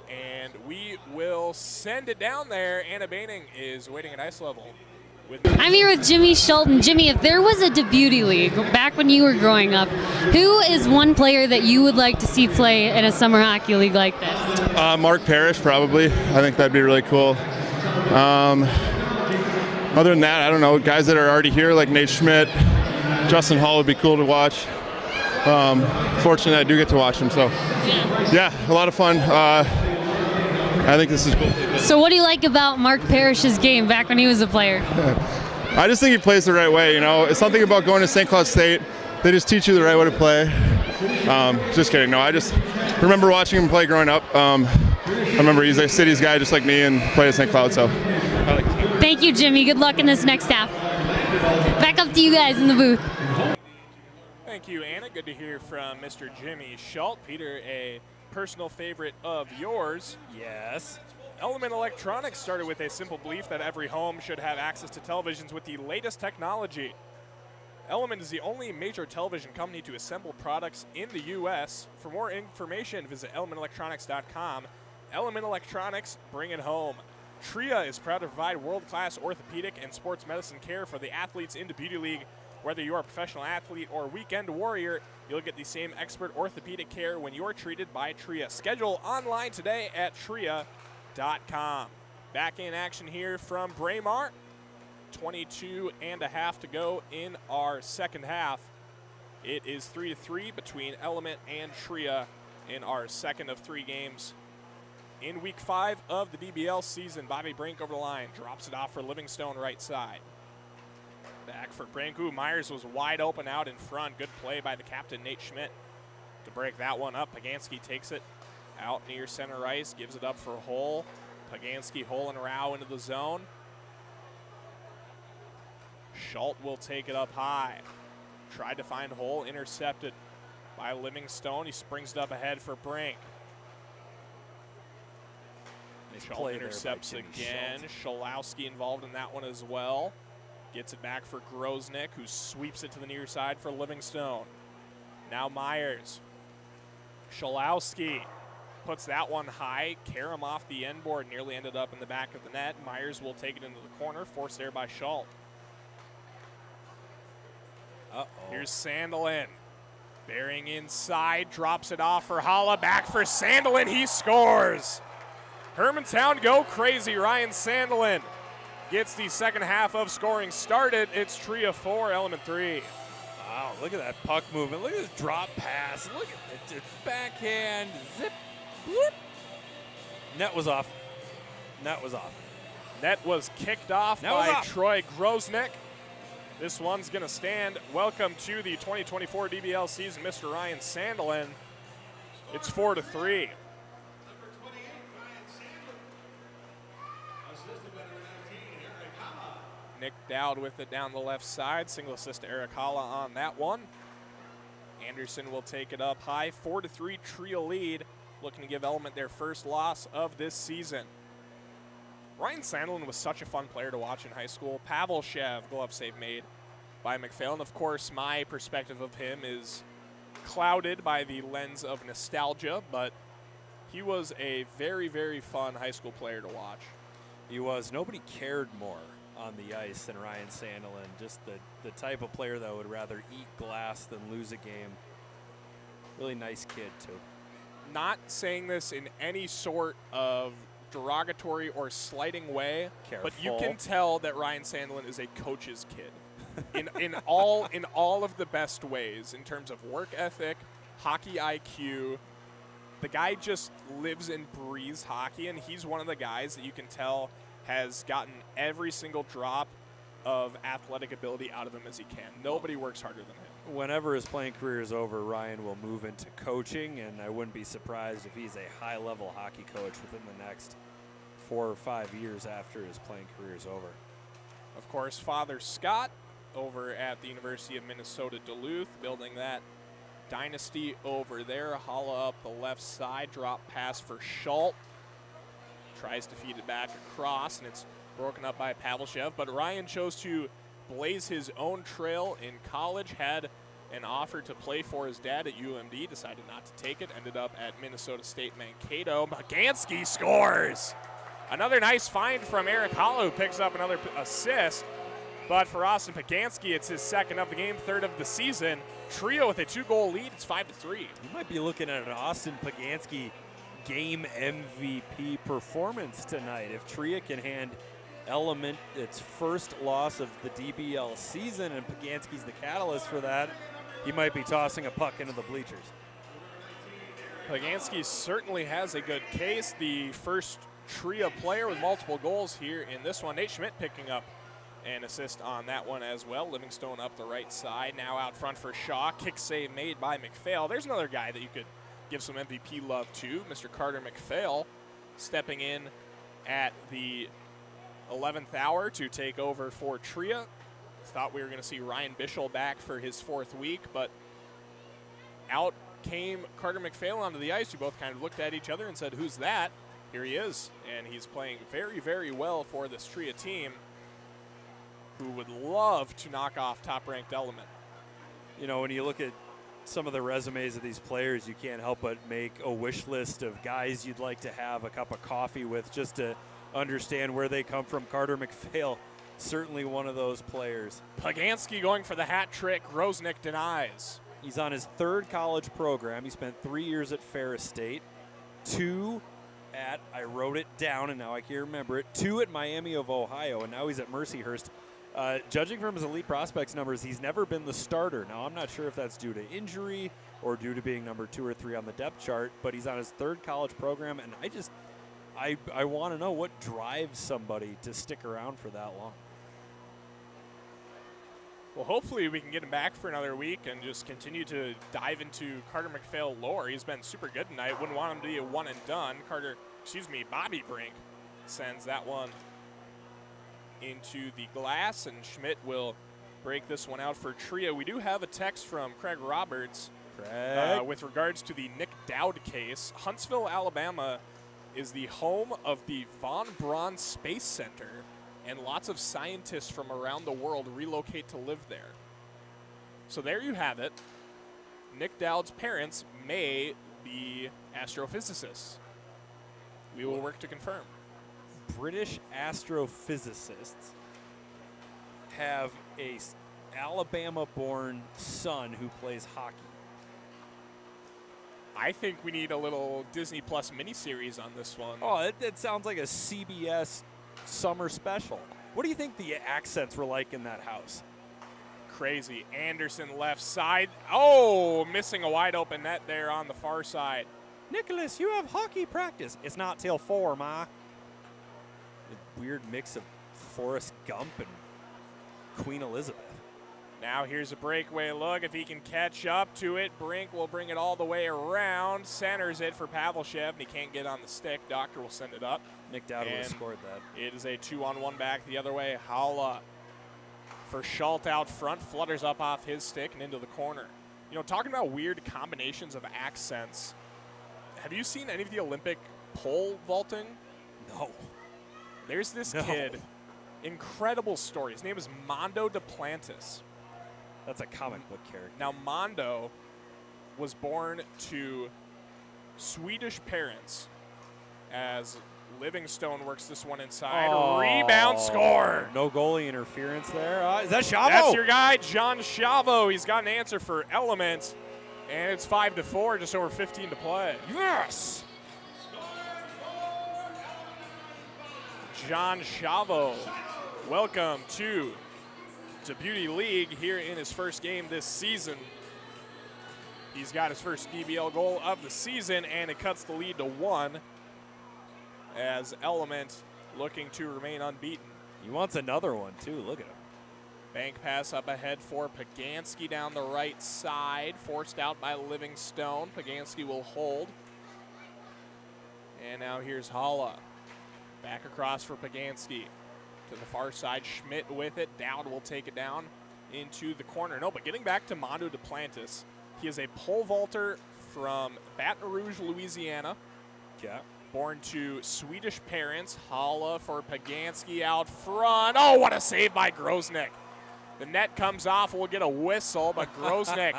And we will send it down there. Anna Baining is waiting at ice level. I'm here with Jimmy Schulten. Jimmy, if there was a Debuty League back when you were growing up, who is one player that you would like to see play in a summer hockey league like this? Mark Parrish, probably. I think that'd be really cool. Other than that, I don't know. Guys that are already here, like Nate Schmidt, Justin Hall would be cool to watch. Fortunately, I do get to watch them, so yeah, a lot of fun. I think this is cool. So what do you like about Mark Parrish's game back when he was a player? I just think he plays the right way, you know. It's something about going to St. Cloud State. They just teach you the right way to play. Just kidding. No, I just remember watching him play growing up. I remember he's a city's guy just like me and played at St. Cloud, so I like it. Thank you, Jimmy. Good luck in this next half. Back up to you guys in the booth. Thank you, Anna. Good to hear from Mr. Jimmy Schultz. Peter, a personal favorite of yours. Yes. Element Electronics started with a simple belief that every home should have access to televisions with the latest technology. Element is the only major television company to assemble products in the U.S. For more information, visit elementelectronics.com. Element Electronics, bring it home. Tria is proud to provide world-class orthopedic and sports medicine care for the athletes in the Beauty League. Whether you're a professional athlete or weekend warrior, you'll get the same expert orthopedic care when you're treated by Tria. Schedule online today at tria.com. Back in action here from Braemar. 22 and a half to go in our second half. It is 3-3 between Element and Tria in our second of three games. In week 5 of the DBL season, Bobby Brink over the line, drops it off for Livingstone right side. Back for Brink. Myers was wide open out in front. Good play by the captain, Nate Schmidt, to break that one up. Pagansky takes it out near center ice, gives it up for Hull. Pagansky, Hull, and Rao into the zone. Schultz will take it up high. Tried to find Hull, intercepted by Livingstone. He springs it up ahead for Brink. Schultz intercepts again. Scholowski involved in that one as well. Gets it back for Groznik, who sweeps it to the near side for Livingstone. Now Myers. Scholowski puts that one high. Karam off the end board, nearly ended up in the back of the net. Myers will take it into the corner, forced there by Schultz. Here's Sandelin. Bearing inside, drops it off for Holla. Back for Sandelin, he scores! Hermantown go crazy. Ryan Sandelin gets the second half of scoring started. It's Tria 4, Element 3. Wow, look at that puck movement. Look at this drop pass. Look at the backhand. Zip. Bloop. Net was off. Net was off. Net was kicked off by Troy Groznik. This one's going to stand. Welcome to the 2024 DBL season, Mr. Ryan Sandelin. It's 4-3. Nick Dowd with it down the left side. Single assist to Eric Holla on that one. Anderson will take it up high. 4-3 Tria lead. Looking to give Element their first loss of this season. Ryan Sandelin was such a fun player to watch in high school. Pavel Shev, glove save made by McPhail. And of course, my perspective of him is clouded by the lens of nostalgia, but he was a very, very fun high school player to watch. He was. Nobody cared more on the ice than Ryan Sandelin. Just the type of player that would rather eat glass than lose a game. Really nice kid, too. Not saying this in any sort of derogatory or slighting way, Careful. but you can tell that Ryan Sandelin is a coach's kid in all of the best ways in terms of work ethic, hockey IQ. The guy just lives and breathes hockey, and he's one of the guys that you can tell has gotten every single drop of athletic ability out of him as he can. Nobody works harder than him. Whenever his playing career is over, Ryan will move into coaching, and I wouldn't be surprised if he's a high-level hockey coach within the next 4 or 5 years after his playing career is over. Of course, Father Scott over at the University of Minnesota Duluth, building that dynasty over there. Holla up the left side, drop pass for Schultz. Tries to feed it back across, and it's broken up by Pavlshev. But Ryan chose to blaze his own trail in college, had an offer to play for his dad at UMD, decided not to take it, ended up at Minnesota State Mankato. Pagansky scores! Another nice find from Eric Hollow, picks up another assist. But for Austin Pagansky, it's his second of the game, third of the season. Tria with a 2-goal lead, it's 5-3. You might be looking at an Austin Pagansky game MVP performance tonight. If Tria can hand Element its first loss of the DBL season and Pagansky's the catalyst for that, he might be tossing a puck into the bleachers. Pagansky certainly has a good case. The first Tria player with multiple goals here in this one. Nate Schmidt picking up an assist on that one as well. Livingstone up the right side. Now out front for Shaw. Kick save made by McPhail. There's another guy that you could give some MVP love to. Mr. Carter McPhail stepping in at the 11th hour to take over for Tria. Thought we were going to see Ryan Bischel back for his fourth week, but out came Carter McPhail onto the ice. We both kind of looked at each other and said, who's that? Here he is, and he's playing very, very well for this Tria team, who would love to knock off top-ranked Element. You know, when you look at some of the resumes of these players, you can't help but make a wish list of guys you'd like to have a cup of coffee with just to understand where they come from. Carter McPhail, certainly one of those players. Pagansky going for the hat trick. Groznick denies. He's on his third college program. He spent 3 years at Ferris State, 2 at, I wrote it down and now I can't remember it, 2 at Miami of Ohio, and now he's at Mercyhurst. Judging from his elite prospects numbers, he's never been the starter. Now, I'm not sure if that's due to injury or due to being number 2 or 3 on the depth chart, but he's on his third college program, and I want to know what drives somebody to stick around for that long. Well, hopefully we can get him back for another week and just continue to dive into Carter McPhail lore. He's been super good tonight. Wouldn't want him to be a one and done. Bobby Brink sends that one into the glass, and Schmidt will break this one out for Tria. We do have a text from Craig Roberts with regards to the Nick Dowd case. Huntsville, Alabama is the home of the Von Braun Space Center, and lots of scientists from around the world relocate to live there. So there you have it. Nick Dowd's parents may be astrophysicists. We will work to confirm. British astrophysicists have a Alabama-born son who plays hockey. I think we need a little Disney Plus miniseries on this one. Oh, that sounds like a CBS summer special. What do you think the accents were like in that house? Crazy. Anderson left side. Oh, missing a wide open net there on the far side. Nicholas, you have hockey practice. It's not till 4, Ma. A weird mix of Forrest Gump and Queen Elizabeth. Now here's a breakaway look. If he can catch up to it, Brink will bring it all the way around. Centers it for Pavlshev, and he can't get on the stick. Doctor will send it up. Nick Dowd would have scored that. It is a 2-on-1 back the other way. Howla for Schultz out front. Flutters up off his stick and into the corner. You know, talking about weird combinations of accents, have you seen any of the Olympic pole vaulting? No. There's this kid. Incredible story. His name is Mondo Duplantis. That's a comic book character. Now, Mondo was born to Swedish parents as Livingstone works this one inside. Oh, rebound, score. No goalie interference there. Is that Chavo? That's your guy, John Chavo. He's got an answer for Element, and it's 5-4, just over 15 to play. Yes! John Chavo, welcome to Beauty League here in his first game this season. He's got his first DBL goal of the season, and it cuts the lead to 1 as Element looking to remain unbeaten. He wants another one, too. Look at him. Bank pass up ahead for Pagansky down the right side, forced out by Livingstone. Pagansky will hold. And now here's Halla. Back across for Pagansky. To the far side, Schmidt with it. Dowd will take it down into the corner. No, but getting back to Mondo Duplantis, he is a pole vaulter from Baton Rouge, Louisiana. Yeah. Born to Swedish parents. Halla for Pagansky out front. Oh, what a save by Groznick. The net comes off. We'll get a whistle, but Groznik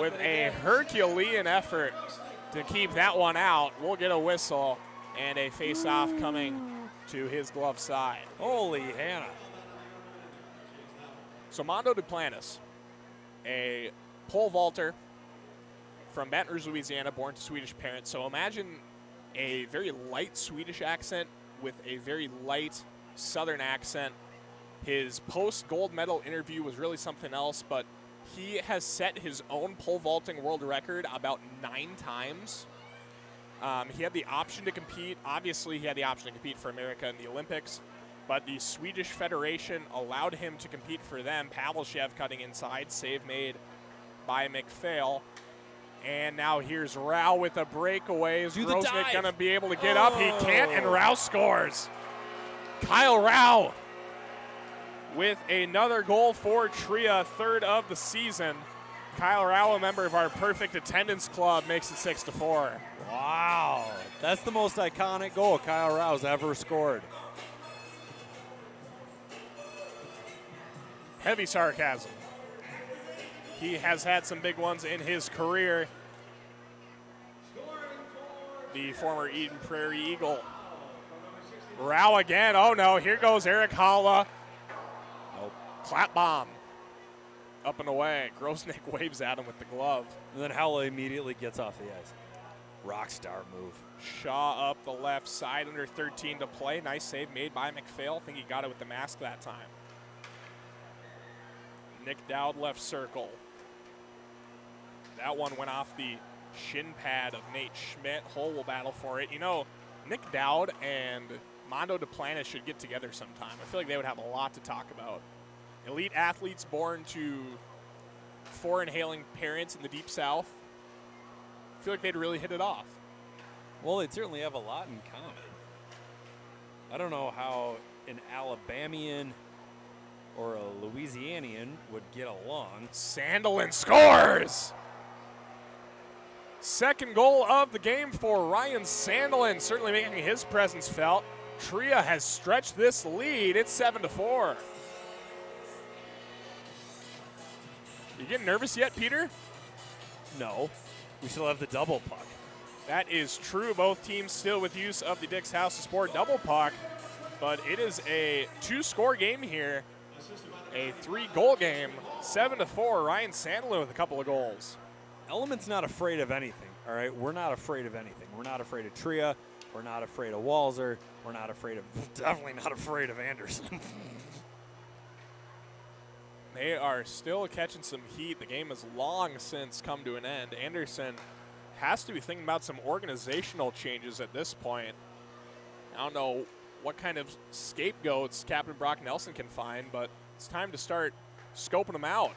with a Herculean effort to keep that one out. We'll get a whistle and a face-off coming to his glove side. Holy Hannah. So Mondo Duplantis, a pole vaulter from Baton Rouge, Louisiana, born to Swedish parents. So imagine a very light Swedish accent with a very light Southern accent. His post-gold medal interview was really something else, but he has set his own pole vaulting world record about 9 times. He had the option to compete. Obviously, he had the option to compete for America in the Olympics, but the Swedish Federation allowed him to compete for them. Pavlshev cutting inside, save made by McPhail. And now here's Rao with a breakaway. Is Groznik going to be able to get up? He can't, and Rao scores. Kyle Rao with another goal for Tria, 3rd of the season. Kyle Rao, a member of our Perfect Attendance Club, makes it 6-4. Wow. That's the most iconic goal Kyle Rao's ever scored. Heavy sarcasm. He has had some big ones in his career. The former Eden Prairie Eagle. Rao again. Oh no, here goes Eric Holla. Nope. Clap bomb. Up and away. Groznik waves at him with the glove. And then Holla immediately gets off the ice. Rock star move. Shaw up the left side, under 13 to play. Nice save made by McPhail. I think he got it with the mask that time. Nick Dowd left circle. That one went off the shin pad of Nate Schmidt. Hull will battle for it. You know, Nick Dowd and Mondo Duplantis should get together sometime. I feel like they would have a lot to talk about. Elite athletes born to foreign-hailing parents in the Deep South. I feel like they'd really hit it off. Well, they certainly have a lot in common. I don't know how an Alabamian or a Louisianian would get along. Sandelin scores! Second goal of the game for Ryan Sandelin, certainly making his presence felt. Tria has stretched this lead. It's 7-4. You getting nervous yet, Peter? No. We still have the double puck. That is true. Both teams still with use of the Dick's House of Sport double puck, but it is a 2-score game here. A 3-goal game, 7-4. Ryan Sandelin with a couple of goals. Element's not afraid of anything, all right? We're not afraid of anything. We're not afraid of Tria. We're not afraid of Walser. We're not afraid of, definitely not afraid of Anderson. They are still catching some heat. The game has long since come to an end. Anderson has to be thinking about some organizational changes at this point. I don't know what kind of scapegoats Captain Brock Nelson can find, but it's time to start scoping them out.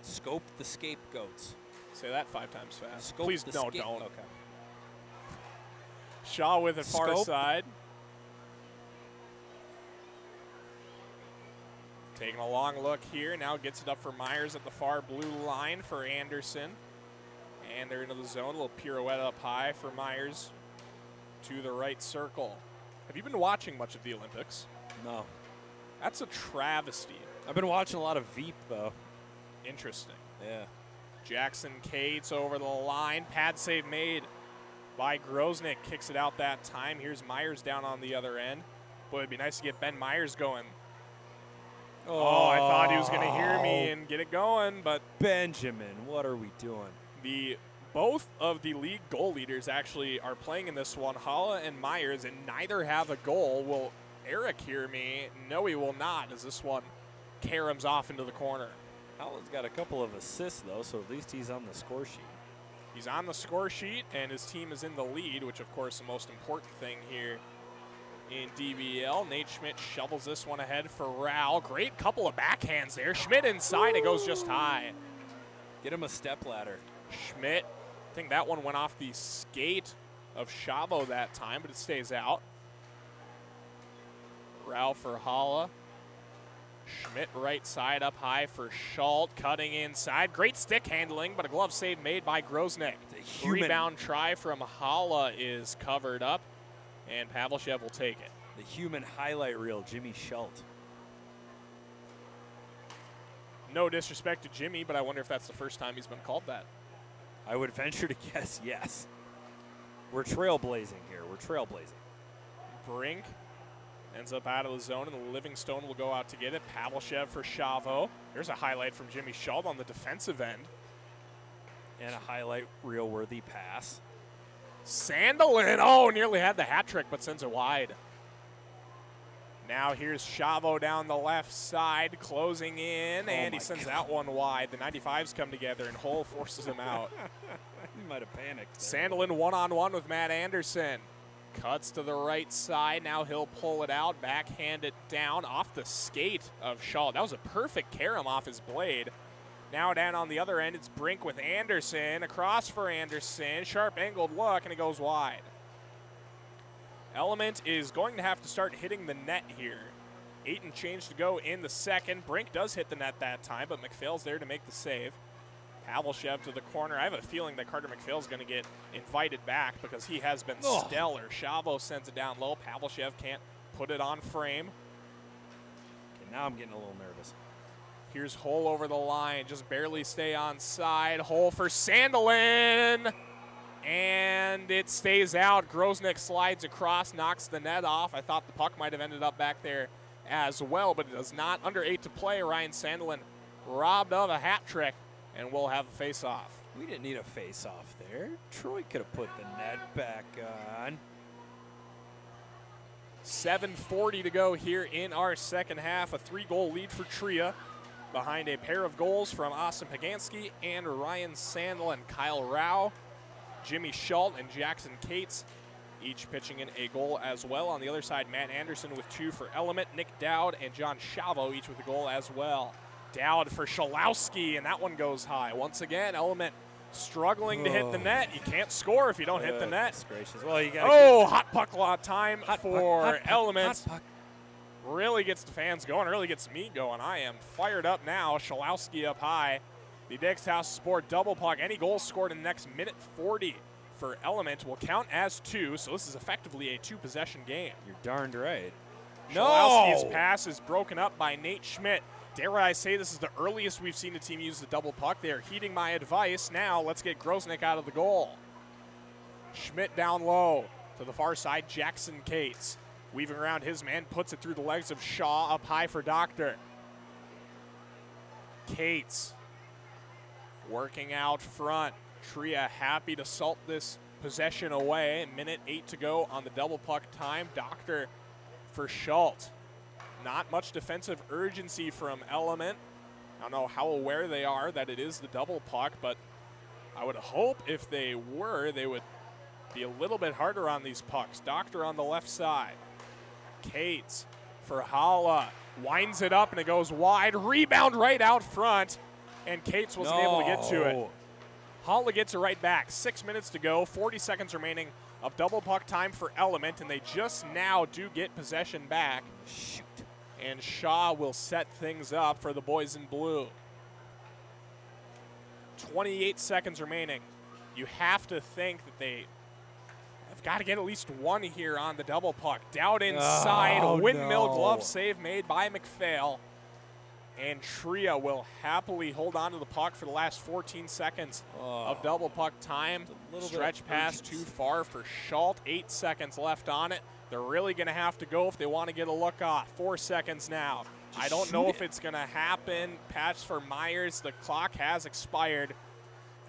Scope the scapegoats. Say that 5 times fast. Scope Please the don't. Okay. Shaw with it far Scope. side. Taking a long look here. Now gets it up for Myers at the far blue line for Anderson. And they're into the zone. A little pirouette up high for Myers to the right circle. Have you been watching much of the Olympics? No. That's a travesty. I've been watching a lot of Veep, though. Interesting. Yeah. Jackson Cates over the line. Pad save made by Groznik. Kicks it out that time. Here's Myers down on the other end. Boy, it'd be nice to get Ben Myers going. Oh, I thought he was going to hear me and get it going, but Benjamin, what are we doing? Both of the league goal leaders actually are playing in this one, Holla and Myers, and neither have a goal. Will Eric hear me? No, he will not, as this one caroms off into the corner. Holla's got a couple of assists, though, so at least he's on the score sheet. He's on the score sheet, and his team is in the lead, which, of course, the most important thing here in DBL. Nate Schmidt shovels this one ahead for Rao. Great couple of backhands there. Schmidt inside. It goes just high. Get him a step ladder. Schmidt, I think that one went off the skate of Chavo that time, but it stays out. Rao for Holla. Schmidt right side up high for Schult, cutting inside. Great stick handling, but a glove save made by Groznik. Rebound try from Holla is covered up, and Pavlshev will take it. The human highlight reel, Jimmy Schult. No disrespect to Jimmy, but I wonder if that's the first time he's been called that. I would venture to guess yes. We're trailblazing here. We're trailblazing. Brink ends up out of the zone, and Livingstone will go out to get it. Pavlshev for Chavo. There's a highlight from Jimmy Schultz on the defensive end. And a highlight reel-worthy pass. Sandelin, oh, nearly had the hat trick, but sends it wide. Now here's Chavo down the left side, closing in, and he sends that one wide. The 95s come together, and Hull forces him out. He might have panicked. Sandelin one-on-one with Matt Anderson. Cuts to the right side. Now he'll pull it out, backhand it down off the skate of Schultz. That was a perfect carom off his blade. Now down on the other end, it's Brink with Anderson. Across for Anderson. Sharp angled look, and it goes wide. Element is going to have to start hitting the net here. 8 and change to go in the second. Brink does hit the net that time, but McPhail's there to make the save. Pavlshev to the corner. I have a feeling that Carter McPhail's going to get invited back because he has been stellar. Chavo sends it down low. Pavlshev can't put it on frame. Okay, now I'm getting a little nervous. Here's Hull over the line. Just barely stay on side. Hull for Sandelin. And it stays out. Grosnick slides across, knocks the net off. I thought the puck might have ended up back there as well, but it does not. Under 8 to play. Ryan Sandelin robbed of a hat trick, and we'll have a face-off. We didn't need a face-off there. Troy could have put the net back on. 7:40 to go here in our second half. A 3-goal lead for Tria behind a pair of goals from Austin Pagansky and Ryan Sandelin. Kyle Rao, Jimmy Schultz, and Jackson Cates each pitching in a goal as well. On the other side, Matt Anderson with 2 for Element. Nick Dowd and John Chavo each with a goal as well. Dowd for Shalowski, and that one goes high. Once again, Element struggling to hit the net. You can't score if you don't hit the net. Gracious. Well, you got hot puck lot time for Element. Really gets the fans going, really gets me going. I am fired up now. Shalowski up high. The Dix House Sport double puck. Any goals scored in the next minute 40 for Element will count as 2, so this is effectively a 2-possession game. You're darned right. Shalowski's pass is broken up by Nate Schmidt. Dare I say this is the earliest we've seen a team use the double puck. They are heeding my advice. Now let's get Grosnick out of the goal. Schmidt down low to the far side. Jackson Cates weaving around his man, puts it through the legs of Shaw, up high for Doctor. Cates working out front. Tria happy to salt this possession away. Minute 8 to go on the double puck time. Doctor for Schultz. Not much defensive urgency from Element. I don't know how aware they are that it is the double puck, but I would hope if they were, they would be a little bit harder on these pucks. Doctor on the left side. Cates for Hala. Winds it up and it goes wide. Rebound right out front, and Cates wasn't able to get to it. Hala gets it right back. 6 minutes to go, 40 seconds remaining of double puck time for Element, and they just now do get possession back. Shoot. And Shaw will set things up for the boys in blue. 28 seconds remaining. You have to think that they have got to get at least one here on the double puck. Dowd inside, windmill glove save made by McPhail. And Tria will happily hold on to the puck for the last 14 seconds of double puck time. Stretch pass too far for Schultz. 8 seconds left on it. They're really going to have to go if they want to get a look off. 4 seconds now. I don't know if it's going to happen. Patch for Myers. The clock has expired.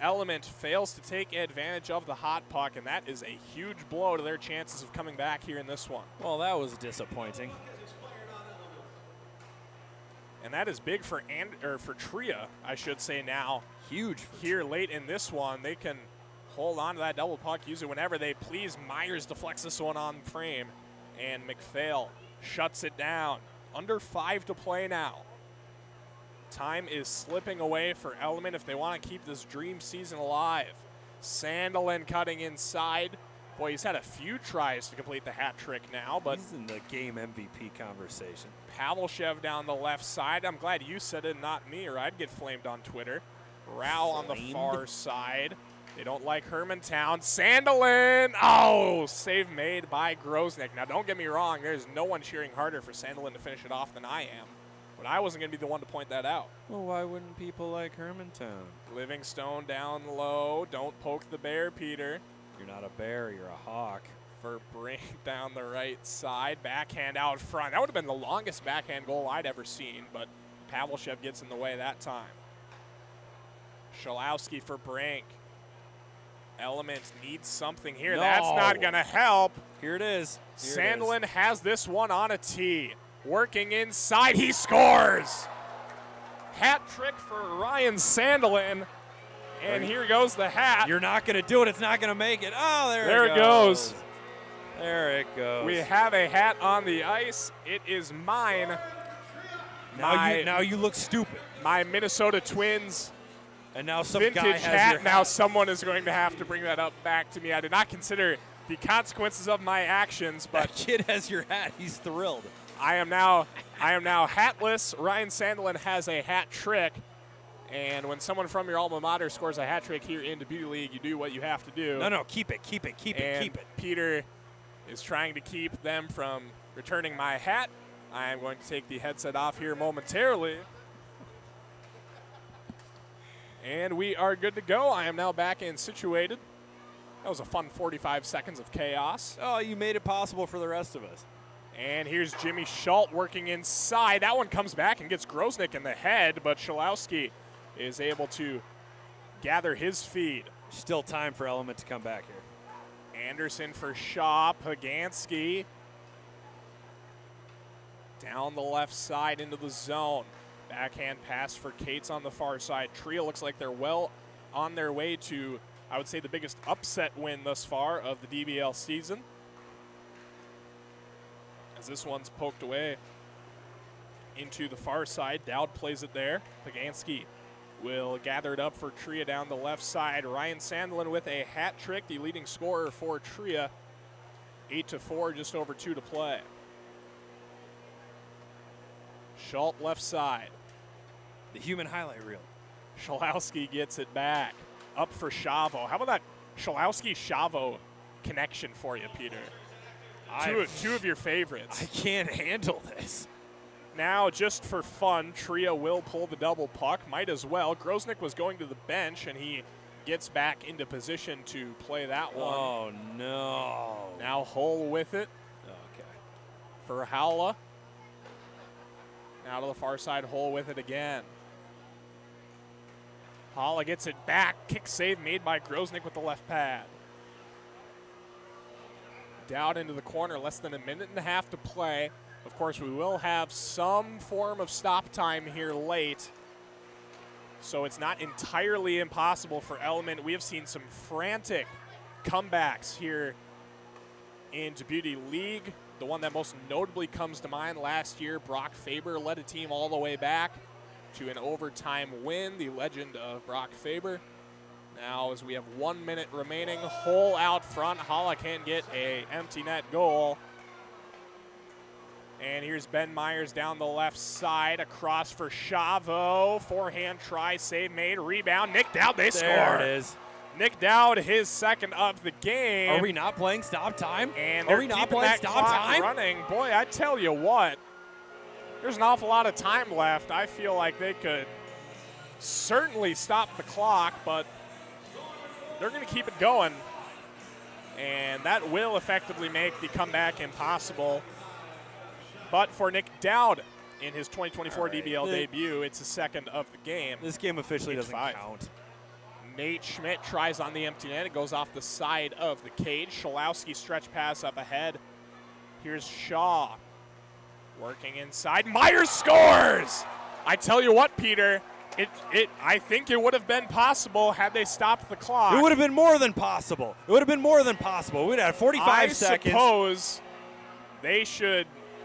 Element fails to take advantage of the hot puck, and that is a huge blow to their chances of coming back here in this one. Well, that was disappointing. And that is big for Tria, I should say now. Huge here late in this one. They can hold on to that double puck, use it whenever they please. Myers deflects this one on frame, and McPhail shuts it down. Under 5 to play now. Time is slipping away for Element if they want to keep this dream season alive. Sandelin cutting inside. Boy, he's had a few tries to complete the hat trick now, but he's in the game MVP conversation. Pavlshev down the left side. I'm glad you said it, not me, or I'd get flamed on Twitter. Rao on the far side. They don't like Hermantown. Sandelin! Oh, save made by Grosnick. Now, don't get me wrong. There's no one cheering harder for Sandelin to finish it off than I am. But I wasn't going to be the one to point that out. Well, why wouldn't people like Hermantown? Livingstone down low. Don't poke the bear, Peter. You're not a bear, you're a hawk. For Brink down the right side. Backhand out front. That would have been the longest backhand goal I'd ever seen, but Pavlshev gets in the way that time. Schalowski for Brink. Element needs something here. No. That's not going to help. Here it is. Sandlin has this one on a tee. Working inside, he scores! Hat trick for Ryan Sandlin. And here goes the hat. You're not going to do it. It's not going to make it. Oh, there it goes. There it goes. We have a hat on the ice. It is mine. Now you look stupid. My Minnesota Twins And now some vintage guy has hat. your Now someone is going to have to bring that up back to me. I did not consider the consequences of my actions, but that kid has your hat. He's thrilled. I am now hatless. Ryan Sandlin has a hat trick. And when someone from your alma mater scores a hat trick here in the Beauty League, you do what you have to do. No, keep it. Peter is trying to keep them from returning my hat. I am going to take the headset off here momentarily. And we are good to go. I am now back and situated. That was a fun 45 seconds of chaos. Oh, you made it possible for the rest of us. And here's Jimmy Schultz working inside. That one comes back and gets Grosnick in the head, but Schalowski is able to gather his feet. Still time for Element to come back here. Anderson for Shaw. Pagansky down the left side into the zone. Backhand pass for Cates on the far side. Tria looks like they're well on their way to, I would say, the biggest upset win thus far of the DBL season. As this one's poked away into the far side. Dowd plays it there. Pagansky will gather it up for Tria down the left side. Ryan Sandlin with a hat trick, the leading scorer for Tria. 8-4, just over 2 to play. Schultz left side. The human highlight reel. Schalowski gets it back. Up for Chavo. How about that Schalowski-Chavo connection for you, Peter? Two of your favorites. I can't handle this. Now, just for fun, Tria will pull the double puck. Might as well. Grosnick was going to the bench, and he gets back into position to play that one. Oh, no. Now Hull with it. Okay. For Howla. Now to the far side, Hull with it again. Halla gets it back. Kick save made by Grosnick with the left pad. Dowd into the corner, less than a minute and a half to play. Of course, we will have some form of stop time here late, so it's not entirely impossible for Element. We have seen some frantic comebacks here in Beauty League. The one that most notably comes to mind last year, Brock Faber led a team all the way back to an overtime win, the legend of Brock Faber. Now, as we have 1 minute remaining, Hull out front. Halla can't get an empty net goal. And here's Ben Myers down the left side, across for Chavo. Forehand try, save made, rebound. Nick Dowd, they score. There it is. Nick Dowd, his second of the game. Are we not playing stop time? And Are we not playing stop time? Running. Boy, I tell you what, there's an awful lot of time left. I feel like they could certainly stop the clock, but they're going to keep it going. And that will effectively make the comeback impossible. But for Nick Dowd in his 2024 DBL debut, it's the second of the game. This game officially doesn't count. Nate Schmidt tries on the empty net. It goes off the side of the cage. Schalowski stretch pass up ahead. Here's Shaw working inside. Myers scores! I tell you what, Peter, I think it would have been possible had they stopped the clock. It would have been more than possible. It would have been more than possible. We'd have 45 seconds. I suppose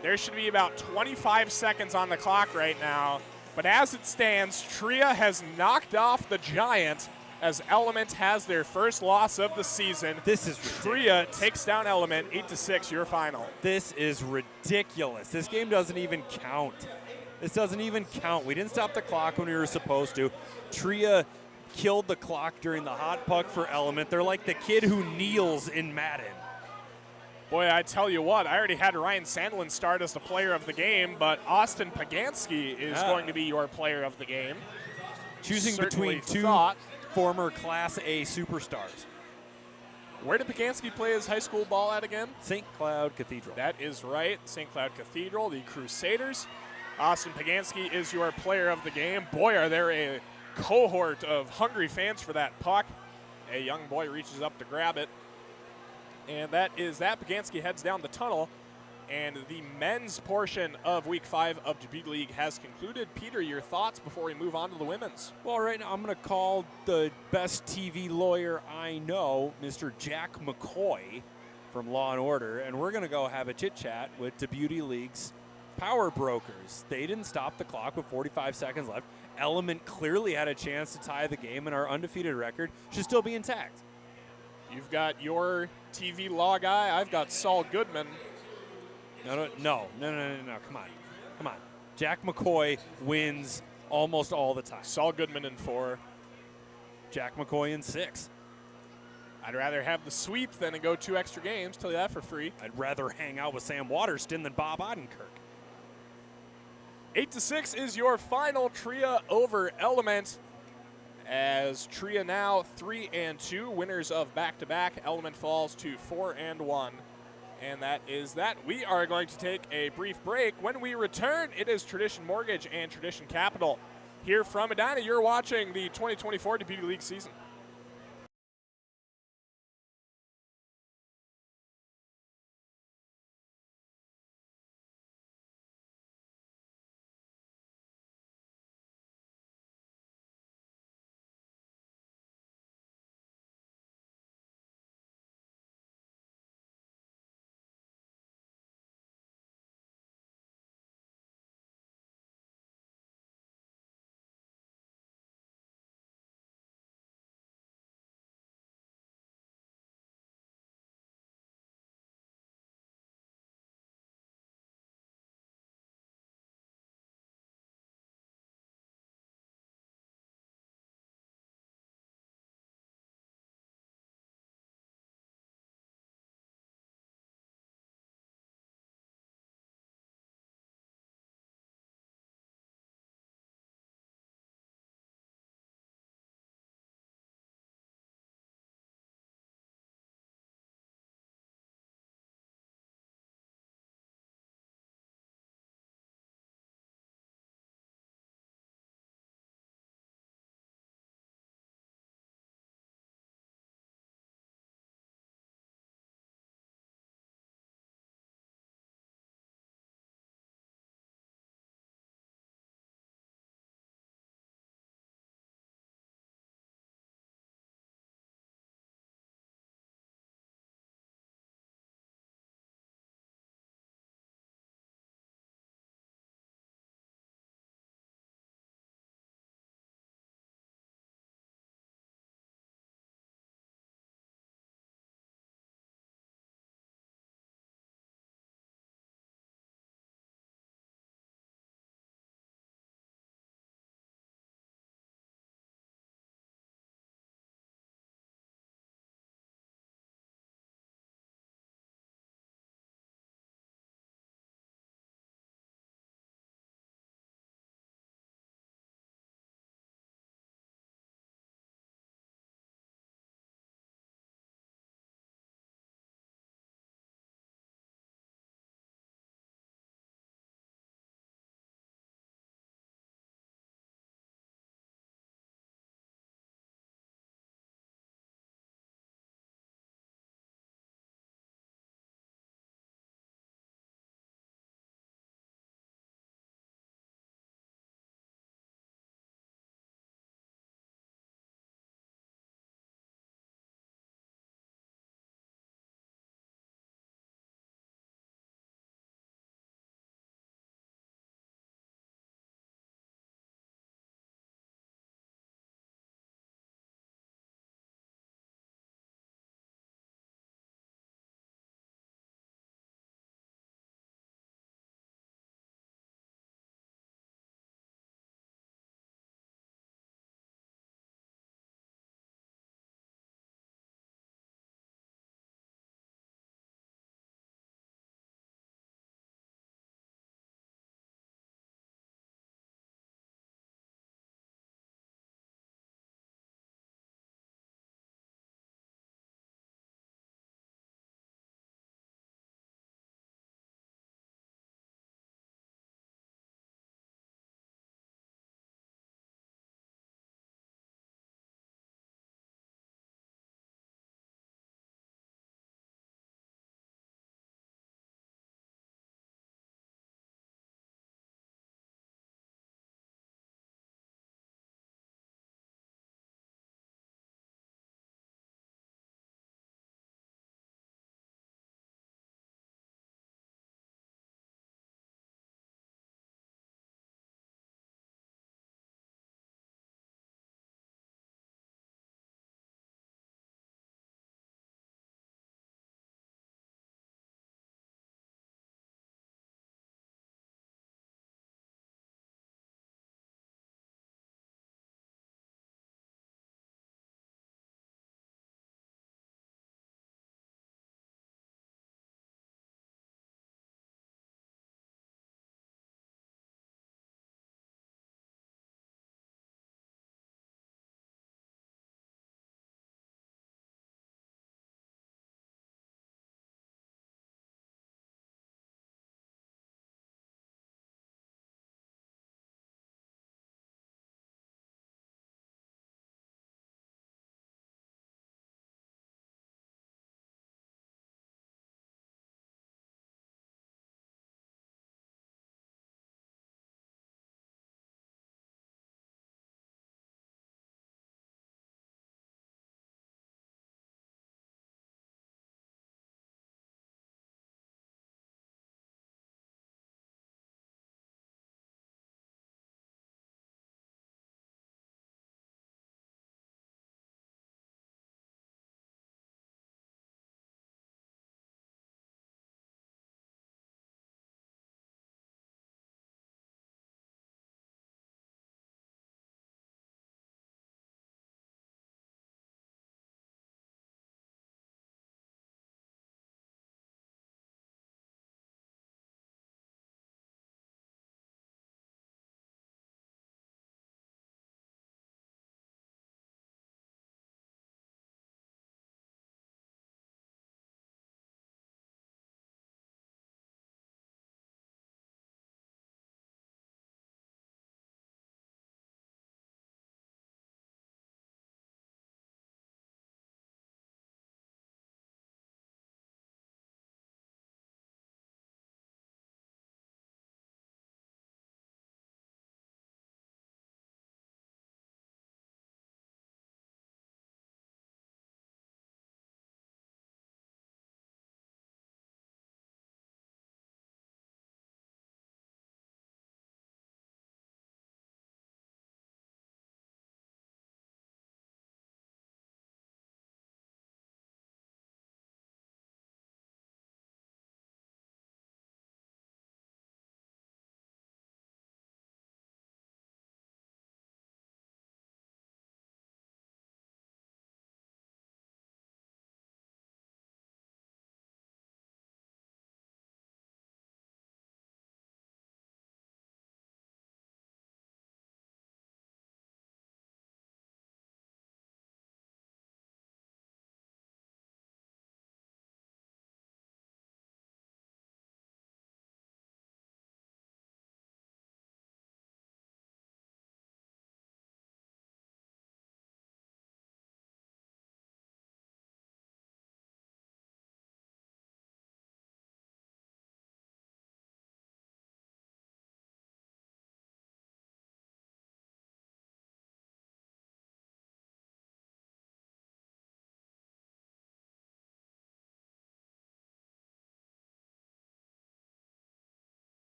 there should be about 25 seconds on the clock right now. But as it stands, Tria has knocked off the Giant as Element has their first loss of the season. This is ridiculous. Tria takes down Element 8-6, your final. This is ridiculous. This game doesn't even count. This doesn't even count. We didn't stop the clock when we were supposed to. Tria killed the clock during the hot puck for Element. They're like the kid who kneels in Madden. Boy, I tell you what, I already had Ryan Sandlin start as the player of the game, but Austin Pagansky is going to be your player of the game. Choosing Certainly between two thought. former Class A superstars. Where did Pagansky play his high school ball at again? St. Cloud Cathedral. That is right, St. Cloud Cathedral, the Crusaders. Austin Pagansky is your player of the game. Boy, are there a cohort of hungry fans for that puck. A young boy reaches up to grab it. And that is that. Pagansky heads down the tunnel. And the men's portion of Week 5 of Dubuque League has concluded. Peter, your thoughts before we move on to the women's? Well, right now I'm going to call the best TV lawyer I know, Mr. Jack McCoy from Law & Order, and we're going to go have a chit-chat with Dubuque League's power brokers. They didn't stop the clock with 45 seconds left. Element clearly had a chance to tie the game, and our undefeated record should still be intact. You've got your TV law guy. I've got Saul Goodman. No, come on. Jack McCoy wins almost all the time. Saul Goodman in 4. Jack McCoy in 6. I'd rather have the sweep than to go 2 extra games. Tell you that for free. I'd rather hang out with Sam Waterston than Bob Odenkirk. 8-6 is your final. Tria over Element. As Tria now 3-2, winners of back-to-back. Element falls to 4-1. And that is that. We are going to take a brief break. When we return, it is Tradition Mortgage and Tradition Capital. Here from Edina, you're watching the 2024 Dubuque League season.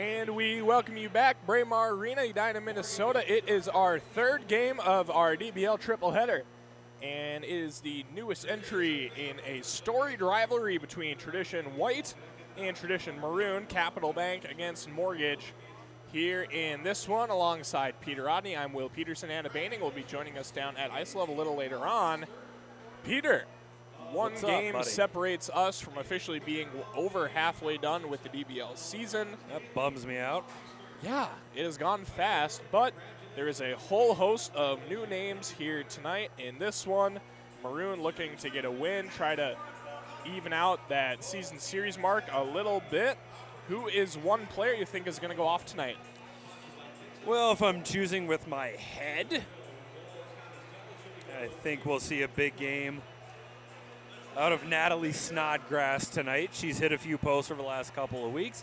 And we welcome you back, Braemar Arena, Edina, Minnesota. It is our third game of our DBL tripleheader, and it is the newest entry in a storied rivalry between Tradition White and Tradition Maroon, Capital Bank against Mortgage. Here in this one, alongside Peter Rodney, I'm Will Peterson. Anna Baining will be joining us down at Ice Level a little later on. Peter, one game separates us from officially being over halfway done with the DBL season. That bums me out. Yeah, it has gone fast, but there is a whole host of new names here tonight in this one. Maroon looking to get a win, try to even out that season series mark a little bit. Who is one player you think is going to go off tonight? Well, if I'm choosing with my head, I think we'll see a big game out of Natalie Snodgrass tonight. She's hit a few posts over the last couple of weeks.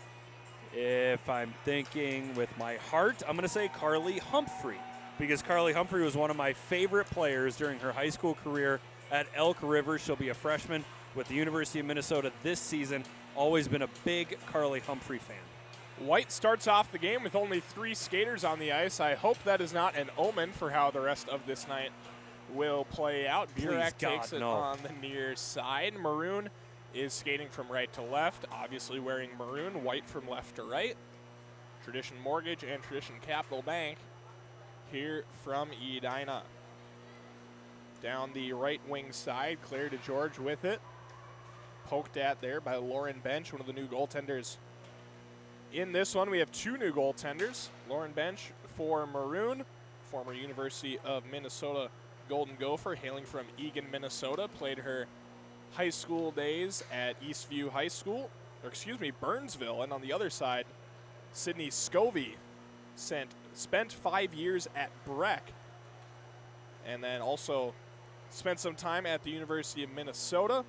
If I'm thinking with my heart, I'm going to say Carly Humphrey, because Carly Humphrey was one of my favorite players during her high school career at Elk River. She'll be a freshman with the University of Minnesota this season. Always been a big Carly Humphrey fan. White starts off the game with only 3 skaters on the ice. I hope that is not an omen for how the rest of this night will play out. Burak takes it on the near side. Maroon is skating from right to left, obviously wearing maroon. White from left to right. Tradition Mortgage and Tradition Capital Bank here from Edina. Down the right wing side, Claire DeGeorge with it. Poked at there by Lauren Bench, one of the new goaltenders. In this one, we have 2 new goaltenders. Lauren Bench for Maroon, former University of Minnesota Golden Gopher, hailing from Eagan, Minnesota. Played her high school days at Eastview High School, Burnsville. And on the other side, Sydney Scovey spent 5 years at Breck. And then also spent some time at the University of Minnesota.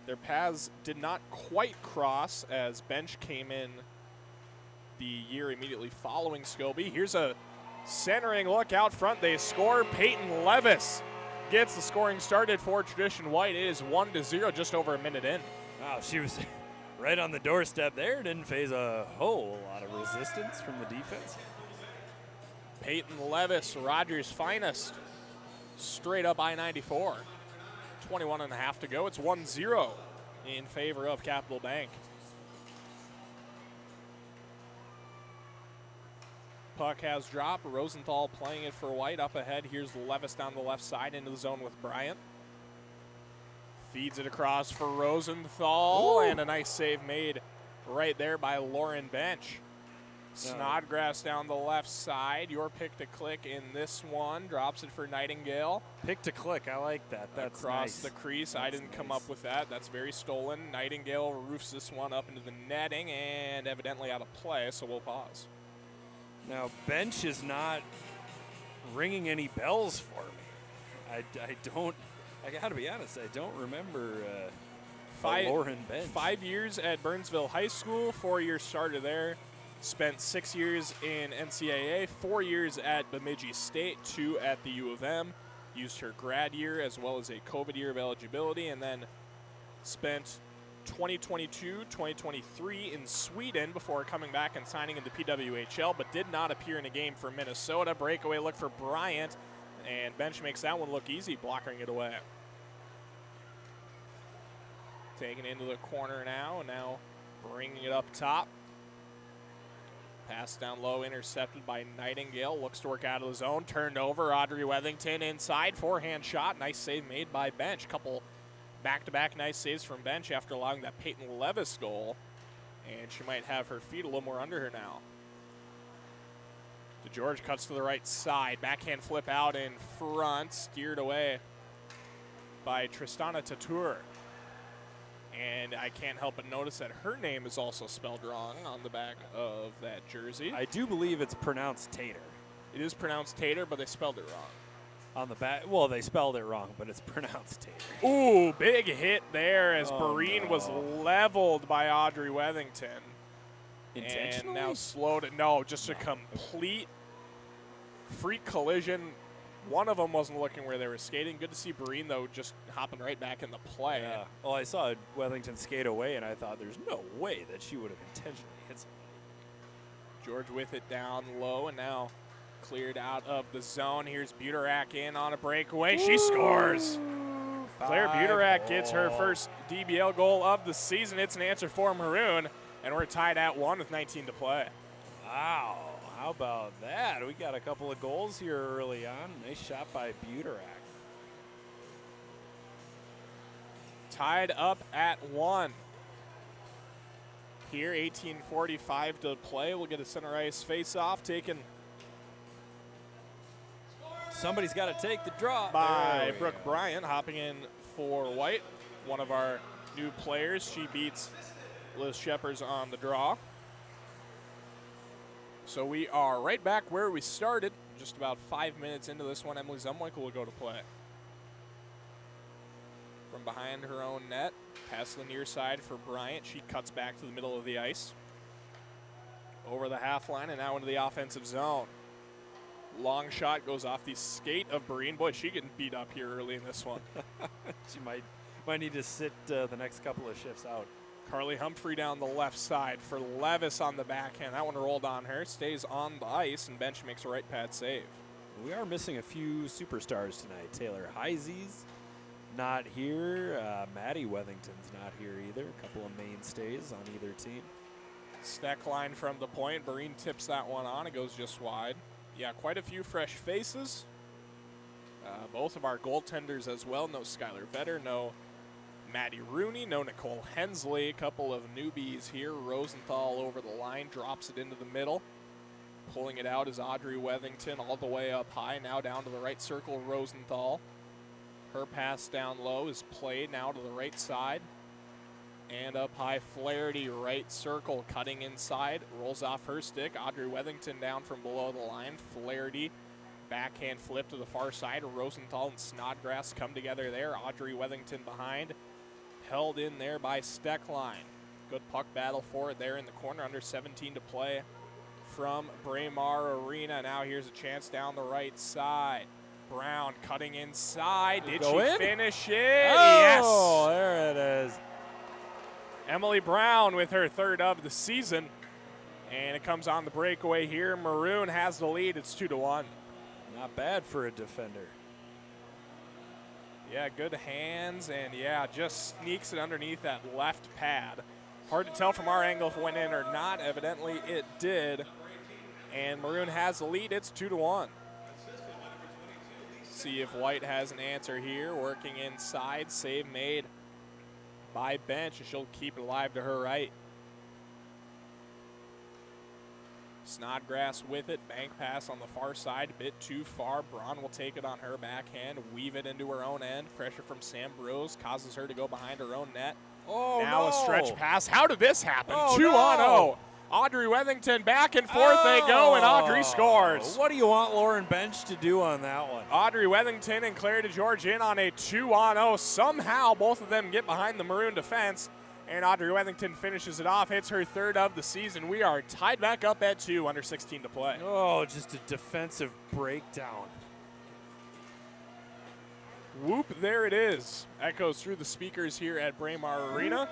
Their paths did not quite cross as Bench came in the year immediately following Scobie. Here's a centering look out front. They score. Peyton Levis gets the scoring started for Tradition White. It is 1-0, just over a minute in. Wow, she was right on the doorstep there. Didn't face a whole lot of resistance from the defense. Peyton Levis, Rogers' finest, straight up I-94. 21 and a half to go. It's 1-0 in favor of Capital Bank. Puck has dropped. Rosenthal playing it for White. Up ahead, here's Levis down the left side into the zone with Bryant. Feeds it across for Rosenthal. Ooh. And a nice save made right there by Lauren Bench. Snodgrass down the left side. Your pick to click in this one. Drops it for Nightingale. Pick to click. I like that. That's across nice. the crease. I didn't come up with that. That's very stolen. Nightingale roofs this one up into the netting and evidently out of play, so we'll pause. Now, Bench is not ringing any bells for me. I got to be honest, I don't remember Lauren Bench. 5 years at Burnsville High School, 4-year starter there. Spent 6 years in NCAA, 4 years at Bemidji State, 2 at the U of M. Used her grad year as well as a COVID year of eligibility, and then spent 2022, 2023 in Sweden before coming back and signing in the PWHL, but did not appear in a game for Minnesota. Breakaway look for Bryant, and Bench makes that one look easy, blocking it away. Taking it into the corner now, and now bringing it up top. Pass down low, intercepted by Nightingale. Looks to work out of the zone. Turned over. Audrey Wethington inside. Forehand shot. Nice save made by Bench. Couple back-to-back nice saves from Bench after allowing that Peyton Levis goal. And she might have her feet a little more under her now. DeGeorge cuts to the right side. Backhand flip out in front. Steered away by Tristana Tatour. And I can't help but notice that her name is also spelled wrong on the back of that jersey. I do believe it's pronounced Tater. It is pronounced Tater, but they spelled it wrong. On the back, well, they spelled it wrong, but it's pronounced Tater. Ooh, big hit there as Breen was leveled by Audrey Wethington. Intentionally? And now slowed it. No, just a complete freak collision. One of them wasn't looking where they were skating. Good to see Breen, though, just hopping right back in the play. Yeah. Well, I saw Wellington skate away, and I thought there's no way that she would have intentionally hit somebody. George with it down low and now cleared out of the zone. Here's Buterak in on a breakaway. She scores. Claire Buterak gets her first DBL goal of the season. It's an answer for Maroon, and we're tied at 1 with 19 to play. Wow, how about that? We got a couple of goals here early on. Nice shot by Buterak. Tied up at 1. Here, 18:45 to play. We'll get a center ice face-off taken Somebody's got to take the draw. by Brooke Bryant, hopping in for White, one of our new players. She beats Liz Sheppers on the draw. So we are right back where we started. Just about 5 minutes into this one, Emily Zumwinkle will go to play. From behind her own net, past the near side for Bryant. She cuts back to the middle of the ice. Over the half line and now into the offensive zone. Long shot goes off the skate of Breen. Boy, she getting beat up here early in this one. She might need to sit the next couple of shifts out. Carly Humphrey down the left side for Levis on the backhand. That one rolled on her, stays on the ice, and Bench makes a right pad save. We are missing a few superstars tonight. Taylor Heise's not here. Maddie Wethington's not here either. A couple of mainstays on either team. Steck line from the point. Breen tips that one on. It goes just wide. Yeah, quite a few fresh faces. Both of our goaltenders as well. No Skylar Vetter, no Maddie Rooney, no Nicole Hensley. A couple of newbies here. Rosenthal over the line, drops it into the middle. Pulling it out is Audrey Wethington all the way up high. Now down to the right circle, Rosenthal. Her pass down low is played now to the right side. And up high, Flaherty, right circle, cutting inside, rolls off her stick. Audrey Wethington down from below the line. Flaherty, backhand flip to the far side. Rosenthal and Snodgrass come together there. Audrey Wethington behind, held in there by Steckline. Good puck battle for it there in the corner, under 17 to play from Braemar Arena. Now here's a chance down the right side. Brown cutting inside. Did she finish it? Oh, yes. There it is. Emily Brown with her third of the season. And it comes on the breakaway here. Maroon has the lead. It's 2-1. Not bad for a defender. Yeah, good hands, and yeah, just sneaks it underneath that left pad. Hard to tell from our angle if it went in or not. Evidently it did. And Maroon has the lead. It's 2-1. See if White has an answer here. Working inside. Save made by Bench, and she'll keep it alive to her right. Snodgrass with it. Bank pass on the far side. A bit too far. Braun will take it on her backhand. Weave it into her own end. Pressure from Sam Brose causes her to go behind her own net. Oh, now no. A stretch pass. How did this happen? Oh, 2-0. Audrey Wethington back and forth they go, and Audrey scores. What do you want Lauren Bench to do on that one? Audrey Wethington and Claire DeGeorge in on a 2-0. Somehow both of them get behind the Maroon defense, and Audrey Wethington finishes it off, hits her third of the season. We are tied back up at 2, under 16 to play. Oh, just a defensive breakdown. Whoop, there it is. Echoes through the speakers here at Braemar Arena.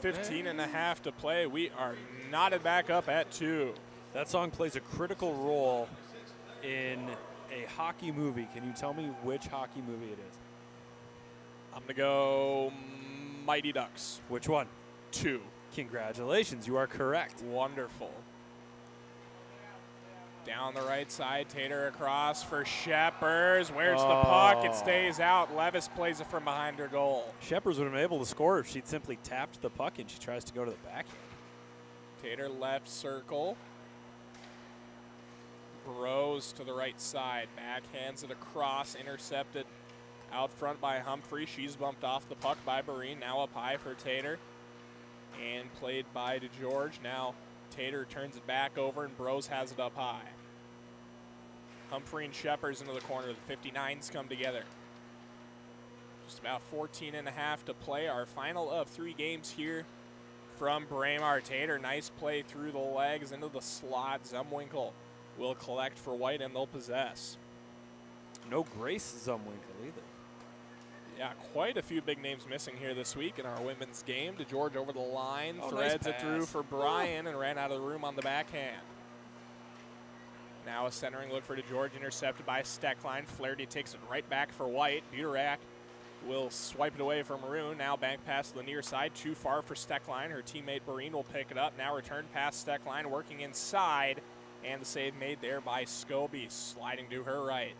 15 and a half to play. We are knotted back up at 2. That song plays a critical role in a hockey movie. Can you tell me which hockey movie it is? I'm going to go Mighty Ducks. Which one? 2. Congratulations, you are correct. Wonderful. Down the right side, Tater across for Sheppers. Where's the puck? It stays out. Levis plays it from behind her goal. Sheppers would have been able to score if she'd simply tapped the puck and she tries to go to the backhand. Tater left circle. Brose to the right side. Backhands it across. Intercepted out front by Humphrey. She's bumped off the puck by Barine. Now up high for Tater. And played by DeGeorge. Now Tater turns it back over, and Brose has it up high. Humphrey and Sheppers into the corner. The 59s come together. Just about 14 and a half to play. Our final of 3 games here from Braemar. Tater, nice play through the legs into the slot. Zumwinkle will collect for White, and they'll possess. No Grace Zumwinkle either. Yeah, quite a few big names missing here this week in our women's game. DeGeorge over the line, threads nice it through pass. for Bryan and ran out of the room on the backhand. Now a centering look for DeGeorge, intercepted by Steckline. Flaherty takes it right back for White. Buterak will swipe it away for Maroon. Now bank pass to the near side, too far for Steckline. Her teammate Breen will pick it up. Now return pass Steckline, working inside, and the save made there by Scobie, sliding to her right.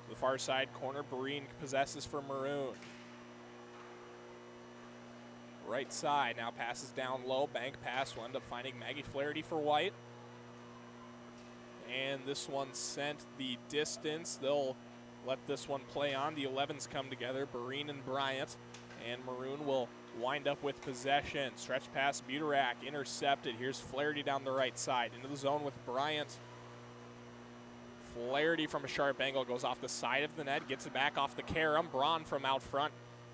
The far side corner, Breen possesses for Maroon. Right side, now passes down low, bank pass will end up finding Maggie Flaherty for White. And this one sent the distance. They'll let this one play on. The 11s come together, Breen and Bryant. And Maroon will wind up with possession. Stretch pass, Buterak, intercepted. Here's Flaherty down the right side. Into the zone with Bryant. Flaherty from a sharp angle goes off the side of the net, gets it back off the carom. Braun from out front,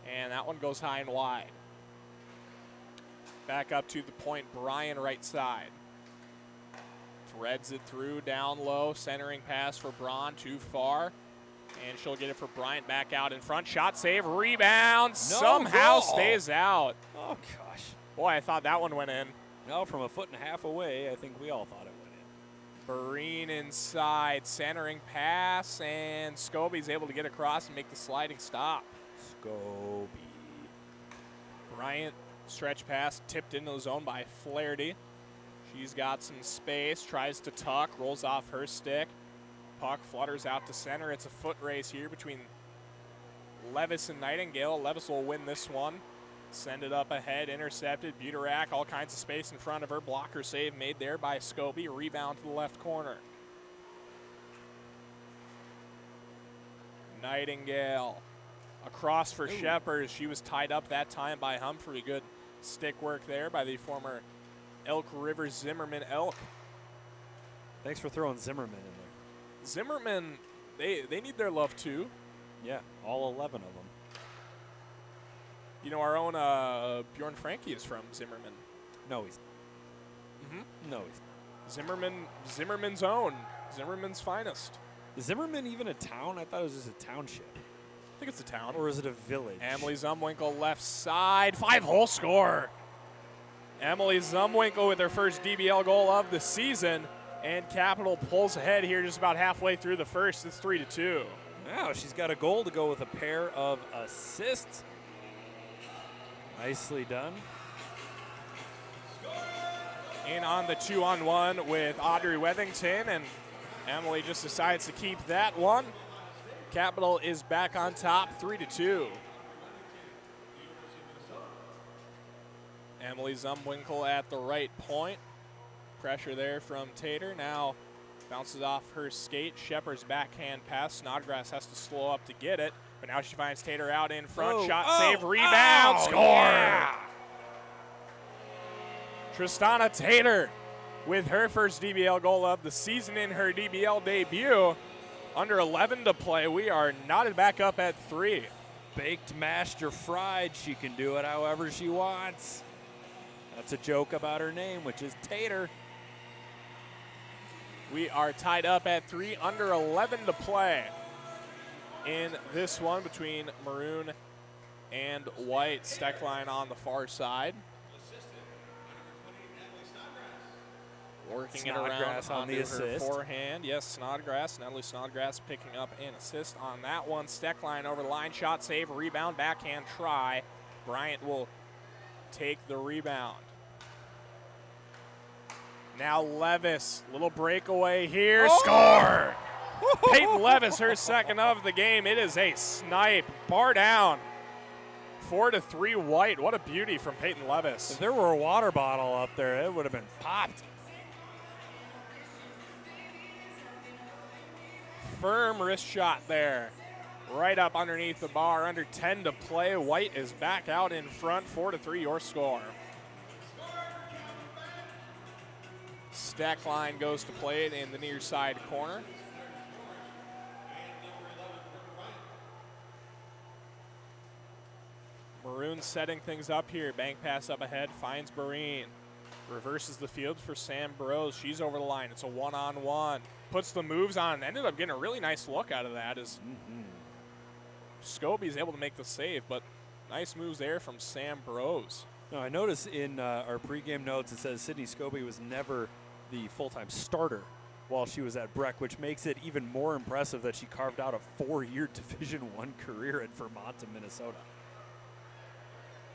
and that one goes high and wide. Back up to the point, Bryan right side. Threads it through, down low, centering pass for Braun, too far. And she'll get it for Bryant back out in front. Shot save, rebound, somehow stays out. Oh, gosh. Boy, I thought that one went in. No, from a foot and a half away, I think we all thought it went in. Breen inside, centering pass, and Scobie's able to get across and make the sliding stop. Scobie. Bryant, stretch pass, tipped into the zone by Flaherty. She's got some space, tries to tuck, rolls off her stick. Puck flutters out to center. It's a foot race here between Levis and Nightingale. Levis will win this one. Send it up ahead, intercepted. Buterak, all kinds of space in front of her. Blocker save made there by Scobie. Rebound to the left corner. Nightingale across for Shepherd. She was tied up that time by Humphrey. Good stick work there by the former Elk River Zimmerman Elk. Thanks for throwing Zimmerman in there. Zimmerman, they need their love too. Yeah, all 11 of them. You know, our own Bjorn Frankie is from Zimmerman. No, he's No, he's Zimmerman's own, Zimmerman's finest. Is Zimmerman even a town? I thought it was just a township. I think it's a town. Or is it a village? Emily Zumwinkle left side, 5-hole score. Emily Zumwinkle with her first DBL goal of the season, and Capital pulls ahead here just about halfway through the first. It's 3-2. Wow, she's got a goal to go with a pair of assists. Nicely done. In on the 2-on-1 with Audrey Wethington, and Emily just decides to keep that one. Capital is back on top, 3-2. Emily Zumwinkle at the right point. Pressure there from Tater. Now bounces off her skate. Shepard's backhand pass. Snodgrass has to slow up to get it, but now she finds Tater out in front. Shot, save, rebound, score! Yeah. Tristana Tater with her first DBL goal of the season in her DBL debut. Under 11 to play. We are knotted back up at 3. Baked, mashed, or fried. She can do it however she wants. That's a joke about her name, which is Tater. We are tied up at 3, under 11 to play in this one between Maroon and White. Steckline on the far side. Working Snodgrass it around on the her assist. forehand. Yes, Snodgrass. Natalie Snodgrass picking up an assist on that one. Steckline over the line. Shot, save, rebound, backhand try. Bryant will take the rebound. Now Levis, little breakaway here, score! Peyton Levis, her second of the game. It is a snipe, bar down. 4-3 White. What a beauty from Peyton Levis. If there were a water bottle up there, it would have been popped. Firm wrist shot there. Right up underneath the bar, under 10 to play. White is back out in front, 4-3 your score. Steckline goes to play it in the near side corner. Maroon setting things up here. Bank pass up ahead, finds Breen. Reverses the field for Sam Burrows. She's over the line. It's a one-on-one. Puts the moves on. Ended up getting a really nice look out of that as Scobie's able to make the save, but nice moves there from Sam Brose. No, I noticed in our pregame notes it says Sydney Scobie was never the full-time starter while she was at Breck, which makes it even more impressive that she carved out a 4-year Division I career at Vermont and Minnesota.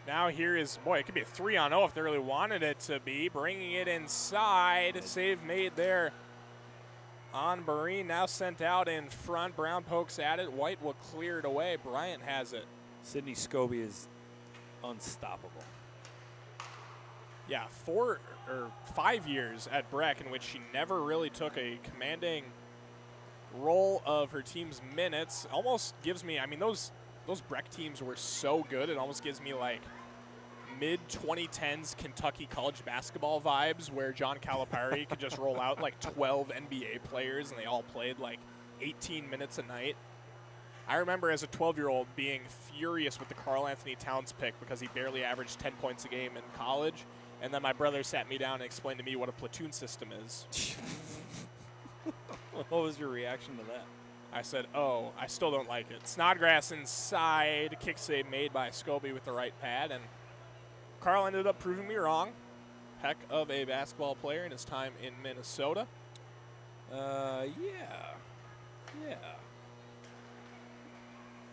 Now here is, boy, it could be a 3-on-0 if they really wanted it to be. Bringing it inside. Save made there on Breen. Now sent out in front. Brown pokes at it. White will clear it away. Bryant has it. Sydney Scobie is unstoppable. Yeah, 5 years at Breck in which she never really took a commanding role of her team's minutes. Almost gives me, I mean, those Breck teams were so good, it almost gives me like mid-2010s Kentucky college basketball vibes where John Calipari could just roll out like 12 NBA players and they all played like 18 minutes a night. I remember as a 12-year-old being furious with the Karl Anthony Towns pick because he barely averaged 10 points a game in college. And then my brother sat me down and explained to me what a platoon system is. What was your reaction to that? I said, oh, I still don't like it. Snodgrass inside, kick save made by Scobie with the right pad, and Carl ended up proving me wrong. Heck of a basketball player in his time in Minnesota. Yeah.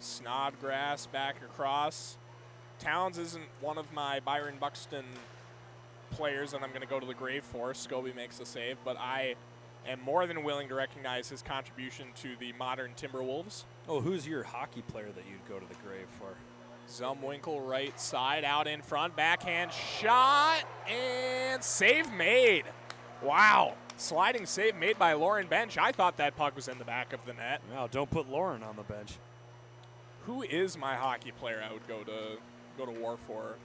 Snodgrass back across. Towns isn't one of my Byron Buxton players that I'm going to go to the grave for. Scobie makes the save, but I am more than willing to recognize his contribution to the modern Timberwolves. Oh, who's your hockey player that you'd go to the grave for? Zumwinkle right side, out in front, backhand shot, and save made. Wow, sliding save made by Lauren Bench. I thought that puck was in the back of the net. Well, don't put Lauren on the bench. Who is my hockey player I would go to war for?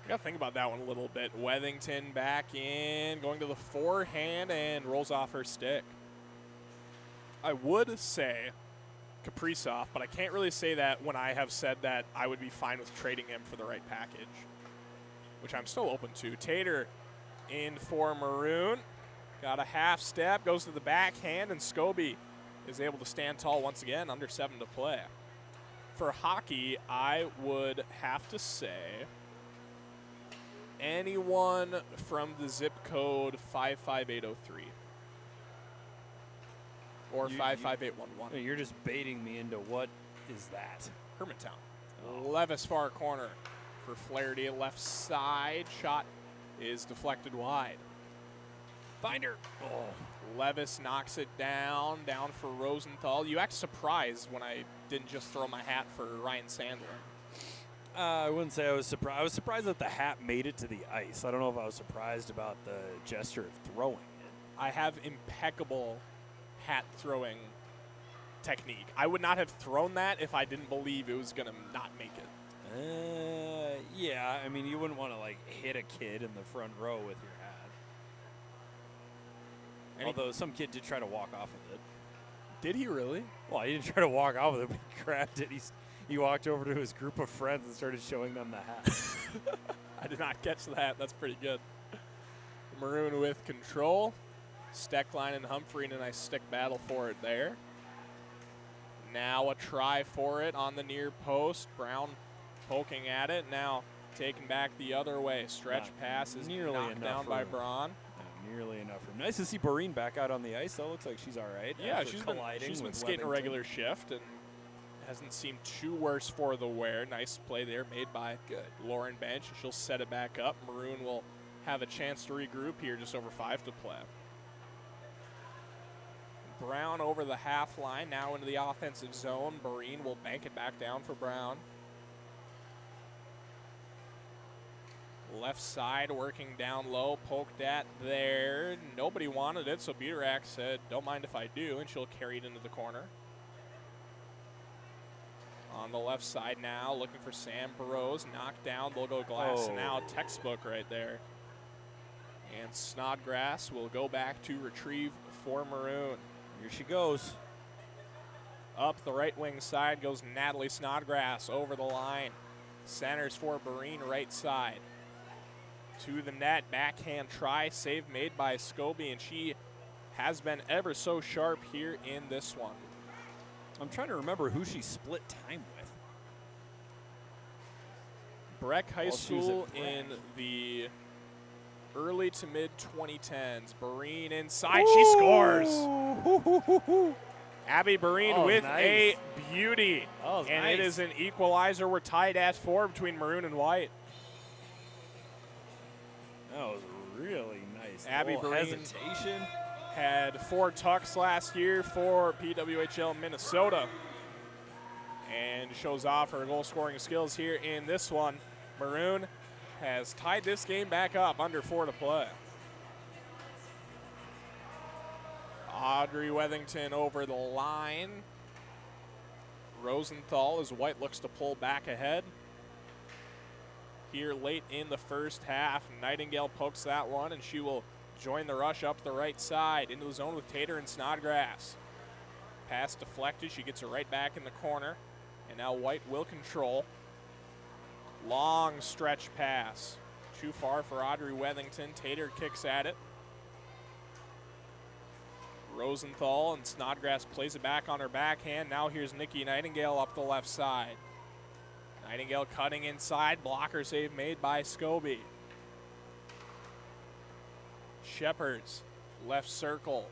I got to think about that one a little bit. Wethington back in, going to the forehand and rolls off her stick. I would say Kaprizov, but I can't really say that when I have said that I would be fine with trading him for the right package, which I'm still open to. Tater in for Maroon. Got a half step, goes to the backhand, and Scobie is able to stand tall once again, under 7 to play. For hockey, I would have to say anyone from the zip code 55803 or 55811. You're just baiting me into what is that? Hermantown. Levis far corner for Flaherty, left side. Shot is deflected wide. Binder. Oh, Levis knocks it down for Rosenthal. You act surprised when I didn't just throw my hat for Ryan Sandler. I wouldn't say I was surprised. I was surprised that the hat made it to the ice. I don't know if I was surprised about the gesture of throwing it. I have impeccable hat throwing technique. I would not have thrown that if I didn't believe it was going to not make it. Yeah, I mean, you wouldn't want to, like, hit a kid in the front row with your hat. Although some kid did try to walk off with it. Did he really? Well, he didn't try to walk off with it, but he grabbed it. He walked over to his group of friends and started showing them the hat. I did not catch that. That's pretty good. Maroon with control. Steckline and Humphrey in a nice stick battle for it there. Now a try for it on the near post. Brown poking at it. Now taken back the other way. Stretch pass is knocked down by Braun. Not nearly enough room. Nice to see Boreen back out on the ice, though. Looks like she's all right. Yeah, she's been skating a regular shift and hasn't seemed too worse for the wear. Nice play there made by Lauren Bench. She'll set it back up. Maroon will have a chance to regroup here, just over 5 to play. Brown over the half line, now into the offensive zone. Boreen will bank it back down for Brown. Left side working down low, poked at there. Nobody wanted it, so Buterak said, don't mind if I do, and she'll carry it into the corner. On the left side now, looking for Sam Burrows. Knocked down, logo glass, and now textbook right there. And Snodgrass will go back to retrieve for Maroon. Here she goes. Up the right wing side goes Natalie Snodgrass over the line. Centers for Boreen right side. To the net, backhand try, save made by Scobie, and she has been ever so sharp here in this one. I'm trying to remember who she split time with. Breck High While she was School at Breck. in the early to mid 2010s. Bareen inside, she scores. Abby Bareen Oh, with nice. a beauty. Oh, And nice. it is an equalizer. We're tied at 4 between Maroon and White. That was really nice. Abby Little Breen. hesitation. Had 4 tucks last year for PWHL Minnesota. And shows off her goal scoring skills here in this one. Maroon has tied this game back up, under 4 to play. Audrey Wethington over the line. Rosenthal as White looks to pull back ahead. Here late in the first half, Nightingale pokes that one, and she will join the rush up the right side into the zone with Tater and Snodgrass. Pass deflected, she gets it right back in the corner, and now White will control. Long stretch pass, too far for Audrey Wethington. Tater kicks at it. Rosenthal and Snodgrass plays it back on her backhand. Now here's Nikki Nightingale up the left side. Nightingale cutting inside, blocker save made by Scobie. Shepherds, left circle.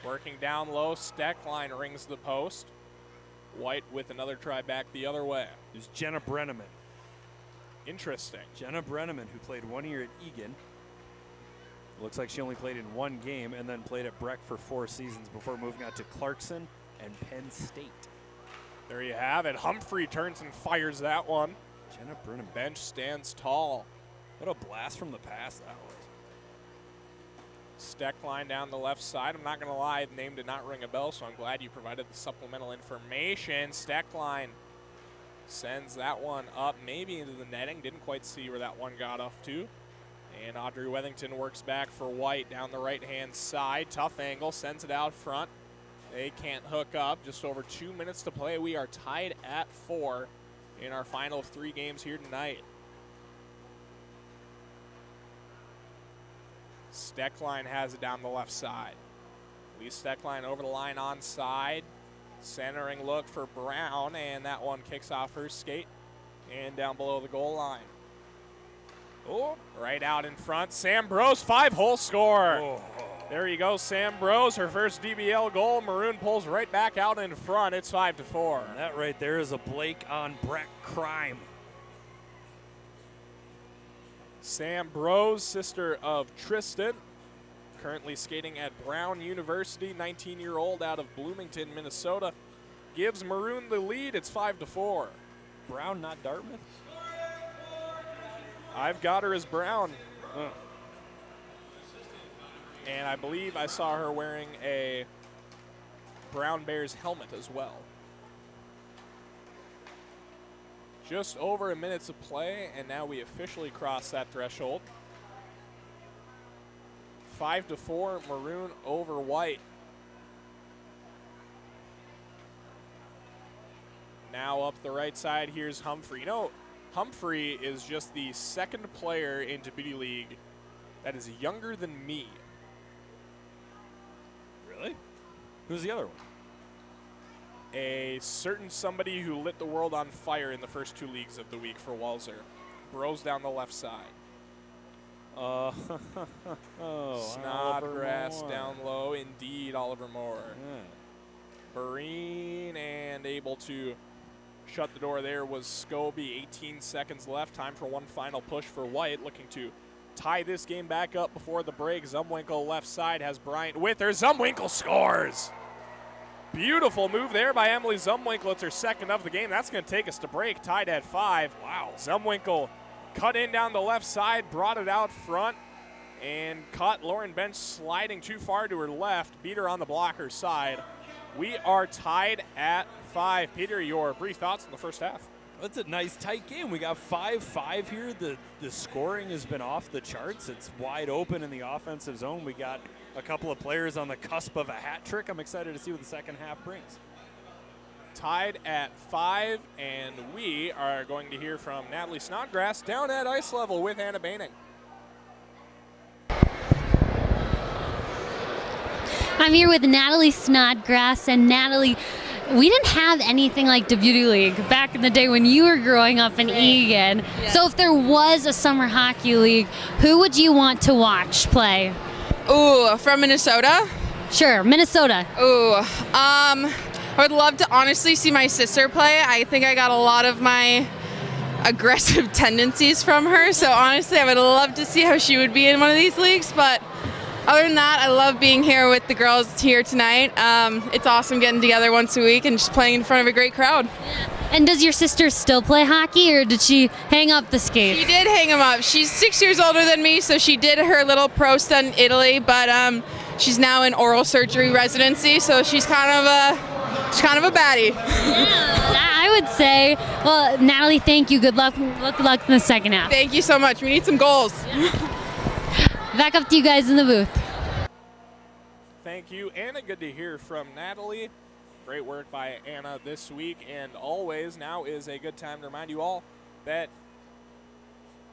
Working down low, Steckline rings the post. White with another try back the other way. It was Jenna Brenneman. Interesting. Jenna Brenneman, who played 1 year at Egan. Looks like she only played in 1 game and then played at Breck for 4 seasons before moving out to Clarkson and Penn State. There you have it. Humphrey turns and fires that one. Jenna Brenneman. Bench stands tall. What a blast from the pass that was. Steckline down the left side. I'm not going to lie, the name did not ring a bell, so I'm glad you provided the supplemental information. Steckline sends that one up, maybe into the netting. Didn't quite see where that one got off to. And Audrey Wethington works back for White down the right-hand side. Tough angle, sends it out front. They can't hook up. Just over 2 minutes to play. We are tied at 4 in our final 3 games here tonight. Steckline has it down the left side. Lee Steckline over the line onside. Centering look for Brown, and that one kicks off her skate and down below the goal line. Oh, right out in front. Sam Bros, 5-hole score. Oh. There you go, Sam Bros, her first DBL goal. Maroon pulls right back out in front. It's 5-4. And that right there is a Blake on Breck crime. Sam Bros, sister of Tristan, currently skating at Brown University, 19-year-old out of Bloomington, Minnesota, gives Maroon the lead. It's 5-4. Brown, not Dartmouth? I've got her as Brown. Oh. And I believe I saw her wearing a Brown Bears helmet as well. Just over a minute of play, and now we officially cross that threshold. 5-4, Maroon over White. Now up the right side, here's Humphrey. You know, Humphrey is just the second player in Deputy League that is younger than me. Really? Who's the other one? A certain somebody who lit the world on fire in the first 2 leagues of the week for Walser. Bros down the left side. Oh, Snodgrass down low. Indeed, Oliver Moore. Yeah. Bareen and able to shut the door there was Scobie. 18 seconds left. Time for one final push for White, looking to tie this game back up before the break. Zumwinkle left side has Bryant with her. Zumwinkle scores! Beautiful move there by Emily Zumwinkle. It's her second of the game. That's going to take us to break, tied at 5. Wow. Zumwinkle cut in down the left side, brought it out front, and caught Lauren Bench sliding too far to her left, beat her on the blocker side. We are tied at 5. Peter, your brief thoughts on the first half? That's a nice tight game. We got 5-5 here. The scoring has been off the charts. It's wide open in the offensive zone. We got a couple of players on the cusp of a hat trick. I'm excited to see what the second half brings. Tied at 5, and we are going to hear from Natalie Snodgrass down at ice level with Anna Baining. I'm here with Natalie Snodgrass, and Natalie, we didn't have anything like Beauty League back in the day when you were growing up in Egan. Yeah. So if there was a summer hockey league, who would you want to watch play? Ooh, from Minnesota? Sure, Minnesota. Ooh, I would love to honestly see my sister play. I think I got a lot of my aggressive tendencies from her, so honestly I would love to see how she would be in one of these leagues. But other than that, I love being here with the girls here tonight. It's awesome getting together once a week and just playing in front of a great crowd. And does your sister still play hockey, or did she hang up the skates? She did hang them up. She's 6 years older than me, so she did her little pro stunt in Italy, but she's now in oral surgery residency, so she's kind of a baddie. Yeah, I would say. Well, Natalie, thank you. Good luck. Good luck in the second half. Thank you so much. We need some goals. Back up to you guys in the booth. Thank you, Anna. Good to hear from Natalie. Great work by Anna this week, and always now is a good time to remind you all that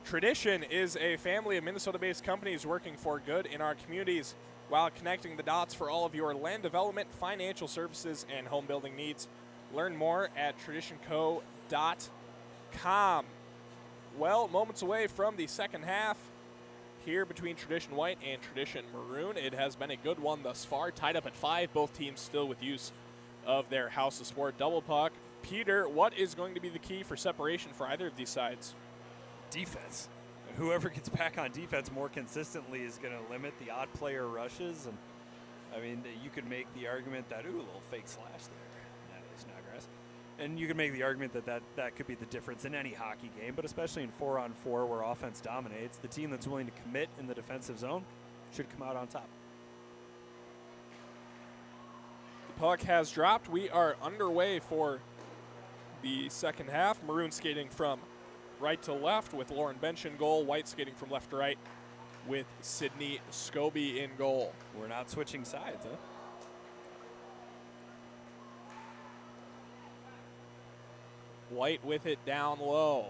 Tradition is a family of Minnesota-based companies working for good in our communities while connecting the dots for all of your land development, financial services, and home building needs. Learn more at traditionco.com. Well, moments away from the second half here between Tradition White and Tradition Maroon. It has been a good one thus far, tied up at 5, both teams still with use of their House of Sport double puck. Peter, what is going to be the key for separation for either of these sides? Defense. Whoever gets back on defense more consistently is going to limit the odd player rushes. And I mean, you could make the argument that, ooh, a little fake slash there, Natalie Snodgrass. And you could make the argument that could be the difference in any hockey game, but especially in 4-on-4 where offense dominates, the team that's willing to commit in the defensive zone should come out on top. Puck has dropped. We are underway for the second half. Maroon skating from right to left with Lauren Bench in goal. White skating from left to right with Sydney Scobie in goal. We're not switching sides, huh? White with it down low.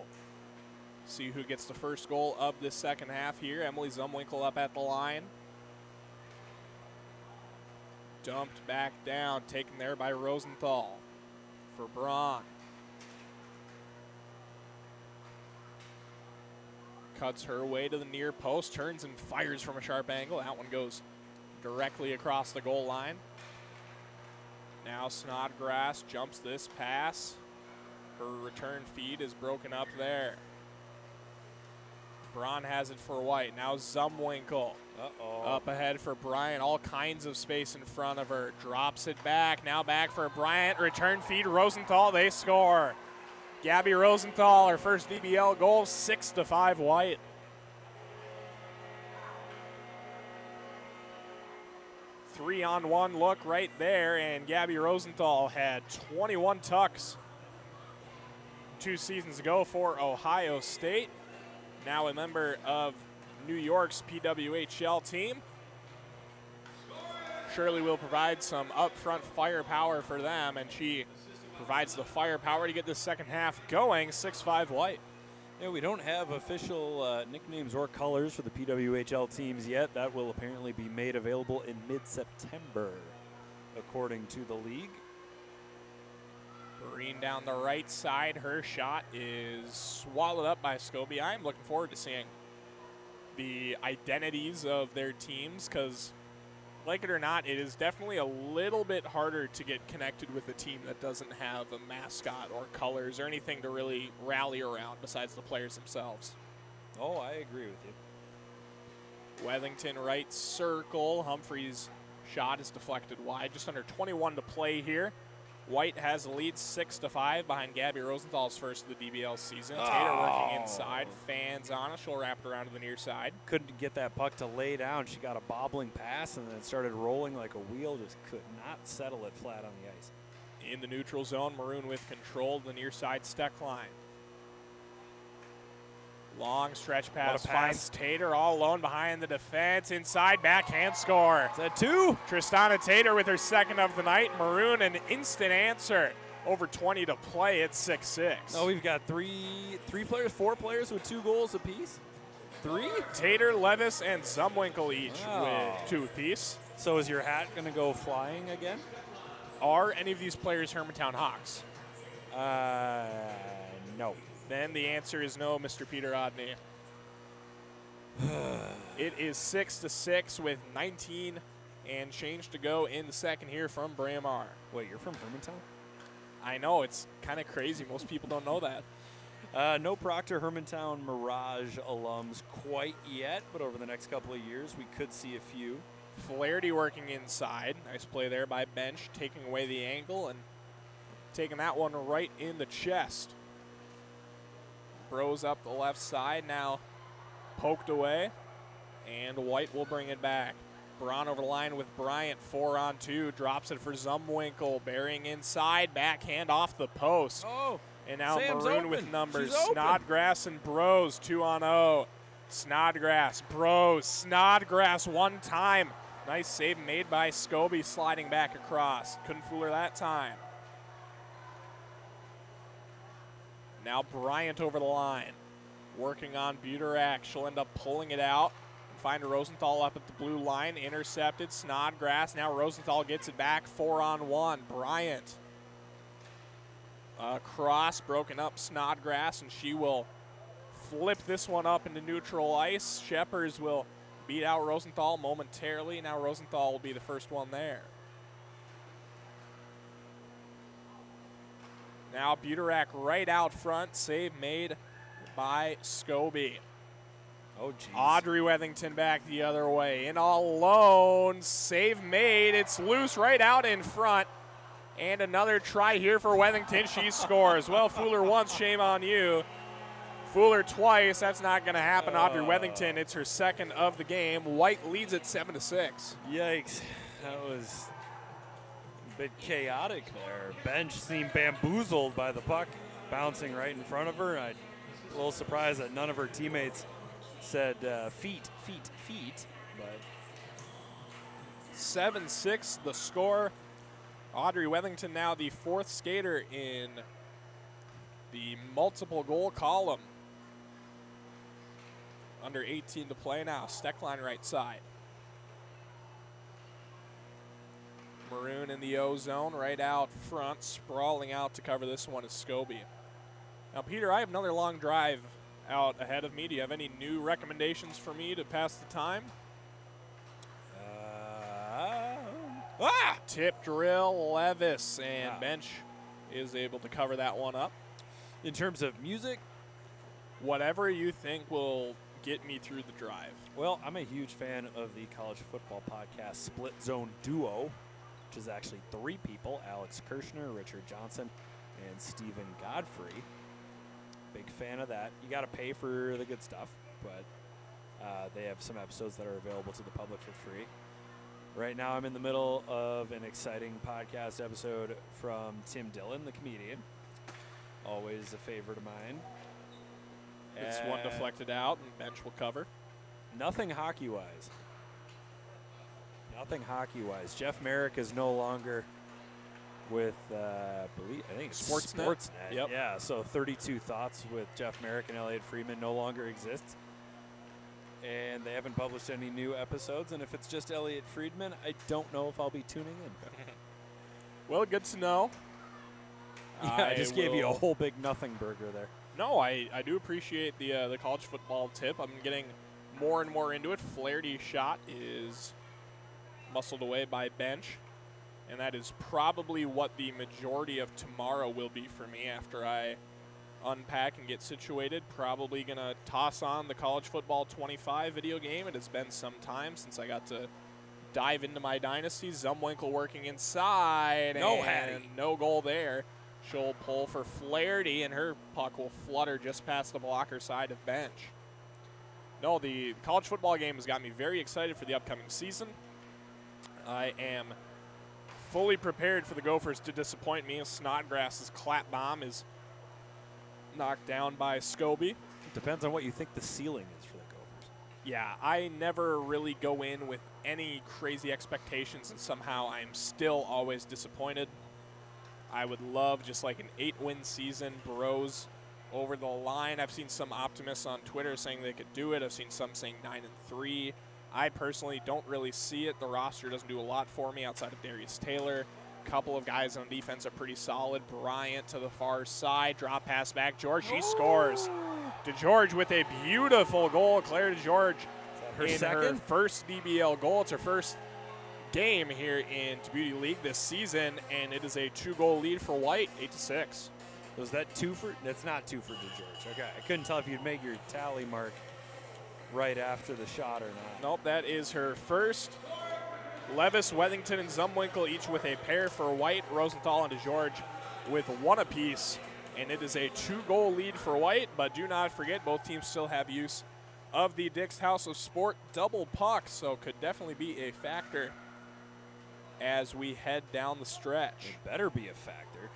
See who gets the first goal of this second half here. Emily Zumwinkle up at the line. Dumped back down, taken there by Rosenthal for Braun. Cuts her way to the near post, turns and fires from a sharp angle. That one goes directly across the goal line. Now Snodgrass jumps this pass. Her return feed is broken up there. Braun has it for White. Now Zumwinkle. Up ahead for Bryant. All kinds of space in front of her. Drops it back. Now back for Bryant. Return feed. Rosenthal. They score. Gabby Rosenthal, her first DBL goal. 6-5 White. Three-on-one look right there, and Gabby Rosenthal had 21 tucks 2 seasons ago for Ohio State. Now a member of New York's PWHL team. Shirley will provide some upfront firepower for them, and she provides the firepower to get this second half going. 6-5 White. Yeah, we don't have official nicknames or colors for the PWHL teams yet. That will apparently be made available in mid-September, according to the league. Green down the right side. Her shot is swallowed up by Scobie. I'm looking forward to seeing the identities of their teams because, like it or not, it is definitely a little bit harder to get connected with a team that doesn't have a mascot or colors or anything to really rally around besides the players themselves. Oh, I agree with you. Wethington right circle. Humphrey's shot is deflected wide. Just under 21 to play here. White has the lead 6-5 behind Gabby Rosenthal's first of the DBL season. Tater working inside, fans on it. She'll wrap it around to the near side. Couldn't get that puck to lay down. She got a bobbling pass and then started rolling like a wheel. Just could not settle it flat on the ice. In the neutral zone, Maroon with control to the near side Steck line. Long stretch pass finds Tater all alone behind the defense. Inside, backhand score. Is that 2? Tristana Tater with her second of the night. Maroon an instant answer. Over 20 to play at 6-6. Oh, we've got 4 players with 2 goals apiece. 3? Tater, Levis, and Zumwinkle each with 2 apiece. So is your hat going to go flying again? Are any of these players Hermantown Hawks? No. Then the answer is no, Mr. Peter Odney. It is 6-6 with 19 and change to go in the second here from Braemar. Wait, you're from Hermantown? I know, it's kind of crazy. Most people don't know that. No Proctor Hermantown Mirage alums quite yet, but over the next couple of years, we could see a few. Flaherty working inside. Nice play there by Bench, taking away the angle and taking that one right in the chest. Bros up the left side, now poked away, and White will bring it back. Braun over the line with Bryant, 4-on-2, drops it for Zumwinkle, burying inside, backhand off the post. Oh, and now Sam's Maroon open. with numbers. She's open. Snodgrass and Bros, 2-on-0. Snodgrass, Bros, Snodgrass one time. Nice save made by Scobie, sliding back across. Couldn't fool her that time. Now Bryant over the line, working on Buterak. She'll end up pulling it out and find Rosenthal up at the blue line. Intercepted, Snodgrass. Now Rosenthal gets it back, 4-on-1. Bryant. Cross, broken up Snodgrass, and she will flip this one up into neutral ice. Sheppers will beat out Rosenthal momentarily. Now Rosenthal will be the first one there. Now Buterak right out front. Save made by Scobie. Oh, geez. Audrey Wethington back the other way. In all alone. Save made. It's loose right out in front. And another try here for Wethington. She scores. Well, fool her once, shame on you. Fool her twice. That's not going to happen. Audrey Wethington, it's her second of the game. White leads it 7-6. Yikes. That was a bit chaotic there. Bench seemed bamboozled by the puck bouncing right in front of her. I'm a little surprised that none of her teammates said feet. But 7-6 the score. Audrey Wethington now the fourth skater in the multiple goal column. Under 18 to play now. Steckline right side. Maroon in the O zone right out front. Sprawling out to cover this one is Scobie. Now, Peter, I have another long drive out ahead of me. Do you have any new recommendations for me to pass the time? Tip drill, Levis, and Bench is able to cover that one up. in terms of music, Whatever you think will get me through the drive. well, I'm a huge fan of the college football podcast Split Zone Duo, which is actually three people, Alex Kirshner, Richard Johnson, and Stephen Godfrey. Big fan of that. You got to pay for the good stuff, but they have some episodes that are available to the public for free. Right now I'm in the middle of an exciting podcast episode from Tim Dillon, the comedian. Always a favorite of mine. It's one deflected out, and Bench will cover. Nothing hockey-wise. Nothing hockey-wise. Jeff Merrick is no longer with, I think it's Sportsnet. Yep. Yeah, so 32 Thoughts with Jeff Merrick and Elliot Friedman no longer exists. And they haven't published any new episodes. And if it's just Elliot Friedman, I don't know if I'll be tuning in. Well, good to know. Yeah, I just gave you a whole big nothing burger there. No, I do appreciate the college football tip. I'm getting more and more into it. Flaherty's shot is muscled away by Bench, and that is probably what the majority of tomorrow will be for me after I unpack and get situated. Probably going to toss on the College Football 25 video game. It has been some time since I got to dive into my dynasty. Zumwinkle working inside. No, and Hattie. no goal there. She'll pull for Flaherty, and her puck will flutter just past the blocker side of Bench. No, the college football game has got me very excited for the upcoming season. I am fully prepared for the Gophers to disappoint me. Snodgrass's clap bomb is knocked down by Scobie. It depends on what you think the ceiling is for the Gophers. Yeah, I never really go in with any crazy expectations, and somehow I'm still always disappointed. I would love just like an 8-win season, Bros over the line. I've seen some optimists on Twitter saying they could do it. I've seen some saying 9-3. I personally don't really see it. The roster doesn't do a lot for me outside of Darius Taylor. couple of guys on defense are pretty solid. Bryant to the far side, drop pass back. George, she scores. DeGeorge with a beautiful goal. Claire DeGeorge Her in second? her first DBL goal. It's her first game here in Beauty League this season, and it is a 2-goal lead for White, 8-6. Was that 2 for? That's not 2 for DeGeorge. Okay, I couldn't tell if you'd make your tally mark right after the shot or not. Nope, that is her first. Levis, Wethington, and Zumwinkle each with a pair for White. Rosenthal and DeGeorge with 1 apiece. And it is a 2-goal lead for White, but do not forget both teams still have use of the Dick's House of Sport double puck, so could definitely be a factor as we head down the stretch. It better be a factor.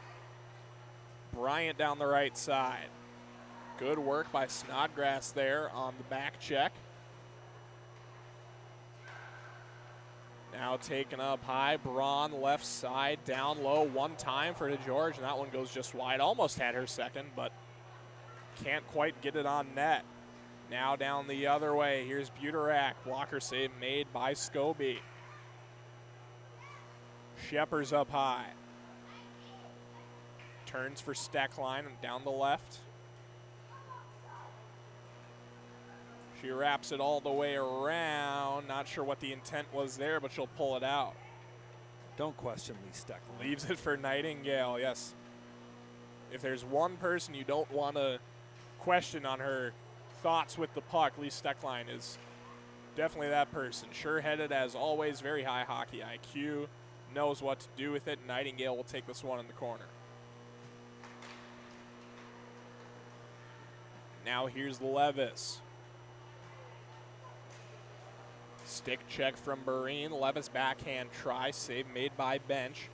Bryant down the right side. Good work by Snodgrass there on the back check. Now taken up high, Braun left side, down low, one time for DeGeorge, and that one goes just wide. Almost had her second, but can't quite get it on net. Now down the other way, here's Buterak. Blocker save made by Scobie. Shepard's up high. Turns for Steckline down the left. She wraps it all the way around. Not sure what the intent was there, but she'll pull it out. Don't question Lee Steckline. Leaves it for Nightingale, yes. If there's one person you don't want to question on her thoughts with the puck, Lee Steckline is definitely that person. Sure-headed as always, very high hockey IQ, knows what to do with it. Nightingale will take this one in the corner. Now here's Levis. Stick check from Barine. Levis backhand try. Save made by Bench.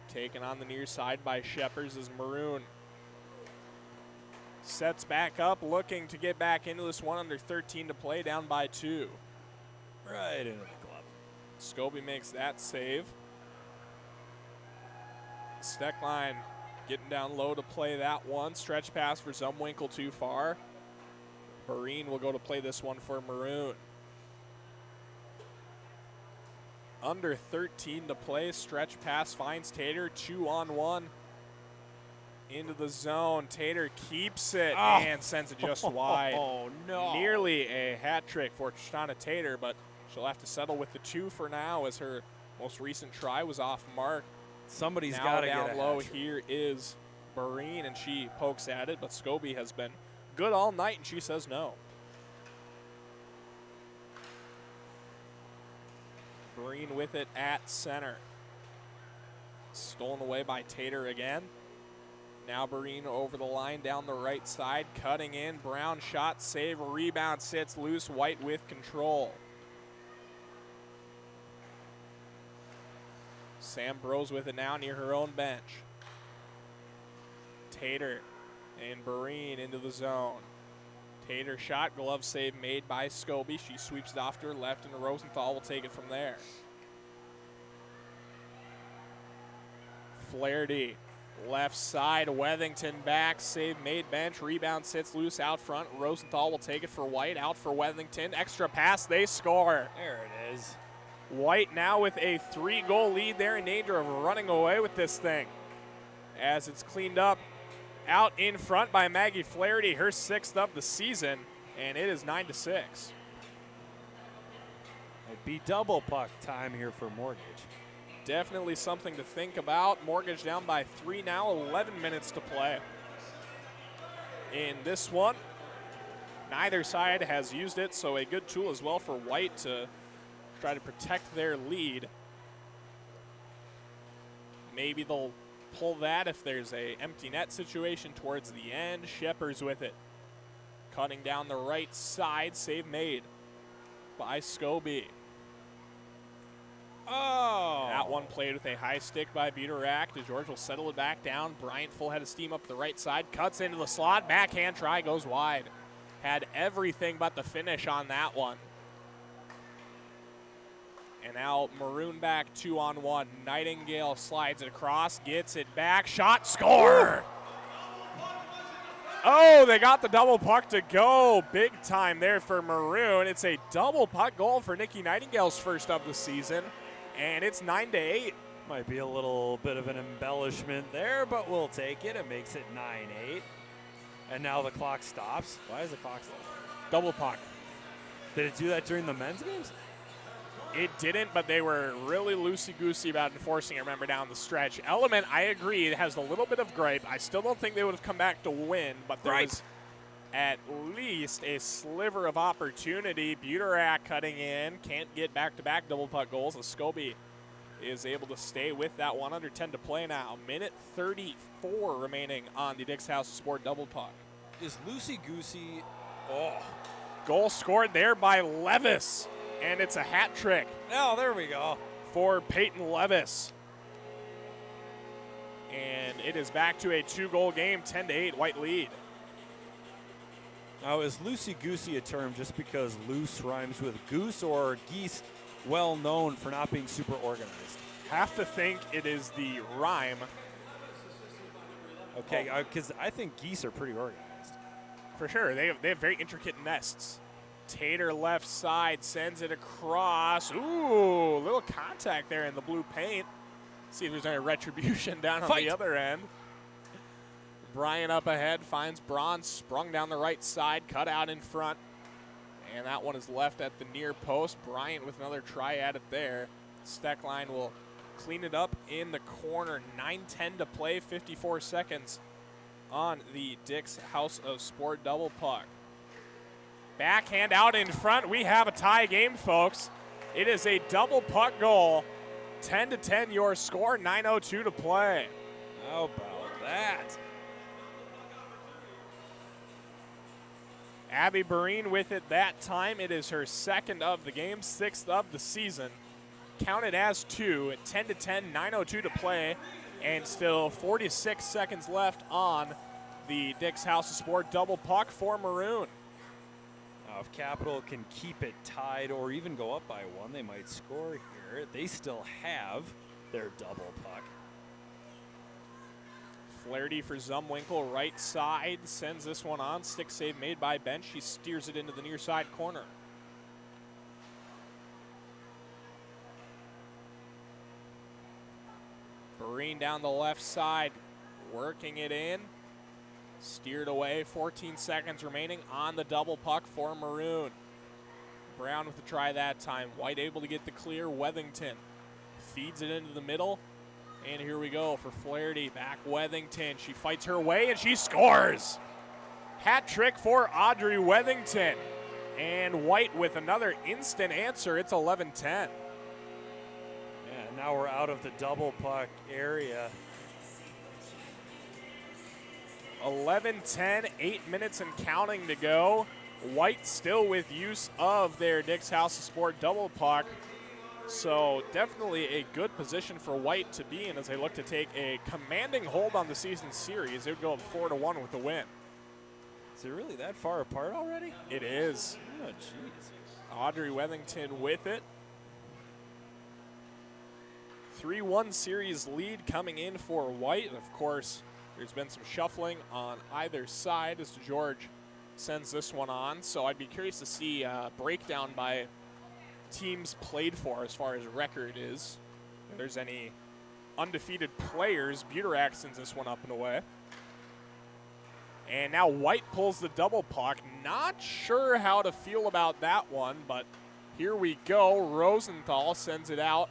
Taken on the near side by Shepherds is Maroon. Sets back up, looking to get back into this one. Under 13 to play, down by 2. Right into the glove. Scobie makes that save. Steckline getting down low to play that one. Stretch pass for Zumwinkle too far. Barine will go to play this one for Maroon. Under 13 to play. Stretch pass finds Tater. 2-on-1 into the zone. Tater keeps it and sends it just wide. Oh, no. Nearly a hat trick for Trishana Tater, but she'll have to settle with the 2 for now as her most recent try was off mark. Somebody's Now got to down get a low hat trick. here is Barine, and she pokes at it, but Scobie has been good all night, and she says no. Barine with it at center. Stolen away by Tater again. Now Barine over the line down the right side, cutting in. Brown shot, save, rebound, sits loose. White with control. Sam Bros with it now near her own bench. Tater and Barine into the zone. Tater shot, glove save made by Scobie. She sweeps it off to her left, and Rosenthal will take it from there. Flaherty, left side, Wethington back, save made bench, rebound sits loose out front. Rosenthal will take it for White, out for Wethington. Extra pass, they score. There it is. White now with a 3-goal lead. They're in danger of running away with this thing as it's cleaned up out in front by Maggie Flaherty, her 6th of the season, and it is 9-6. It'd be double puck time here for Mortgage. Definitely something to think about. Mortgage down by 3 now, 11 minutes to play. In this one, neither side has used it, so a good tool as well for White to try to protect their lead. Maybe they'll pull that if there's a empty net situation towards the end. Shepard's with it. Cutting down the right side, save made by Scobie. Oh! That one played with a high stick by Buterak. DeGeorge will settle it back down. Bryant full head of steam up the right side. Cuts into the slot. Backhand try goes wide. Had everything but the finish on that one. And now Maroon back 2-on-1. Nightingale slides it across. Gets it back. Shot. Score! Oh, they got the double puck to go. Big time there for Maroon. It's a double puck goal for Nikki Nightingale's first of the season. And it's 9-8. Might be a little bit of an embellishment there, but we'll take it. It makes it 9-8. And now the clock stops. Why is the clock stop? Double puck. Did it do that during the men's games? It didn't, but they were really loosey-goosey about enforcing it, remember, down the stretch. Element, I agree, it has a little bit of gripe. I still don't think they would have come back to win, but there was at least a sliver of opportunity. Buterak cutting in, can't get back-to-back double puck goals. Escobe is able to stay with that one. Under 10 to play now. Minute 34 remaining on the Dick's House of Sport double puck. Is loosey-goosey... Goal scored there by Levis, and it's a hat trick. Oh, there we go. For Peyton Levis. And it is back to a 2-goal game, 10-8, White lead. Now, is loosey-goosey a term just because loose rhymes with goose, or geese well known for not being super organized? Have to think it is the rhyme. Okay, because I think geese are pretty organized. For sure, they have very intricate nests. Tater left side sends it across. Ooh, little contact there in the blue paint. See if there's any retribution down on the other end. Brian up ahead finds Braun, sprung down the right side, cut out in front. And that one is left at the near post. Bryant with another try at it there. Steckline will clean it up in the corner. 9:10 to play, 54 seconds on the Dick's House of Sport double puck. Backhand out in front. We have a tie game, folks. It is a double puck goal. 10-10 your score, 9:02 to play. How about that? Abby Barine with it that time. It is her second of the game, sixth of the season. Counted as 2, 10-10, 9:02 to play, and still 46 seconds left on the Dick's House of Sport double puck for Maroon. Now, if Capital can keep it tied or even go up by 1, they might score here. They still have their double puck. Flaherty for Zumwinkle, right side, sends this one on. Stick save made by Bench. She steers it into the near side corner. Barine down the left side, working it in. Steered away, 14 seconds remaining on the double puck for Maroon. Brown with the try that time. White able to get the clear. Wethington feeds it into the middle. And here we go for Flaherty. Back Wethington. She fights her way and she scores. Hat trick for Audrey Wethington. And White with another instant answer. It's 11-10. Yeah, now we're out of the double puck area. 11-10, 8 minutes and counting to go. White still with use of their Dick's House of Sport double puck. So definitely a good position for White to be in as they look to take a commanding hold on the season series. They would go up 4-1 with the win. Is it really that far apart already? It is. Oh, jeez. Audrey Wethington with it. 3-1 series lead coming in for White. Of course, there's been some shuffling on either side as George sends this one on. So I'd be curious to see a breakdown by teams played for as far as record is. If there's any undefeated players, Buterak sends this one up and away. And now White pulls the double puck. Not sure how to feel about that one, but here we go. Rosenthal sends it out.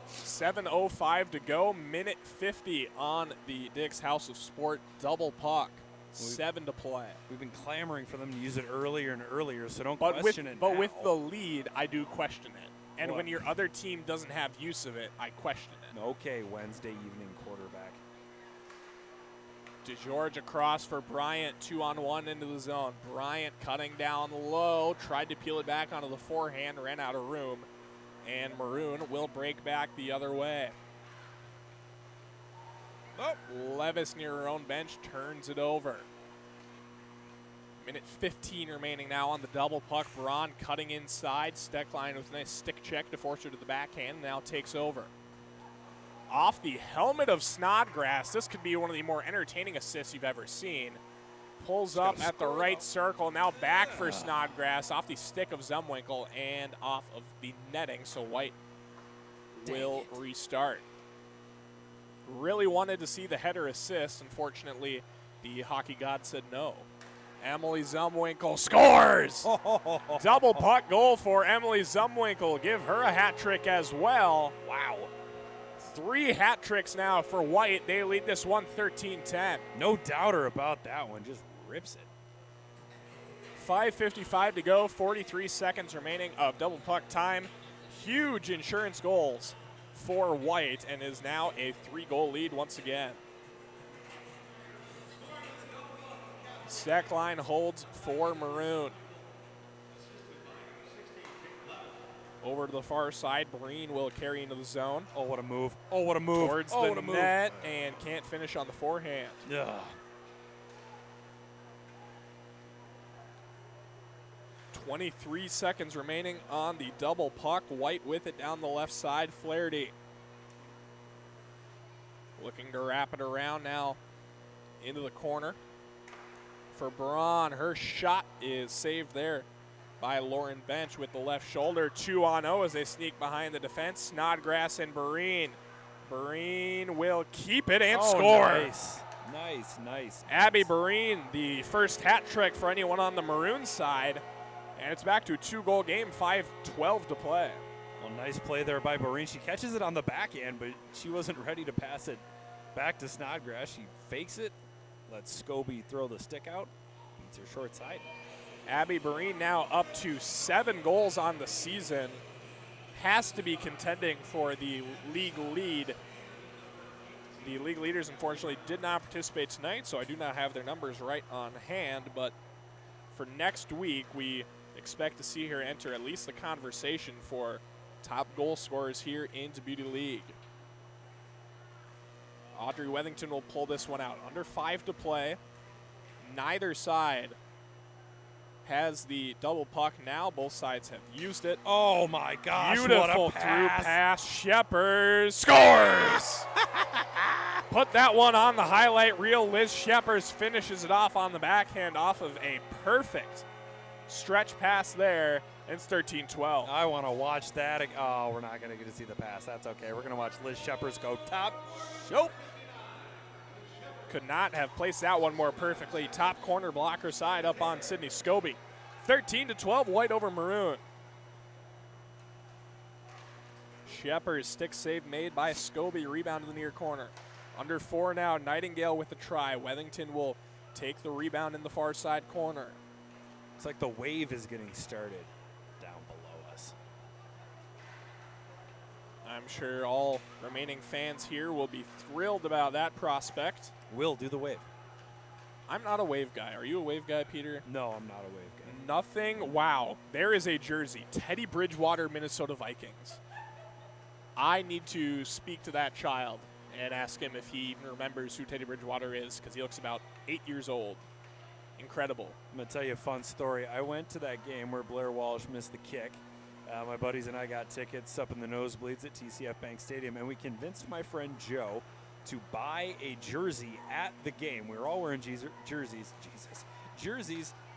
7:05 to go, minute 50 on the Dick's House of Sport double puck. 7 to play. We've been clamoring for them to use it earlier and earlier, so don't question it. But now. with the lead, I do question it. And What? when your other team doesn't have use of it, I question it. Okay, Wednesday evening quarterback. DeGeorge across for Bryant, 2-on-1 into the zone. Bryant cutting down low, tried to peel it back onto the forehand, ran out of room. And Maroon will break back the other way. Oh, Levis near her own bench turns it over. Minute 15 remaining now on the double puck. Braun cutting inside. Steckline with a nice stick check to force her to the backhand. Now takes over. Off the helmet of Snodgrass. This could be one of the more entertaining assists you've ever seen. Pulls up at the right circle. Now back for Snodgrass off the stick of Zumwinkle and off of the netting. So White will restart. Really wanted to see the header assist. Unfortunately, the hockey god said no. Emily Zumwinkle scores! Double puck goal for Emily Zumwinkle. Give her a hat trick as well. Wow. 3 hat tricks now for White. They lead this one 13-10. No doubter about that one. Just rips it. 5:55 to go, 43 seconds remaining of double puck time. Huge insurance goals for White, and is now a 3-goal lead once again. Sec line holds for Maroon. Over to the far side, Breen will carry into the zone. Oh, what a move. Oh, what a move. Towards oh, the net, and can't finish on the forehand. Ugh. 23 seconds remaining on the double puck. White with it down the left side. Flaherty looking to wrap it around now into the corner for Braun. Her shot is saved there by Lauren Bench with the left shoulder. 2-on-0 as they sneak behind the defense. Snodgrass and Breen. Breen will keep it and score. Nice. Nice. Abby Breen, the first hat trick for anyone on the Maroon side. And it's back to a 2-goal game, 5:12 to play. Well, nice play there by Maureen. She catches it on the backhand, but she wasn't ready to pass it back to Snodgrass. She fakes it, lets Scobie throw the stick out, beats her short side. Abby Breen now up to 7 goals on the season. Has to be contending for the league lead. The league leaders, unfortunately, did not participate tonight, so I do not have their numbers right on hand. But for next week, we expect to see her enter at least the conversation for top goal scorers here in Beauty League. Audrey Wethington will pull this one out. Under 5 to play. Neither side has the double puck now. Both sides have used it. Oh my gosh, Beautiful what a through pass. pass. Sheppers scores! Put that one on the highlight reel. Liz Sheppers finishes it off on the backhand off of a perfect stretch pass there. It's 13-12. I want to watch that. Oh, we're not going to get to see the pass. That's okay. We're going to watch Liz Sheppers go top. Nope. Could not have placed that one more perfectly. Top corner blocker side up on Sydney Scobie. 13-12, White over Maroon. Sheppers, stick save made by Scobie. Rebound to the near corner. Under 4 now, Nightingale with the try. Wethington will take the rebound in the far side corner. It's like the wave is getting started down below us. I'm sure all remaining fans here will be thrilled about that prospect. Will do the wave. I'm not a wave guy. Are you a wave guy, Peter? No, I'm not a wave guy. Nothing. Wow. There is a jersey. Teddy Bridgewater, Minnesota Vikings. I need to speak to that child and ask him if he even remembers who Teddy Bridgewater is, because he looks about 8 years old. Incredible. I'm going to tell you a fun story. I went to that game where Blair Walsh missed the kick. My buddies and I got tickets up in the nosebleeds at TCF Bank Stadium, and we convinced my friend Joe to buy a jersey at the game. We were all wearing jerseys,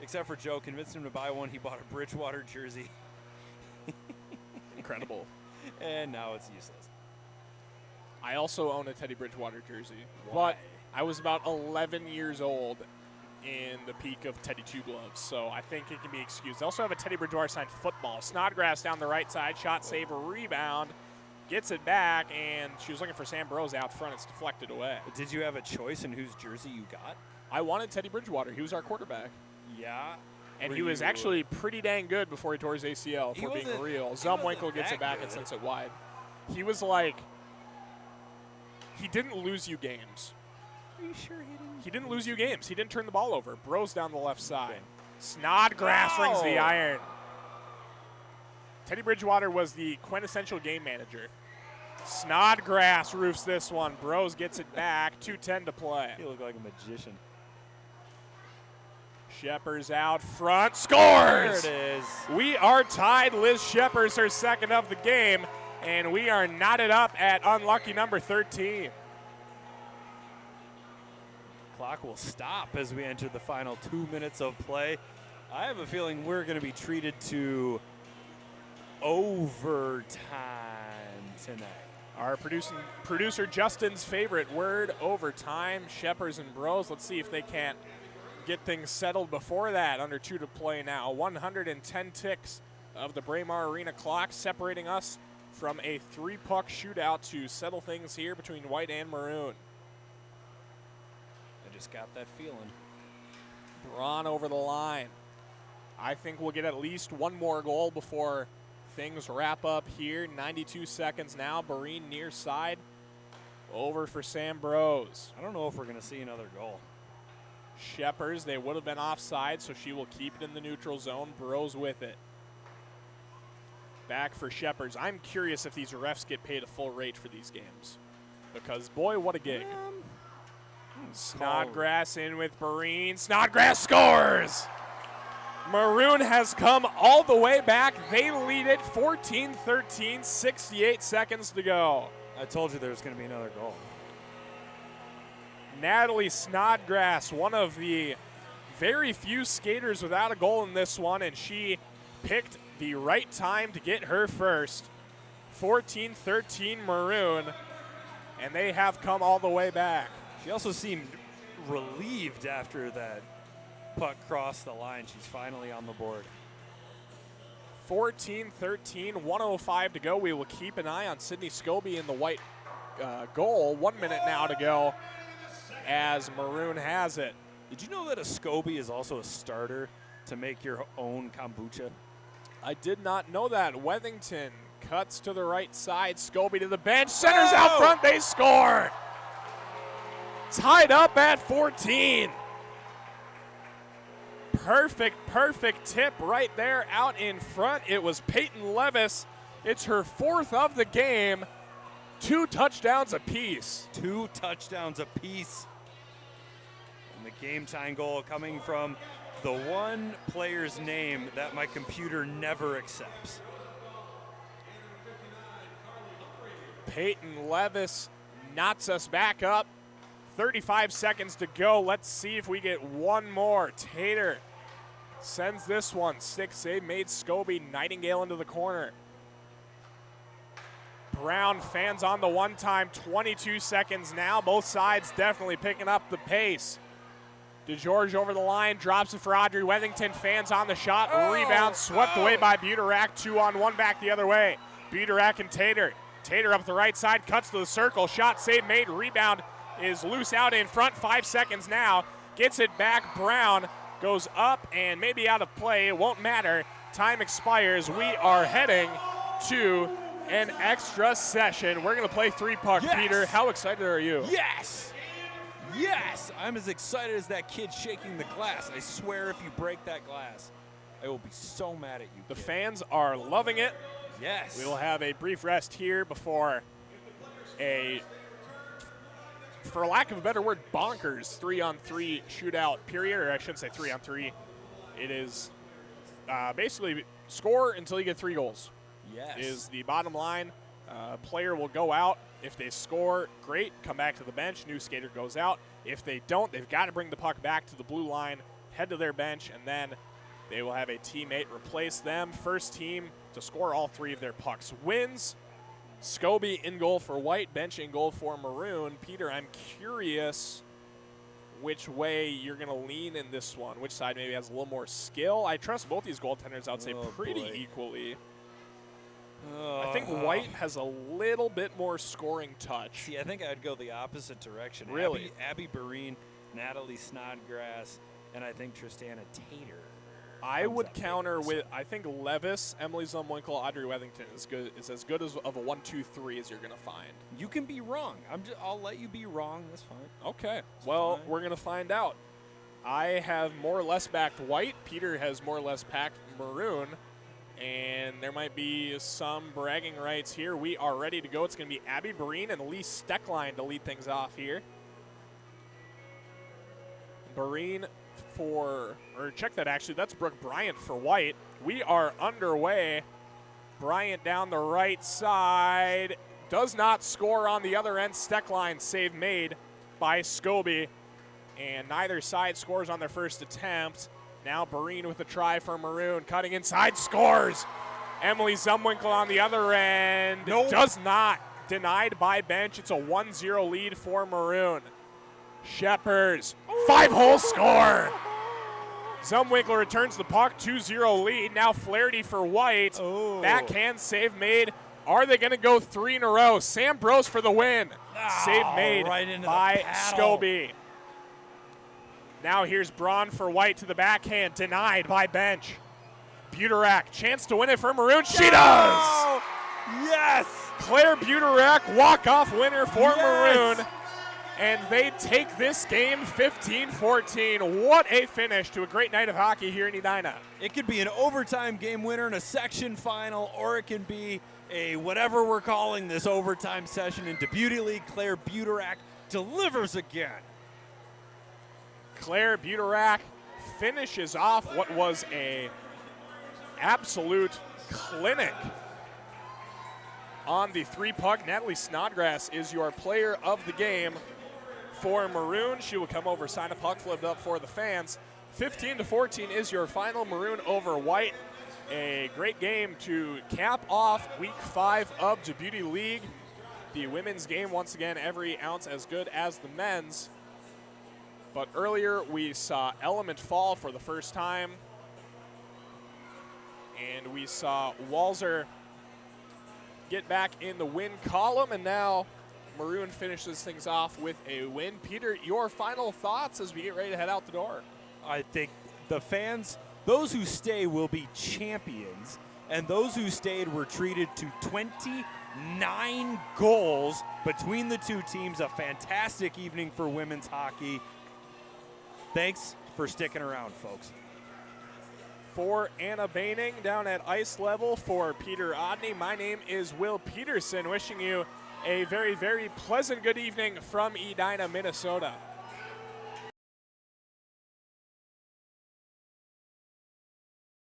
except for Joe. Convinced him to buy one. He bought a Bridgewater jersey. Incredible. And now it's useless. I also own a Teddy Bridgewater jersey. Why? But I was about 11 years old in the peak of Teddy Two Gloves, so I think it can be excused. I also have a Teddy Bridgewater signed football. Snodgrass down the right side, shot, save, rebound, gets it back, and she was looking for Sam Burrows out front. It's deflected away. Did you have a choice in whose jersey you got? I wanted Teddy Bridgewater. He was our quarterback. Yeah. And he was actually pretty dang good before he tore his ACL, if we're being real. Zumwinkle gets it back and sends it wide. He was like, he didn't lose you games. Are you sure he didn't? He didn't lose you games. He didn't turn the ball over. Bros down the left side. Snodgrass rings the iron. Teddy Bridgewater was the quintessential game manager. Snodgrass roofs this one. Bros gets it back. 2:10 to play. He looked like a magician. Sheppers out front. Scores! There it is. We are tied. Liz Sheppers, her second of the game. And we are knotted up at unlucky number 13. Clock will stop as we enter the final 2 minutes of play. I have a feeling we're going to be treated to overtime. tonight. Our producer Justin's favorite word, overtime. Sheppers and Bros. Let's see if they can't get things settled before that. Under 2 to play now. 110 ticks of the Braemar Arena clock separating us from a 3-puck shootout to settle things here between white and maroon. I just got that feeling. Braun over the line. I think we'll get at least one more goal before things wrap up here. 92 seconds now. Barine near side. Over for Sam Bros. I don't know if we're going to see another goal. Sheppers, they would have been offside, so she will keep it in the neutral zone. Bros with it. Back for Sheppers. I'm curious if these refs get paid a full rate for these games. Because, boy, what a gig. Snodgrass in with Barine. Snodgrass scores! Maroon has come all the way back. They lead it 14-13, 68 seconds to go. I told you there was going to be another goal. Natalie Snodgrass, one of the very few skaters without a goal in this one, and she picked the right time to get her first. 14-13 Maroon, and they have come all the way back. She also seemed relieved after that puck crossed the line. She's finally on the board. 14-13, 1:05 to go. We will keep an eye on Sydney Scobie in the white goal. 1 minute now to go as Maroon has it. Did you know that a Scobie is also a starter to make your own kombucha? I did not know that. Wethington cuts to the right side. Scobie to the bench. Centers out front. They score. Tied up at 14. Perfect tip right there out in front. It was Peyton Levis. It's her 4th of the game. 2 touchdowns apiece. 2 touchdowns apiece. And the game-time goal coming from the one player's name that my computer never accepts. Peyton Levis knots us back up. 35 seconds to go. Let's see if we get one more. Tater sends this one. 6 save made. Scobie. Nightingale into the corner. Brown fans on the one time. 22 seconds now. Both sides definitely picking up the pace. DeGeorge over the line. Drops it for Audrey Wethington. Fans on the shot. Rebound swept away by Buterak. 2-on-1 back the other way. Buterak and Tater. Tater up the right side. Cuts to the circle. Shot save made. Rebound is loose out in front. 5 seconds now. Gets it back. Brown goes up and maybe out of play. It won't matter. Time expires. We are heading to an extra session. We're going to play 3-puck, Yes! Peter. How excited are you? Yes! Yes! I'm as excited as that kid shaking the glass. I swear if you break that glass, I will be so mad at you. The kid. fans are loving it. Yes. We will have a brief rest here before a, for lack of a better word, bonkers 3-on-3 shootout period, or I shouldn't say 3-on-3. It is basically score until you get 3 goals. Yes. Is the bottom line. Player will go out. If they score, great. Come back to the bench. New skater goes out. If they don't, they've got to bring the puck back to the blue line, head to their bench, and then they will have a teammate replace them. First team to score all 3 of their pucks wins. Scobie in goal for white, bench in goal for maroon. Peter, I'm curious which way you're going to lean in this one. Which side maybe has a little more skill? I trust both these goaltenders, I would say, pretty boy. equally. I think white has a little bit more scoring touch. See, I think I'd go the opposite direction. Really? Abby Barine, Natalie Snodgrass, and I think Tristana Tater. I would counter with, I think Levis, Emily Zumwinkle, Audrey Wethington is as good as of a 1-2-3 as you're going to find. You can be wrong. I'll let you be wrong. That's fine. Okay. That's Well, fine. we're going to find out. I have more or less backed white. Peter has more or less packed maroon. And there might be some bragging rights here. We are ready to go. It's going to be Abby Barine and Lee Steckline to lead things off here. Barine or check that actually, that's Brooke Bryant for white. We are underway. Bryant down the right side. Does not score on the other end. Steckline save made by Scobie. And neither side scores on their first attempt. Now Barine with a try for Maroon. Cutting inside, scores. Emily Zumwinkle on the other end. Nope. Does not. Denied by bench. It's a 1-0 lead for Maroon. Sheppers, 5-hole score. Zumwinkle returns the puck, 2-0 lead. Now Flaherty for White. Oh. Backhand save made. Are they going to go 3 in a row? Sam Bros for the win. Save made right into by the paddle. Scobie. Now here's Braun for White to the backhand. Denied by bench. Buterak, chance to win it for Maroon. She does! Yes! Claire Buterak, walk-off winner for Yes! Maroon. And they take this game 15-14. What a finish to a great night of hockey here in Edina. It could be an overtime game winner in a section final, or it can be a whatever we're calling this overtime session in Deputy League. Claire Buterak delivers again. Claire Buterak finishes off what was a absolute clinic on the 3-puck. Natalie Snodgrass is your player of the game for Maroon. She will come over, sign a puck, flipped up for the fans. 15-14 is your final. Maroon over White. A great game to cap off week 5 of Deputy League. The women's game, once again, every ounce as good as the men's. But earlier we saw Element fall for the first time. And we saw Walser get back in the win column, and now Maroon finishes things off with a win. Peter, your final thoughts as we get ready to head out the door? I think the fans, those who stay will be champions, and those who stayed were treated to 29 goals between the two teams. A fantastic evening for women's hockey. Thanks for sticking around, folks. For Anna Baining down at ice level, for Peter Odney, my name is Will Peterson, wishing you a very, very pleasant good evening from Edina, Minnesota.